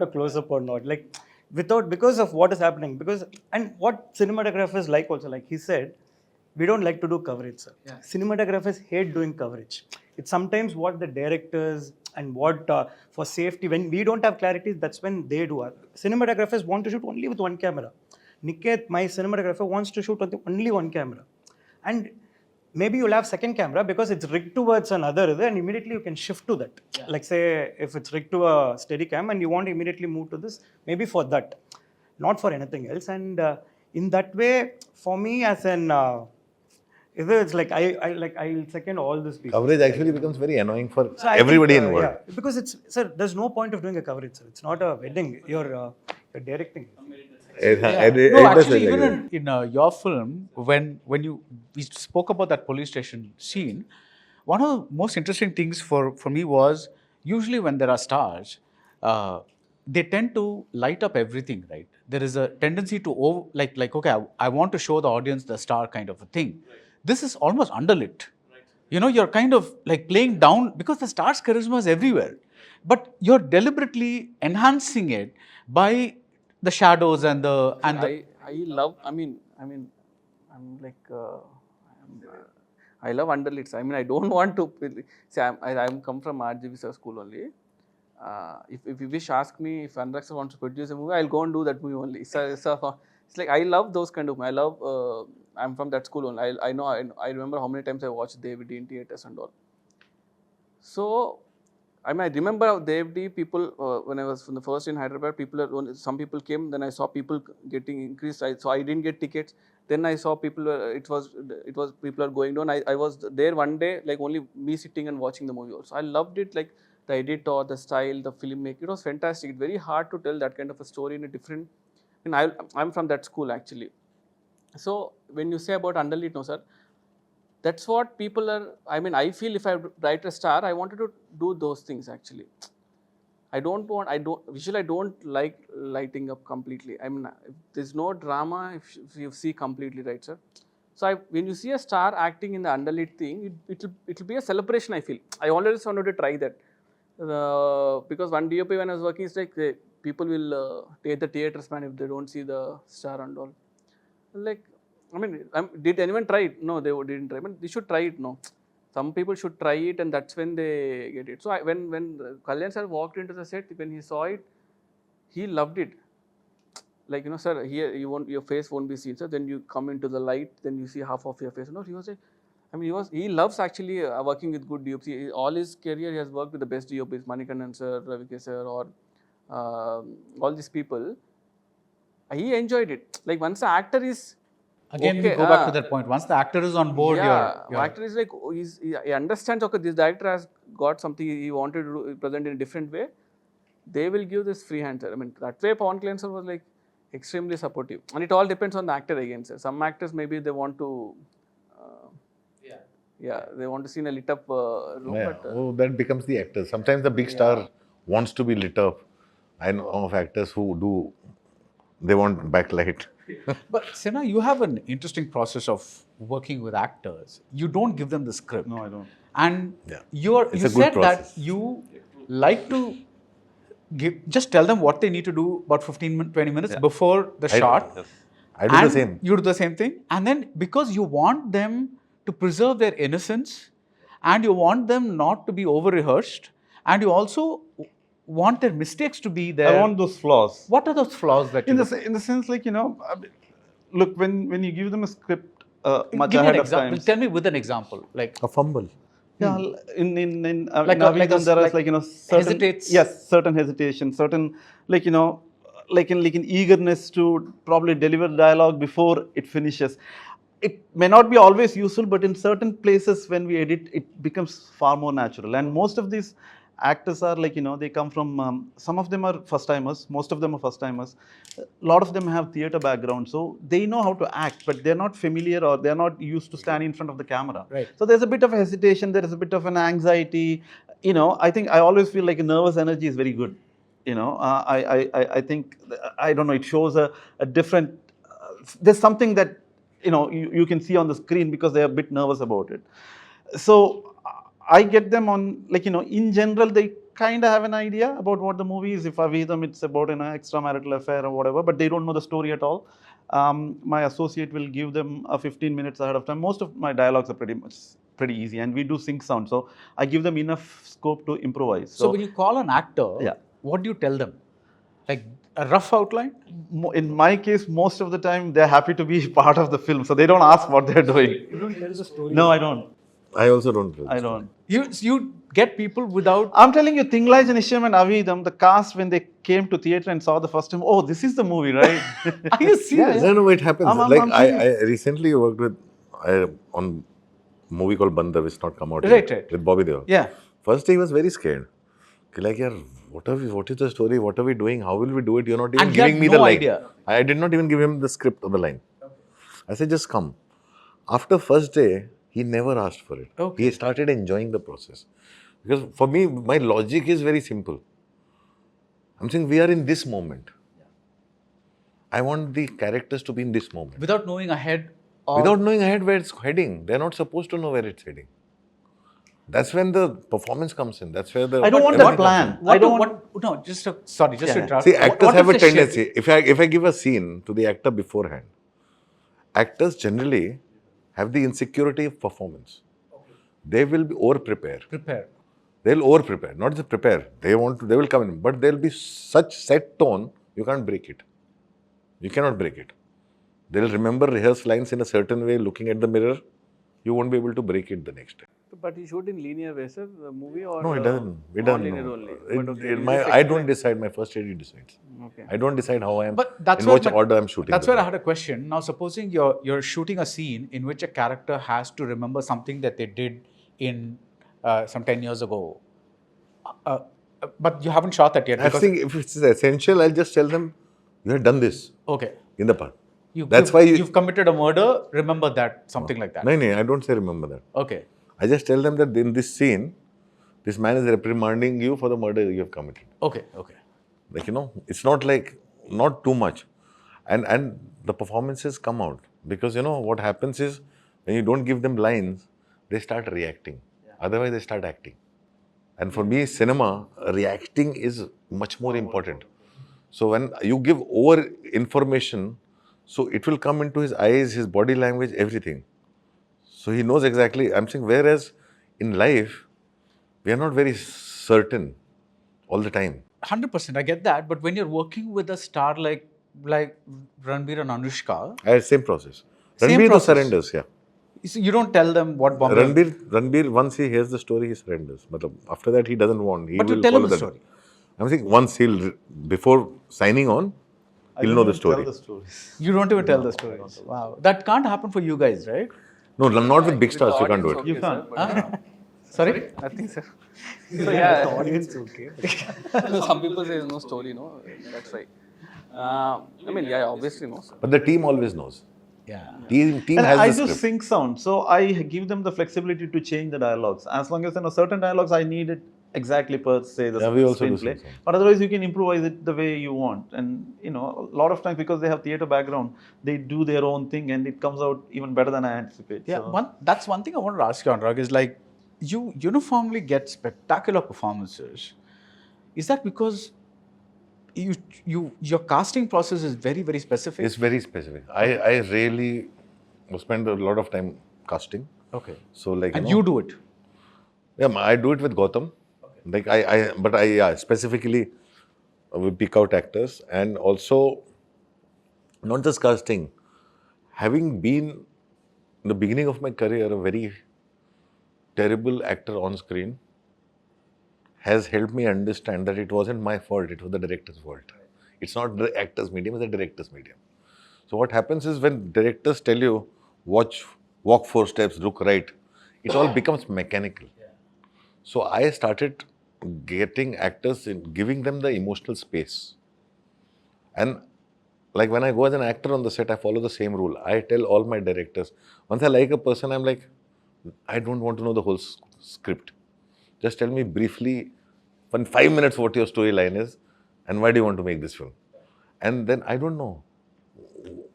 D: a close up or not, because of what is happening. And what cinematographers like also, like he said, we don't like to do coverage, sir. Yeah. Cinematographers hate doing coverage. It's sometimes what the directors and what for safety, when we don't have clarity, that's when they do. Cinematographers want to shoot only with one camera. Nikith, my cinematographer, wants to shoot with only one camera. And maybe you'll have second camera because it's rigged towards another, and immediately you can shift to that. Yeah. Like say, if it's rigged to a steady cam and you want to immediately move to this, maybe for that, not for anything else. And in that way, for me as an, it's like I'll second all this.
B: Coverage actually becomes very annoying for everybody involved.
D: Yeah, because there's no point of doing a coverage, sir. It's not a wedding. You're directing.
F: No, actually, even in your film, when we spoke about that police station scene, one of the most interesting things for me was, usually when there are stars, they tend to light up everything, right? There is a tendency to okay, I want to show the audience the star kind of a thing. Right. This is almost underlit. Right. You're kind of like playing down, because the star's charisma is everywhere, but you're deliberately enhancing it by the shadows and the.
C: I love. I'm like. I love underlits. I don't want to say. I'm come from RGB school only. If you wish, ask me if Anuraksha wants to produce a movie, I'll go and do that movie only. So It's like I love those kind of. I love. I'm from that school only. I know. I remember how many times I watched David in theaters and all. So, I mean, I remember Devdi people when I was from the first in Hyderabad. Some people came. Then I saw people getting increased. So I didn't get tickets. Then I saw people. It was people are going down. I was there one day, like only me sitting and watching the movie. Also, I loved it. Like the editor, the style, the filmmaking. It was fantastic. It's very hard to tell that kind of a story in a different. And I'm from that school actually. So when you say about underlead, no sir. That's what people are. I mean, I feel if I write a star, I wanted to do those things actually. I don't like lighting up completely. I mean, if there's no drama if you see completely, right, sir? So when you see a star acting in the underlead thing, it'll be a celebration. I feel. I always wanted to try that because one DOP when I was working, it's like people will take the theatres man if they don't see the star and all. Like, I mean, did anyone try it? No, they didn't try. But they should try it. No, some people should try it, and that's when they get it. So when Kalyan sir walked into the set, when he saw it, he loved it. Like, you know, sir, here your face won't be seen, sir. Then you come into the light, then you see half of your face. No, he was like, I mean, he loves actually working with good DOPs. All his career, he has worked with the best DOPs, Manikandan sir, Ravike sir, or all these people. He enjoyed it. Like once the actor is
F: Again,
C: okay,
F: we go back to that point. Once the actor is on board,
C: actor is like he understands. Okay, this director has got something he wanted to present in a different way. They will give this free hand, sir. I mean, that way, Pawan Kalyan sir was like extremely supportive, and it all depends on the actor again, sir. Some actors maybe they want to, they want to see in a lit up room.
B: Yeah.
C: But,
B: That becomes the actor. Sometimes the big star wants to be lit up. I know of actors who do. They want backlight.
F: But Sena, you have an interesting process of working with actors. You don't give them the script.
E: No, I don't.
F: And
B: Yeah.
F: you
B: It's a good
F: said
B: process.
F: that you like to just tell them what they need to do about 15-20 minutes before the shot.
B: I do the
F: And
B: same.
F: You do the same thing. And then because you want them to preserve their innocence and you want them not to be over-rehearsed and you also want their mistakes to be there.
E: I want those flaws.
F: What are those flaws that you
E: In the sense, like, you know, look, when you give them a script much
F: give me an
E: ahead of
F: example.
E: time.
F: Tell me with an example. Like
B: A fumble.
E: Yeah, in
F: Like
E: Naveegan, there is
F: like
E: certain
F: hesitates.
E: Yes, certain hesitation, certain like an eagerness to probably deliver dialogue before it finishes. It may not be always useful, but in certain places when we edit, it becomes far more natural. And most of these actors are like, they come from, some of them are first timers, most of them are first timers. A lot of them have theater background, so they know how to act, but they're not familiar or they're not used to standing in front of the camera.
F: Right.
E: So there's a bit of a hesitation, there is a bit of an anxiety. I think I always feel like a nervous energy is very good. I think, I don't know, it shows a different, there's something that, you can see on the screen because they're a bit nervous about it. So I get them on, in general, they kind of have an idea about what the movie is. If I read them, it's about an extramarital affair or whatever, but they don't know the story at all. My associate will give them 15 minutes ahead of time. Most of my dialogues are pretty easy, and we do sync sound, so I give them enough scope to improvise.
F: So when you call an actor, what do you tell them? Like a rough outline?
E: In my case, most of the time, they're happy to be part of the film, so they don't ask what they're doing.
D: You don't tell the story.
E: No, I don't.
B: I also don't.
E: I don't.
F: You get people without.
E: I'm telling you, Thinglai Janisham and Avidam, the cast, when they came to theatre and saw the first time, oh, this is the movie, right?
F: Are you serious?
B: No, it happens.
E: I'm
B: I recently worked with on a movie called Bandar, which not come out
F: Right,
B: yet,
F: right.
B: with Bobby Divo.
F: Yeah.
B: First day he was very scared. Like, yaar, what is the story? What are we doing? How will we do it? You're not even
F: And he had
B: giving me
F: no
B: the line.
F: idea.
B: I did not even give him the script or the line. I said, just come. After first day, he never asked for it.
F: Okay.
B: He started enjoying the process. Because for me, my logic is very simple. I'm saying we are in this moment. I want the characters to be in this moment.
F: Without knowing ahead. Or
B: Without knowing ahead where it's heading. They're not supposed to know where it's heading. That's when the performance comes in. That's where the...
E: I don't want that plan.
F: Sorry, just to interrupt.
B: See, actors have a
F: if the
B: tendency. If I give a scene to the actor beforehand, actors generally have the insecurity of performance. They will be over-prepare. They'll over-prepare, not just prepare. They will come in, but there'll be such set tone, you can't break it. You cannot break it. They'll remember rehearsed lines in a certain way, looking at the mirror. You won't be able to break it the next time.
C: But you shoot in linear way, sir, the movie, or
B: No, it doesn't. It doesn't.
C: non-linear
B: No.
C: only? But okay, you
B: I
C: just
B: don't
C: explain.
B: decide. My first AD decides.
C: Okay.
B: I don't decide how I am.
F: But that's
B: in
F: where
B: which order I'm shooting.
F: That's
B: them.
F: where I had a question. Now, supposing you're shooting a scene in which a character has to remember something that they did in some 10 years ago, but you haven't shot that yet.
B: I think if it's essential, I'll just tell them, you have done this
F: Okay.
B: in the past.
F: That's why you've committed a murder. Remember that, something like that.
B: No, I don't say remember that.
F: Okay.
B: I just tell them that in this scene, this man is reprimanding you for the murder you have committed.
F: Okay. Okay.
B: Like, it's not like, not too much. And the performances come out. Because, what happens is, when you don't give them lines, they start reacting. Otherwise, they start acting. And for me, cinema, reacting is much more important. So when you give over information, so it will come into his eyes, his body language, everything. So he knows exactly. I'm saying, whereas in life, we are not very certain all the time.
F: 100%, I get that. But when you're working with a star like Ranbir and Anushka,
B: Same process.
F: Same
B: Ranbir
F: process.
B: surrenders, yeah.
F: you don't tell them what bomb.
B: Ranbir, once he hears the story, he surrenders. After that, he doesn't want. He
F: But you
B: will
F: tell him
B: follow
F: the
B: that.
F: story.
B: I'm saying once before signing on, he'll know the story.
E: Tell the stories.
F: You don't even tell the stories. Wow. That can't happen for you guys, right?
B: No, not with big stars, you can't do it.
C: Okay,
E: You can't.
C: sir, but,
F: Sorry?
C: nothing, sir. So yeah,
D: The audience okay.
C: some people say there's no story, no. That's why. I mean, yeah, obviously no, sir.
B: But the team always knows.
F: Yeah.
B: Team
E: And
B: has
E: I
B: the
E: do
B: script.
E: sync sound, so I give them the flexibility to change the dialogues. As long as certain dialogues I need it exactly per se the
B: Yeah, we also do
E: screenplay.
B: sync sound.
E: But otherwise, you can improvise it the way you want. And a lot of times because they have theatre background, they do their own thing, and it comes out even better than I anticipate.
F: Yeah,
E: So-
F: that's one thing I wanted to ask you, Anurag, is like, you uniformly get spectacular performances. Is that because your casting process is very, very specific?
B: It's very specific. I really spend a lot of time casting.
F: Okay.
B: So like,
F: And you do it?
B: Yeah, I do it with Gautam. Like but specifically we pick out actors, and also not just casting. Having been in the beginning of my career a very terrible actor on screen has helped me understand that it wasn't my fault, it was the director's fault. It's not the actor's medium, it's the director's medium. So what happens is when directors tell you, walk 4 steps, look right, it all becomes mechanical. So I started getting actors and giving them the emotional space. And like when I go as an actor on the set, I follow the same rule. I tell all my directors, once I like a person, I'm like, I don't want to know the whole script. Just tell me briefly, in 5 minutes, what your storyline is and why do you want to make this film. And then I don't know.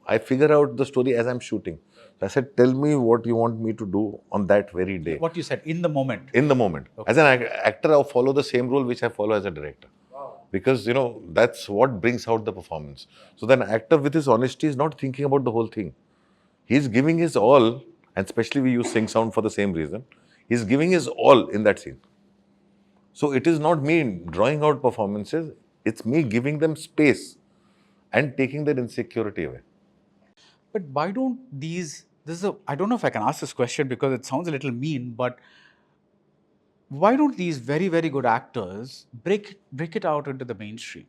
B: I figure out the story as I'm shooting. So I said, tell me what you want me to do on that very day.
F: What you said, in the moment.
B: In the moment.
F: Okay.
B: As an actor, I'll follow the same rule which I follow as a director. Because, that's what brings out the performance. So then an actor with his honesty is not thinking about the whole thing. He's giving his all, and especially we use sync sound for the same reason. He's giving his all in that scene. So it is not me drawing out performances, it's me giving them space and taking their insecurity away.
F: But why don't I don't know if I can ask this question because it sounds a little mean, but why don't these very, very good actors break it out into the mainstream?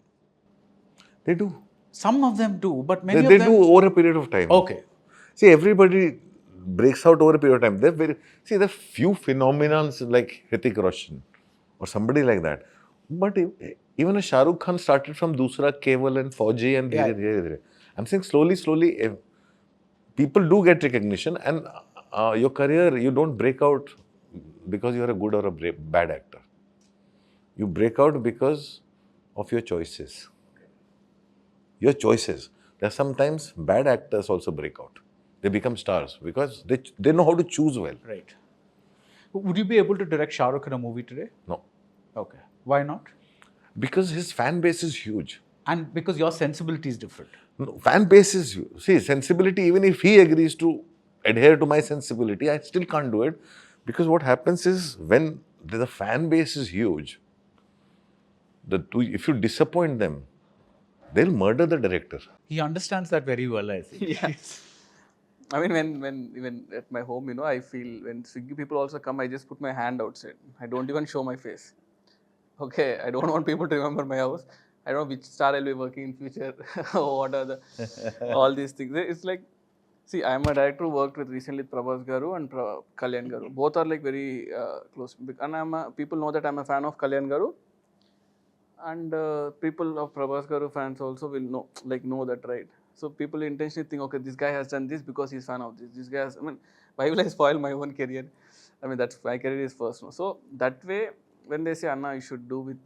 B: They do.
F: Some of them do, but many
B: They
F: of them...
B: do over a period of time.
F: Okay.
B: See, everybody breaks out over a period of time. There are few phenomena like Hrithik Roshan or somebody like that. But even a Shah Rukh Khan started from Dusra, Keval and Fauji and Dhire. I'm saying slowly, people do get recognition, and your career, you don't break out because you're a good or a bad actor. You break out because of your choices. Your choices. There are sometimes bad actors also break out. They become stars because they know how to choose well.
F: Right. Would you be able to direct Shah Rukh in a movie today?
B: No.
F: Okay. Why not?
B: Because his fan base is huge.
F: And because your sensibility is different.
B: No, fan base is huge. See, sensibility, even if he agrees to adhere to my sensibility, I still can't do it. Because what happens is when the fan base is huge, if you disappoint them, They'll murder the director.
F: He understands that very well, I think.
C: Yes. I mean, when even at my home, you know, I feel when Swiggy people also come, I just put my hand outside. I don't even show my face. Okay, I don't want people to remember my house. I don't know which star I'll be working in future. What are the all these things? It's like, see, I'm a director who worked with recently Prabhu Garu and Kalyan Garu. Both are like very close. And people know that I'm a fan of Kalyan Garu. And people of Prabhu Garu fans also will know that, right? So people intentionally think, okay, this guy has done this because he's fan of this. This guy has, I mean, why will I spoil my own career? I mean, that's my career is first. No? So that way, when they say, Anna, you should do with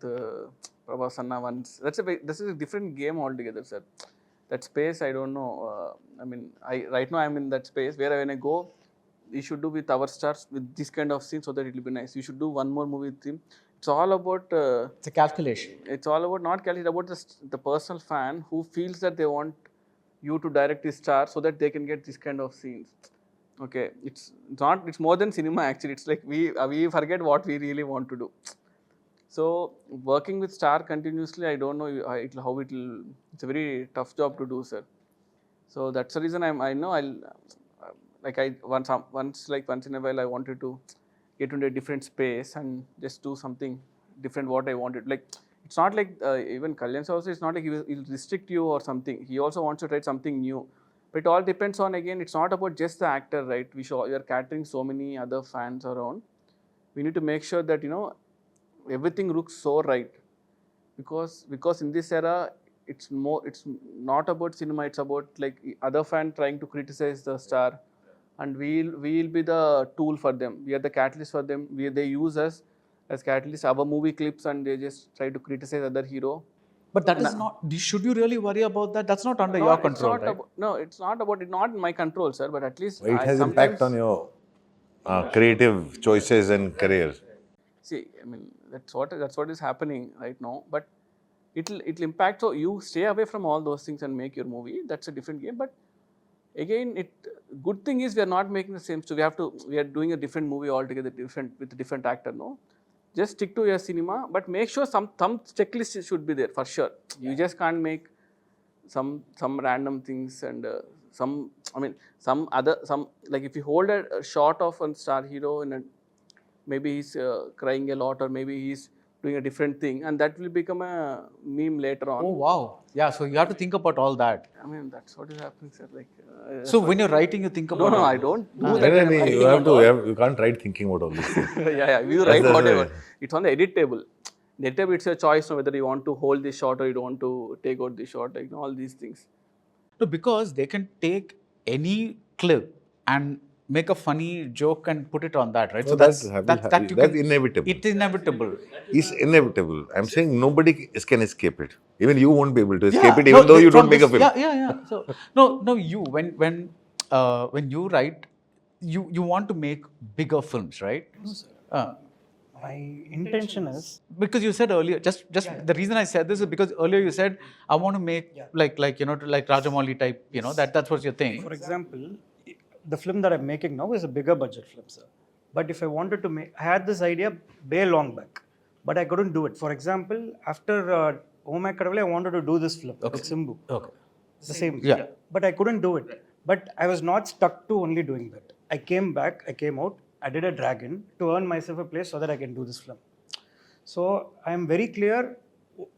C: Prabhas Anna once, this is a different game altogether, sir. That space, I don't know. I mean, right now I'm in that space where when I go, you should do with our stars with this kind of scene so that it will be nice. You should do one more movie with him. It's all about.
F: It's a calculation.
C: It's all about not calculation, about the personal fan who feels that they want you to direct his star so that they can get this kind of scenes. Okay, it's more than cinema actually. It's like we forget what we really want to do. So working with star continuously, I don't know how it will. It's a very tough job to do, sir. So that's the reason once in a while I wanted to get into a different space and just do something different what I wanted. Like it's not like even Kalyan's also, it's not like he'll restrict you or something. He also wants to try something new. But it all depends on, again, it's not about just the actor, right? We are catering so many other fans around. We need to make sure that, you know, everything looks so right. Because in this era, it's not about cinema, it's about like other fan trying to criticize the star. And we'll be the tool for them. We are the catalyst for them. They use us as catalyst, our movie clips, and they just try to criticize other hero.
F: But that is not. Should you really worry about that? That's not under your control, right?
C: It's not about it. Not in my control, sir. But at least
B: It has impact on your creative choices and career.
C: See, I mean that's what is happening right now. But it'll impact. So you stay away from all those things and make your movie. That's a different game. But again, good thing is we are not making the same. So we are doing a different movie altogether, with a different actor. No. Just stick to your cinema, but make sure some checklist should be there for sure. You just can't make some random things and like if you hold a shot of a star hero and maybe he's crying a lot or maybe he's doing a different thing and that will become a meme later on.
F: Oh wow! Yeah, so you have to think about all that.
C: I mean that's what is happening, sir. Like
F: so when you're writing, you think about.
C: No, I don't do that.
B: You can't write thinking about all these things.
C: yeah. You write whatever. It's on the edit table. The edit table, it's your choice whether you want to hold this shot or you don't want to take out this shot. Like all these things.
F: No, because they can take any clip and make a funny joke and put it on that, right?
B: No,
F: so
B: that's
F: inevitable. It's inevitable.
B: It's inevitable. I'm saying nobody can escape it. Even you won't be able to escape it, even though you don't make a film.
F: Yeah. So no. You when you write, you want to make bigger films, right?
D: No, sir. My intention is
F: because you said earlier. Just the reason I said this is because earlier you said I want to make like Rajamouli type. That's what you're saying.
D: For example, the film that I'm making now is a bigger budget film, sir. But if I wanted to make, I had this idea way long back, but I couldn't do it. For example, after Omai Kadavale, I wanted to do this film with Simbu.
F: Okay.
D: The same.
F: Yeah.
D: But I couldn't do it. But I was not stuck to only doing that. I came out, I did a dragon to earn myself a place so that I can do this film. So I am very clear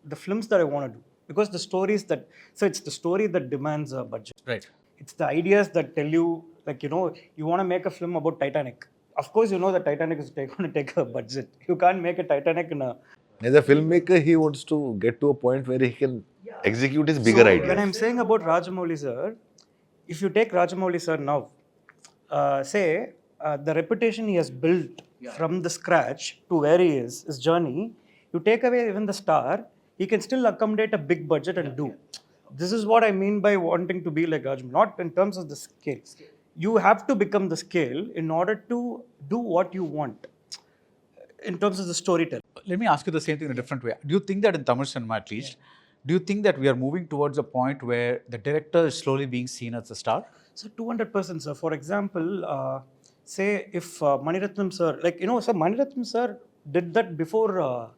D: the films that I want to do. Because the stories it's the story that demands a budget.
F: Right.
D: It's the ideas that tell you, like, you want to make a film about Titanic. Of course, that Titanic is going to take a budget. You can't make a Titanic in a...
B: As a filmmaker, he wants to get to a point where he can execute his bigger ideas.
D: When I'm saying about Rajamouli sir, if you take Rajamouli sir now, the reputation he has built from the scratch to where he is, his journey, you take away even the star, he can still accommodate a big budget and do. This is what I mean by wanting to be like Rajamouli, not in terms of the scale. You have to become the scale in order to do what you want in terms of the storytelling.
F: Let me ask you the same thing in a different way. Do you think that in Tamil cinema at least, do you think that we are moving towards a point where the director is slowly being seen as a star?
D: So 200%, sir. For example, say if Maniratnam sir, Maniratnam sir did that before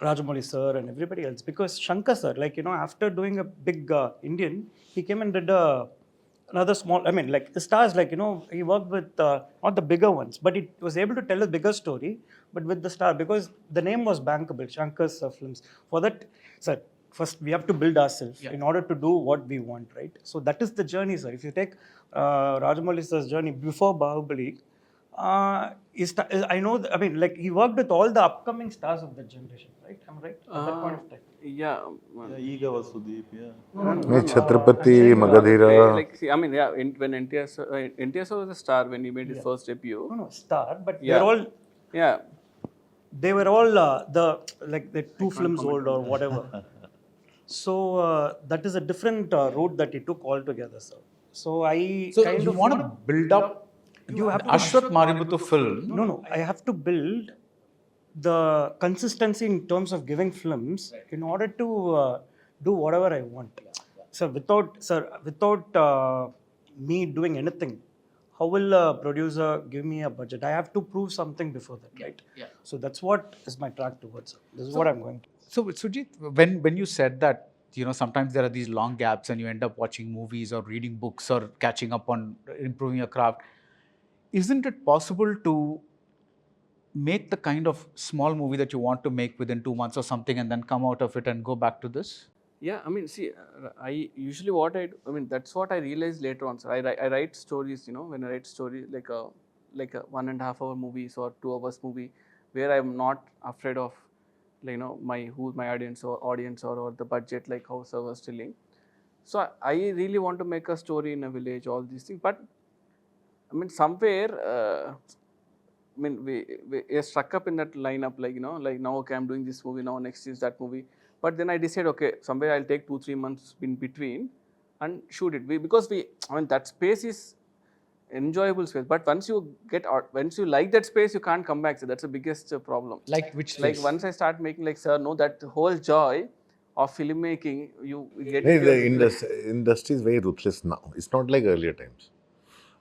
D: Rajamouli sir and everybody else, because Shankar sir, like, after doing a big Indian, he came and did another small, I mean, like the stars, like, he worked with not the bigger ones, but he was able to tell a bigger story, but with the star, because the name was bankable, Shankar's films. For that, sir, first we have to build ourselves in order to do what we want, right? So that is the journey, sir. If you take Rajamouli sir's journey before Bahubali, I know, I mean, like, he worked with all the upcoming stars of that generation, right? I'm right? At that point of time.
C: Yeah.
E: Ega was Sudeep, yeah.
B: Chhatrapati, Magadhira.
C: Like, see, I mean, yeah, when NTS was a star when he made his first debut.
D: No, star, but
C: Yeah.
D: they're all,
C: Yeah.
D: they were all the two films old or whatever. So that is a different route that he took altogether, sir. So I
F: So
D: kind
F: you
D: of
F: want to build up
D: you have to
F: Ashwath Maributhu film.
D: No, I have to build the consistency in terms of giving films in order to do whatever I want. So without me doing anything, how will a producer give me a budget? I have to prove something before that, right?
F: Yeah.
D: So that's what is my track towards. Sir. This is what I'm going to.
F: So Sujit, when you said that, sometimes there are these long gaps and you end up watching movies or reading books or catching up on improving your craft, isn't it possible to make the kind of small movie that you want to make within 2 months or something and then come out of it and go back to this?
C: Yeah, I mean, see, I usually I mean, that's what I realized later on. So I write stories, when I write stories like a 1.5 hour movies or 2 hours movie, where I'm not afraid of, like, who's my audience or the budget, like how sir was telling. So I really want to make a story in a village, all these things. But I mean, somewhere, I mean, we are stuck up in that lineup, like, like now, okay, I'm doing this movie, now next is that movie. But then I decide, okay, somewhere I'll take 2-3 months in between and shoot it. Because I mean, that space is enjoyable space. But once you like that space, you can't come back. So that's the biggest problem.
F: Like which
C: Like
F: space?
C: once I start making, like, sir, no, that whole joy of filmmaking, you get
B: The industry is very ruthless now. It's not like earlier times.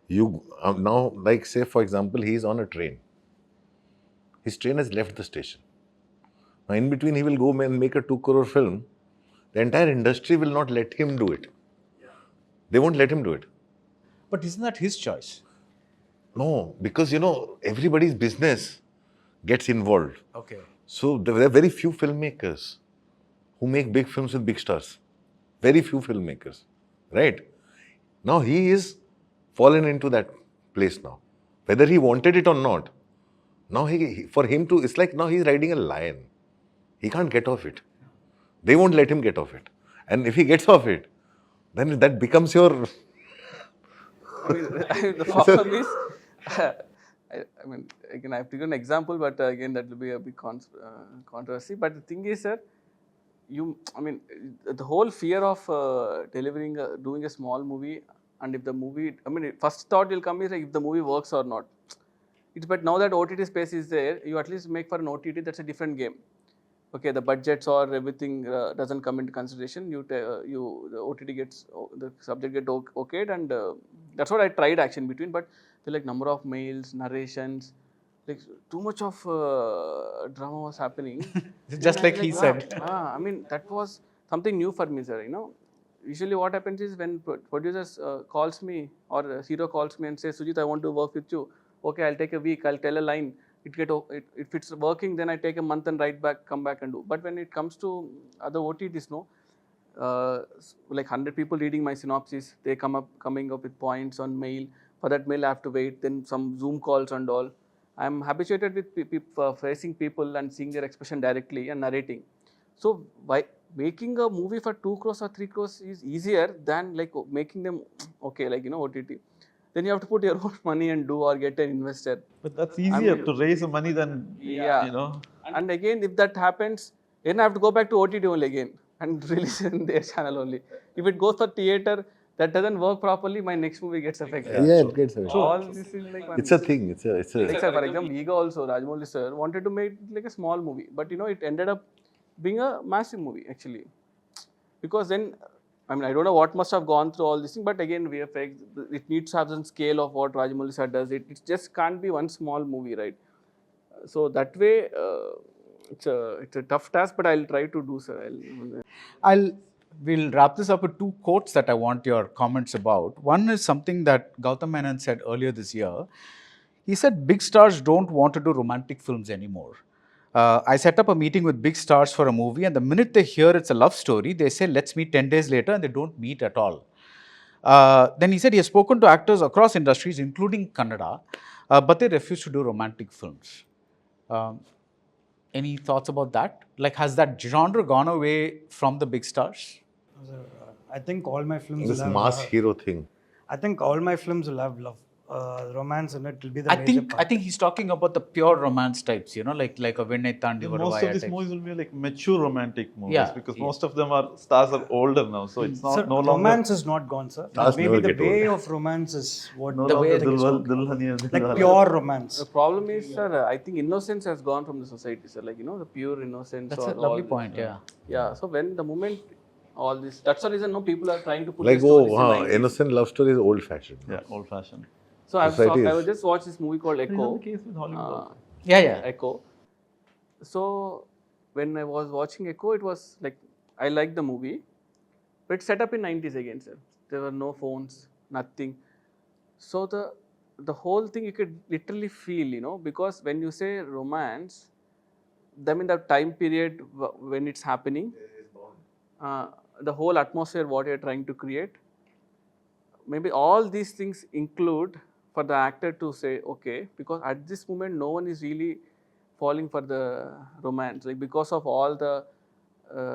B: You now, like, say for example, he's on a train. His train has left the station. Now, in between, he will go and make a 2 crore film. The entire industry will not let him do it. They won't let him do it.
F: But isn't that his choice?
B: No, because everybody's business gets involved.
F: Okay.
B: So there are very few filmmakers who make big films with big stars. Very few filmmakers, right? Now he is fallen into that place now. Whether he wanted it or not, now for him to, it's like now he's riding a lion. He can't get off it. They won't let him get off it. And if he gets off it, then that becomes your...
C: The problem is, I mean, again, I have to give an example, but again, that will be a big controversy. But the thing is, sir, I mean, the whole fear of doing a small movie, and if the movie, I mean, first thought will come is like if the movie works or not. But now that OTT space is there, you at least make for an OTT, that's a different game. Okay, the budgets or everything doesn't come into consideration. The OTT gets, the subject get okayed, and that's what I tried actually in between. But the like number of mails, narrations, like too much of drama was happening.
F: Just like he said.
C: I mean, that was something new for me, sir. Usually what happens is when producers calls me or hero calls me and says, Sujit, I want to work with you. Okay, I'll take a week. I'll tell a line. If it's working, then I take a month and come back and do. But when it comes to other OTTs, like 100 people reading my synopsis, they coming up with points on mail. For that mail, I have to wait. Then some Zoom calls and all. I'm habituated with facing people and seeing their expression directly and narrating. So by making a movie for 2 crores or 3 crores is easier than like making them okay, like OTT. Then you have to put your own money and do or get an investor.
E: But that's easier to raise the money than,
C: And again, if that happens, then I have to go back to OTT only again and release it in their channel only. If it goes for theater, that doesn't work properly, my next movie gets affected.
B: Yeah, it gets affected.
C: So all this is like one.
B: It's a thing. It's a.
C: Like, sir, for example, Ega also, Rajamouli sir, wanted to make like a small movie. But it ended up being a massive movie actually. Because then, I mean, I don't know what must have gone through all this thing, but again, VFX, it needs to have some scale of what Rajamouli sir does. It just can't be one small movie, right? So that way, it's a tough task, but I'll try to do, sir.
F: We'll wrap this up with two quotes that I want your comments about. One is something that Gautam Menon said earlier this year. He said big stars don't want to do romantic films anymore. I set up a meeting with big stars for a movie, and the minute they hear it's a love story, they say, let's meet 10 days later, and they don't meet at all. Then he said he has spoken to actors across industries, including Kannada, but they refuse to do romantic films. Any thoughts about that? Like, has that genre gone away from the big stars?
D: I think all my films
B: This
D: will have
B: mass hero thing.
D: I think all my films will have love, romance in it. Will be the major part.
F: I think he's talking about the pure romance types, like a Vinnai Thandi
E: Most of these movies will be like mature romantic movies,
F: Yeah,
E: because most of them stars are older now, so it's not
D: Sir,
E: no longer.
D: romance is not gone, sir.
B: Stars
D: Maybe
B: never
D: the
B: get
D: way
B: old.
D: of romance is what
E: No
F: the way
E: longer
F: I think it's
E: Dulhania and
D: like
E: Dulhania.
D: pure romance.
C: The problem is, sir, I think innocence has gone from the society, sir. Like, the pure innocence.
F: That's
C: or
F: a lovely
C: all
F: point,
C: this,
F: yeah.
C: Yeah, so when the moment all this, that's the reason people are trying to put
B: Like,
C: these stories in
B: wow,
C: 90s.
B: innocent love story is old fashioned.
E: Yeah, old fashioned.
C: So I
B: Society is-
C: just watched this movie called
E: Is that
C: Echo.
E: the case with Hollywood also?
F: Yeah.
C: Echo. So when I was watching Echo, it was like I liked the movie, but it's set up in 90s again, sir. There were no phones, nothing. So the whole thing you could literally feel, because when you say romance, in the time period when it's happening, the whole atmosphere what you're trying to create, maybe all these things include for the actor to say, okay, because at this moment no one is really falling for the romance, like because of all the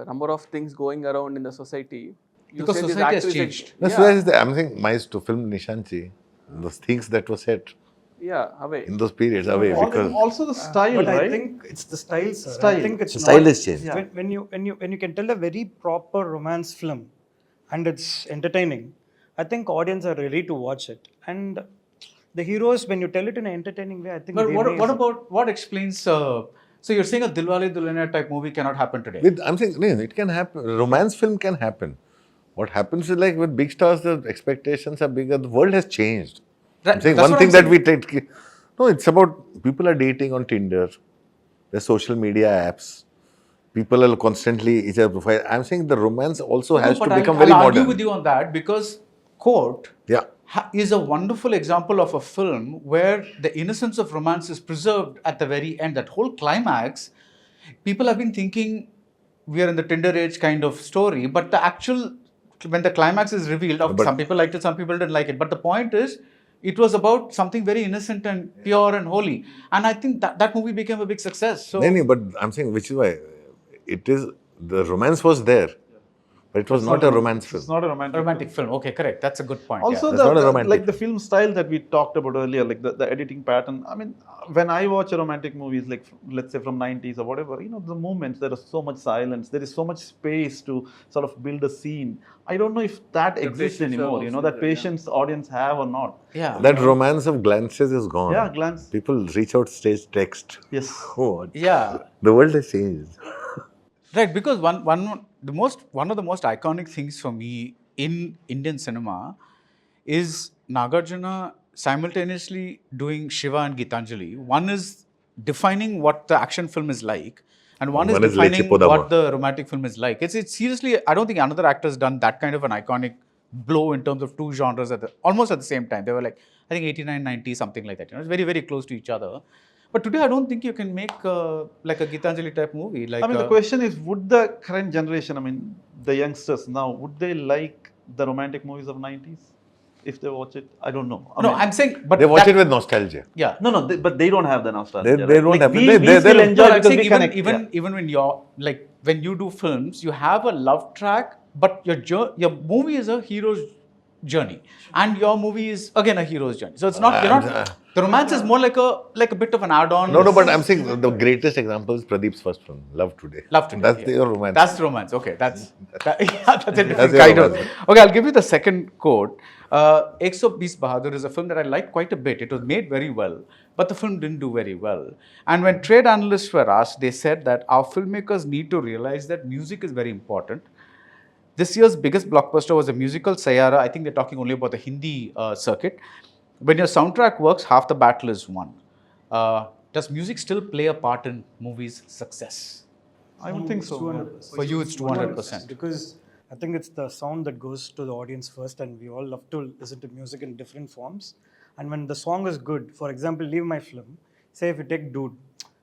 C: number of things going around in the society. You
F: Because
C: say this
F: society has
C: actor is
F: changed.
B: That's
C: yeah,
B: why is I'm saying my to film Nishanchi, those things that were set
C: away.
B: in those periods away because
E: Also the style,
D: But
E: right?
D: I think it's the style, sir. I
E: Style.
D: think it's
H: The
D: not,
H: style has changed.
E: Yeah.
D: When you can tell a very proper romance film, and it's entertaining, I think audience are ready to watch it. And the heroes, when you tell it in an entertaining way, I think.
F: But
D: they
F: what explains? So you're saying a Dilwale Dulhania type movie cannot happen today?
B: I'm saying no, it can happen. Romance film can happen. What happens is like with big stars, the expectations are bigger. The world has changed. I'm
F: Right,
B: saying
F: that's
B: one
F: what
B: thing
F: I'm
B: that we take. No, it's about people are dating on Tinder. There's social media apps. People are constantly each other profile. I'm saying the romance also has to become very
F: I'll argue
B: modern.
F: with you on that because Court
B: Yeah.
F: is a wonderful example of a film where the innocence of romance is preserved at the very end. That whole climax, people have been thinking we are in the Tinder age kind of story, but the actual, when the climax is revealed, some people liked it, some people didn't like it. But the point is, it was about something very innocent and pure and holy. And I think that movie became a big success. So,
B: No, but I'm saying which is why it is the romance was there, but it was not a romance film.
E: It's not a romantic
F: film. Okay, correct. That's a good point.
E: Also,
F: yeah.
B: That's not a romantic
E: like the film style that we talked about earlier, like the editing pattern. I mean, when I watch a romantic movies, like let's say from 90s or whatever, the moments, there is so much silence, there is so much space to sort of build a scene. I don't know if that exists
C: patience
E: anymore,
C: also
E: that
C: there,
E: patience audience have or not.
F: Yeah.
B: That romance of glances is gone.
E: Yeah, glance.
B: People reach out stage text.
E: Yes.
B: Oh,
F: Yeah.
B: the world has changed.
F: Right, because one of the most iconic things for me in Indian cinema is Nagarjuna simultaneously doing Shiva and Gitanjali. One is defining what the action film is like, and one is defining
B: Lechi Podama.
F: what the romantic film is like. It's seriously, I don't think another actor has done that kind of an iconic blow in terms of two genres almost at the same time. They were like, I think 89, 90, something like that. It's very, very close to each other. But today, I don't think you can make like a Gitanjali type movie. Like,
E: I mean, the question is, would the current generation, I mean, the youngsters now, would they like the romantic movies of 90s? If they watch it, I don't know. I mean,
F: I'm saying, but
B: They watch it with nostalgia.
F: Yeah.
E: No, but they don't have the nostalgia.
B: They don't have.
E: We
B: They
E: still enjoy
F: I'm
E: because
F: saying
E: we connect.
F: even when you're like when you do films, you have a love track, but your movie is a hero's journey, and your movie is again a hero's journey. So it's not the romance is more like a bit of an add-on.
B: No, but I'm saying the greatest example is Pradeep's first film, Love Today.
F: Love Today,
B: That's
F: yeah.
B: your romance.
F: That's romance. Okay, that's a different
B: That's your
F: kind of.
B: romance.
F: Okay, I'll give you the second quote. Ek So Bees Bahadur is a film that I liked quite a bit. It was made very well, but the film didn't do very well. And when trade analysts were asked, they said that our filmmakers need to realize that music is very important. This year's biggest blockbuster was a musical, Sayara. I think they're talking only about the Hindi circuit. When your soundtrack works, half the battle is won. Does music still play a part in movies' success?
E: I would think so.
D: 200%.
F: For you, it's 200%.
D: Because I think it's the sound that goes to the audience first, and we all love to listen to music in different forms. And when the song is good, for example, Leave My Film, say if you take Dude,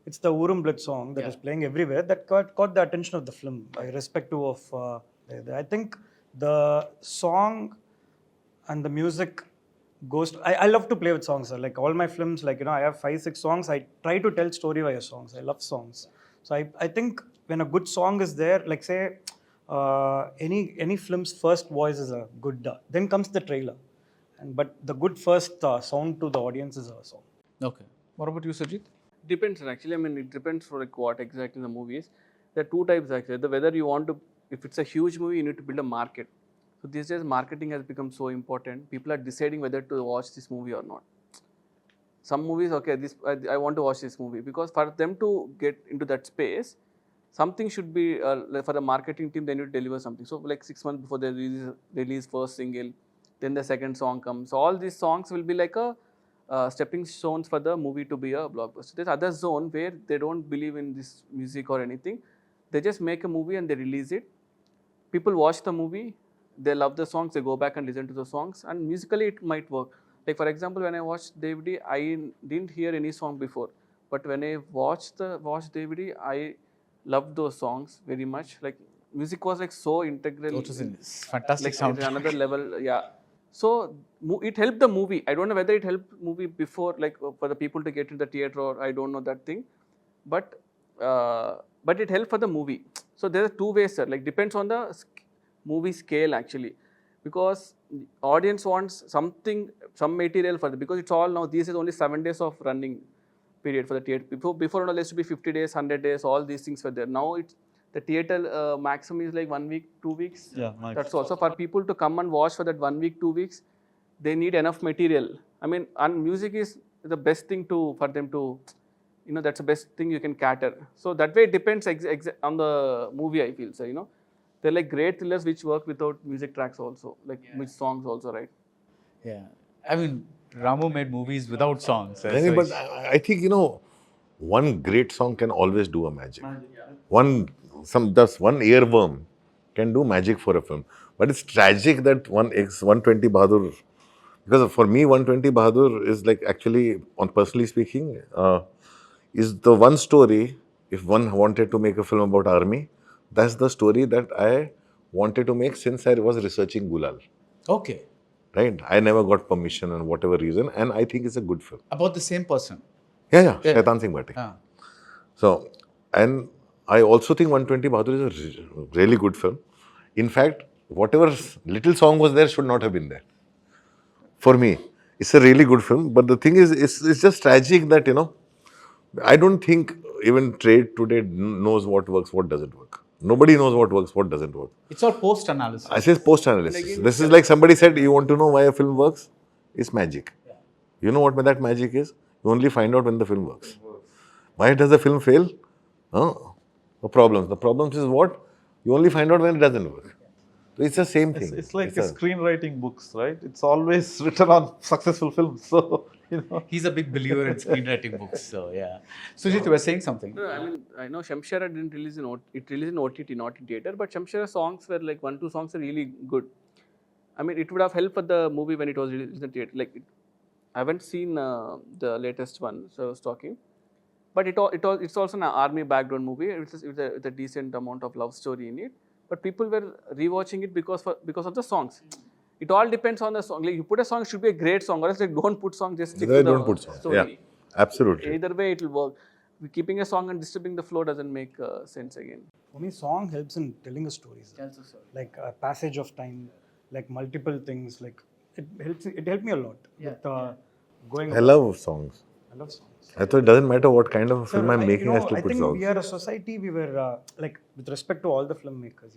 D: it's the Urum Blood song that is playing everywhere that caught the attention of the film, irrespective of. I think the song and the music goes to, I love to play with songs, sir. Like all my films, like, I have 5-6 songs. I try to tell story via songs. I love songs. So I think when a good song is there, like say any film's first voice is a good, then comes the trailer, but the good first sound to the audience is a song.
F: Okay. What about you, Sajid?
C: Depends actually. I mean, it depends for like what exactly the movie is. There are two types actually. Whether you want to, if it's a huge movie, you need to build a market. So these days, marketing has become so important. People are deciding whether to watch this movie or not. Some movies, okay, I want to watch this movie, because for them to get into that space, something should be like for the marketing team. They need to deliver something. So like 6 months before they release first single, then the second song comes. So all these songs will be like a stepping stones for the movie to be a blockbuster. There's other zone where they don't believe in this music or anything. They just make a movie and they release it. People watch the movie, they love the songs, they go back and listen to the songs, and musically it might work. Like for example, when I watched DVD, I didn't hear any song before, but when I watched DVD, I loved those songs very much. Like music was like so integral.
F: It was a fantastic
C: like
F: sound.
C: Another level, yeah. So it helped the movie. I don't know whether it helped movie before, like for the people to get into the theater, or I don't know that thing, but it helped for the movie. So there are two ways, sir. Like depends on the movie scale actually, because audience wants some material for the, because it's all now these is only 7 days of running period for the theater. Before there used to be 50 days, 100 days, all these things were there. Now it's the theater maximum is like 1 week, 2 weeks.
E: Yeah, nice.
C: That's also for people to come and watch for that 1 week, 2 weeks. They need enough material. I mean, and music is the best thing for them to, that's the best thing you can cater. So that way it depends on the movie, I feel. So, they're like great thrillers which work without music tracks also, like with songs also, right?
F: Yeah. I mean, Ramu made movies without songs.
B: But I think, one great song can always do a magic. One earworm can do magic for a film. But it's tragic that 120 Bahadur, because for me 120 Bahadur is like actually, on personally speaking, is the one story, if one wanted to make a film about army, that's the story that I wanted to make since I was researching Gulal.
F: Okay.
B: Right? I never got permission and whatever reason, and I think it's a good film.
F: About the same person.
B: Yeah. Shaitan Singh Bhatti.
F: Ah.
B: So, and I also think 120 Bahadur is a really good film. In fact, whatever little song was there should not have been there. For me, it's a really good film. But the thing is, it's just tragic that, I don't think even trade today knows what works, what doesn't work. Nobody knows what works, what doesn't work.
F: It's all post-analysis.
B: I say post-analysis. This is like somebody said, you want to know why a film works? It's magic. Yeah. You know what that magic is? You only find out when the film works. Why does the film fail? The problems. The problems is what? You only find out when it doesn't work. So it's the same thing.
E: It's like screenwriting books, right? It's always written on successful films. So,
F: He's a big believer in screenwriting books. So, yeah. Sujit, you were saying something.
C: No, I mean, I know Shamshara didn't release it released in OTT, not in theater, but Shamshara songs were like 1-2 songs are really good. I mean, it would have helped for the movie when it was released in the theater. Like, I haven't seen the latest one, so I was talking. But it's also an army background movie with a decent amount of love story in it. But people were rewatching it because of the songs. It all depends on the song. Like you put a song, it should be a great song, or else like don't put song, just stick to the story.
B: Yeah, absolutely.
C: Either way, it will work. Keeping a song and disturbing the flow doesn't make sense again.
D: For me, song helps in telling a story. Like a passage of time, like multiple things. Like it helped me a lot. With,
B: I love songs.
D: I love songs.
B: I thought it doesn't matter what kind of a film I'm making, I still put
D: I think
B: songs.
D: we are a society, we were, like, with respect to all the filmmakers,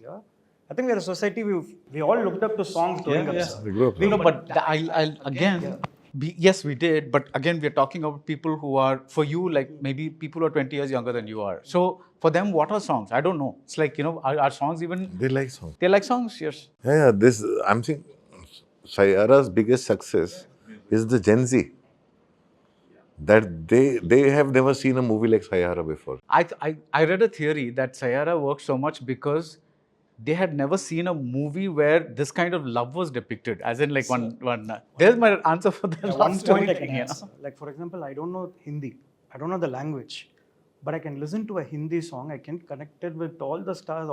D: I think we are a society, we all looked up to songs growing up.
B: We grew up.
F: But I'll again, yes, we did. But again, we're talking about people who are, for you, like maybe people who are 20 years younger than you are. So for them, what are songs? I don't know. It's like, are songs even...
B: They like songs.
F: They like songs, yes.
B: Yeah, I'm saying Sayara's biggest success is the Gen Z. that they have never seen a movie like Sayara before.
F: I read a theory that Sayara worked so much because they had never seen a movie where this kind of love was depicted. As in, like there's my answer for the
D: One
F: last
D: point I
F: thing,
D: can answer. Like, for example, I don't know Hindi. I don't know the language. But I can listen to a Hindi song. I can connect it with all the stars,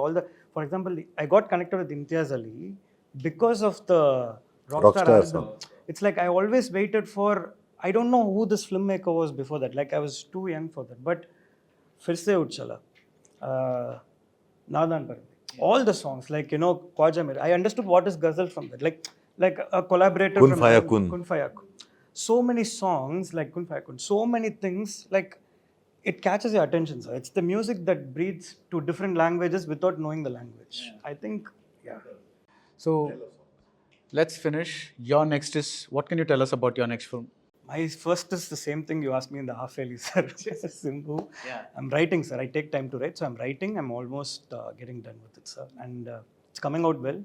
D: For example, I got connected with Imtiaz Ali because of the Rockstar album.
B: song.
D: It's like I always waited for... I don't know who this filmmaker was before that. Like, I was too young for that. But Fir Se Uchala, Nadan Par, all the songs, like, Khwaja Mere. I understood what is ghazal from that. Like a collaborator
B: Kun
D: from
B: Faya Kun.
D: Kun Faya Kun. So many songs, like Kun Faya Kun. So many things, like, it catches your attention, sir. It's the music that breathes to different languages without knowing the language. I think, yeah.
F: So let's finish. Your next is, what can you tell us about your next film?
D: My first is the same thing you asked me in the half-yearly, sir. Simbu. Yeah. I'm writing, sir. I take time to write. So I'm writing. I'm almost getting done with it, sir. And it's coming out well.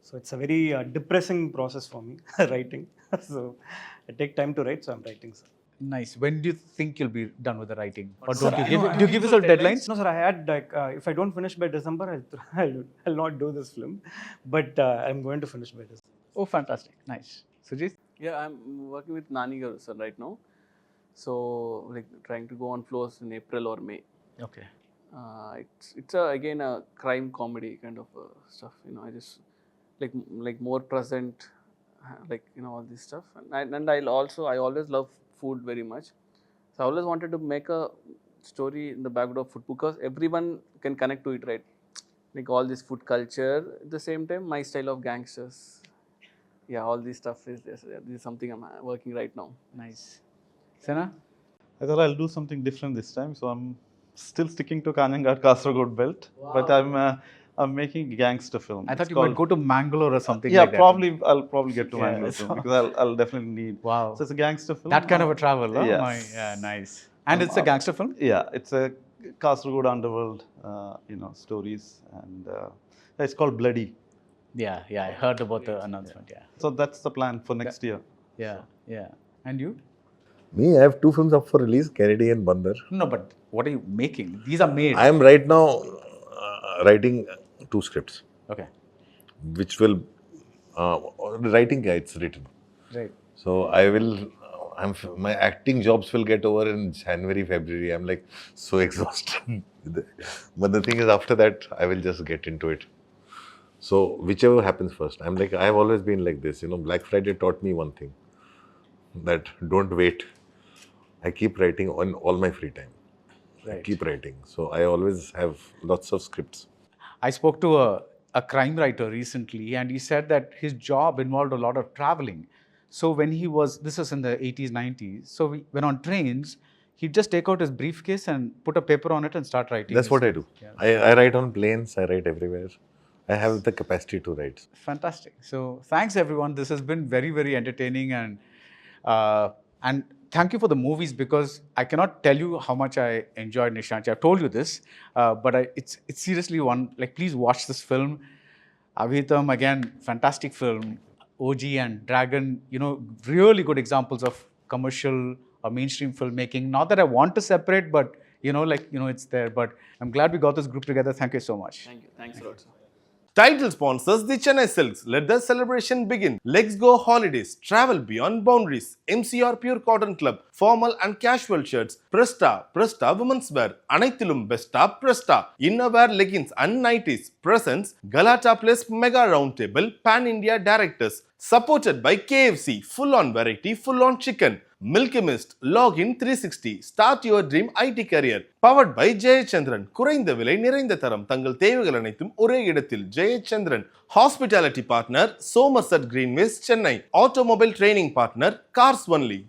D: So it's a very depressing process for me, writing. So I take time to write. So I'm writing, sir.
F: Nice. When do you think you'll be done with the writing? Or
D: Sir,
F: do you give yourself deadlines?
D: No, sir. I had, like, if I don't finish by December, I'll not do this film. But I'm going to finish by December.
F: Oh, fantastic. Nice. Sujit?
C: Yeah, I'm working with Nagar, sir, right now. So, like, trying to go on floors in April or May.
F: Okay.
C: It's again a crime comedy kind of stuff. I just like more present, all this stuff. And I always love food very much. So I always wanted to make a story in the background of food because everyone can connect to it, right? Like all this food culture. At the same time, my style of gangsters. Yeah, all this stuff is this is something I'm working right now.
F: Nice. Sena?
E: I thought I'll do something different this time, so I'm still sticking to Kanyangar Kasaragod belt, but I'm making a gangster film.
F: I thought you might go to Mangalore or something
E: Yeah,
F: like that.
E: I'll probably get to Mangalore soon because I'll definitely need.
F: Wow.
E: So it's a gangster film.
F: That kind of a travel, huh?
E: Yes.
F: Yeah, nice. And it's a gangster film?
E: Yeah, it's a Kasaragod underworld, stories, and it's called Bloody.
F: Yeah, I heard about the announcement, yeah.
E: So that's the plan for next year.
F: Yeah. And you?
B: Me, I have 2 films up for release, Kennedy and Bandar.
F: No, but what are you making? These are made.
B: I am right now writing 2 scripts,
F: Okay.
B: which will, writing, it's written.
F: Right.
B: So I will, my acting jobs will get over in January, February. I'm like so exhausted. But the thing is, after that, I will just get into it. So whichever happens first. I'm like, I've always been like this. Black Friday taught me one thing, that don't wait. I keep writing on all my free time.
F: Right.
B: I keep writing. So I always have lots of scripts.
F: I spoke to a crime writer recently, and he said that his job involved a lot of traveling. So when this was in the 80s, 90s, so when on trains, he'd just take out his briefcase and put a paper on it and start writing.
B: That's what I do.
F: Yeah.
B: I write on planes, I write everywhere. I have the capacity to write.
F: Fantastic. So thanks everyone. This has been very, very entertaining, and thank you for the movies, because I cannot tell you how much I enjoyed Nishanchi. I've told you this, but it's seriously one, like, please watch this film. Avihitam, again, fantastic film. OG and Dragon, really good examples of commercial or mainstream filmmaking. Not that I want to separate, but it's there. But I'm glad we got this group together. Thank you so much.
C: Thank you. Thanks a lot, sir.
A: Title sponsors the Chennai Silks. Let the celebration begin. Let's go holidays. Travel beyond boundaries. MCR Pure Cotton Club. Formal and casual shirts. Presta Women's Wear. Anaithilum Besta Presta. Innerwear leggings and nighties. Presents Galatta Plus Mega Roundtable Pan India Directors. Supported by KFC. Full on variety, full on chicken. Milky Mist, Login 360, Start Your Dream IT Career. Powered by Jayachandran. குறைந்த விலை நிறைந்த தரம் தங்கள் தேவைகள் அனைத்தும் ஒரே இடத்தில் Jayachandran. Hospitality partner Somerset Greenways, Chennai. Automobile training partner Cars Only.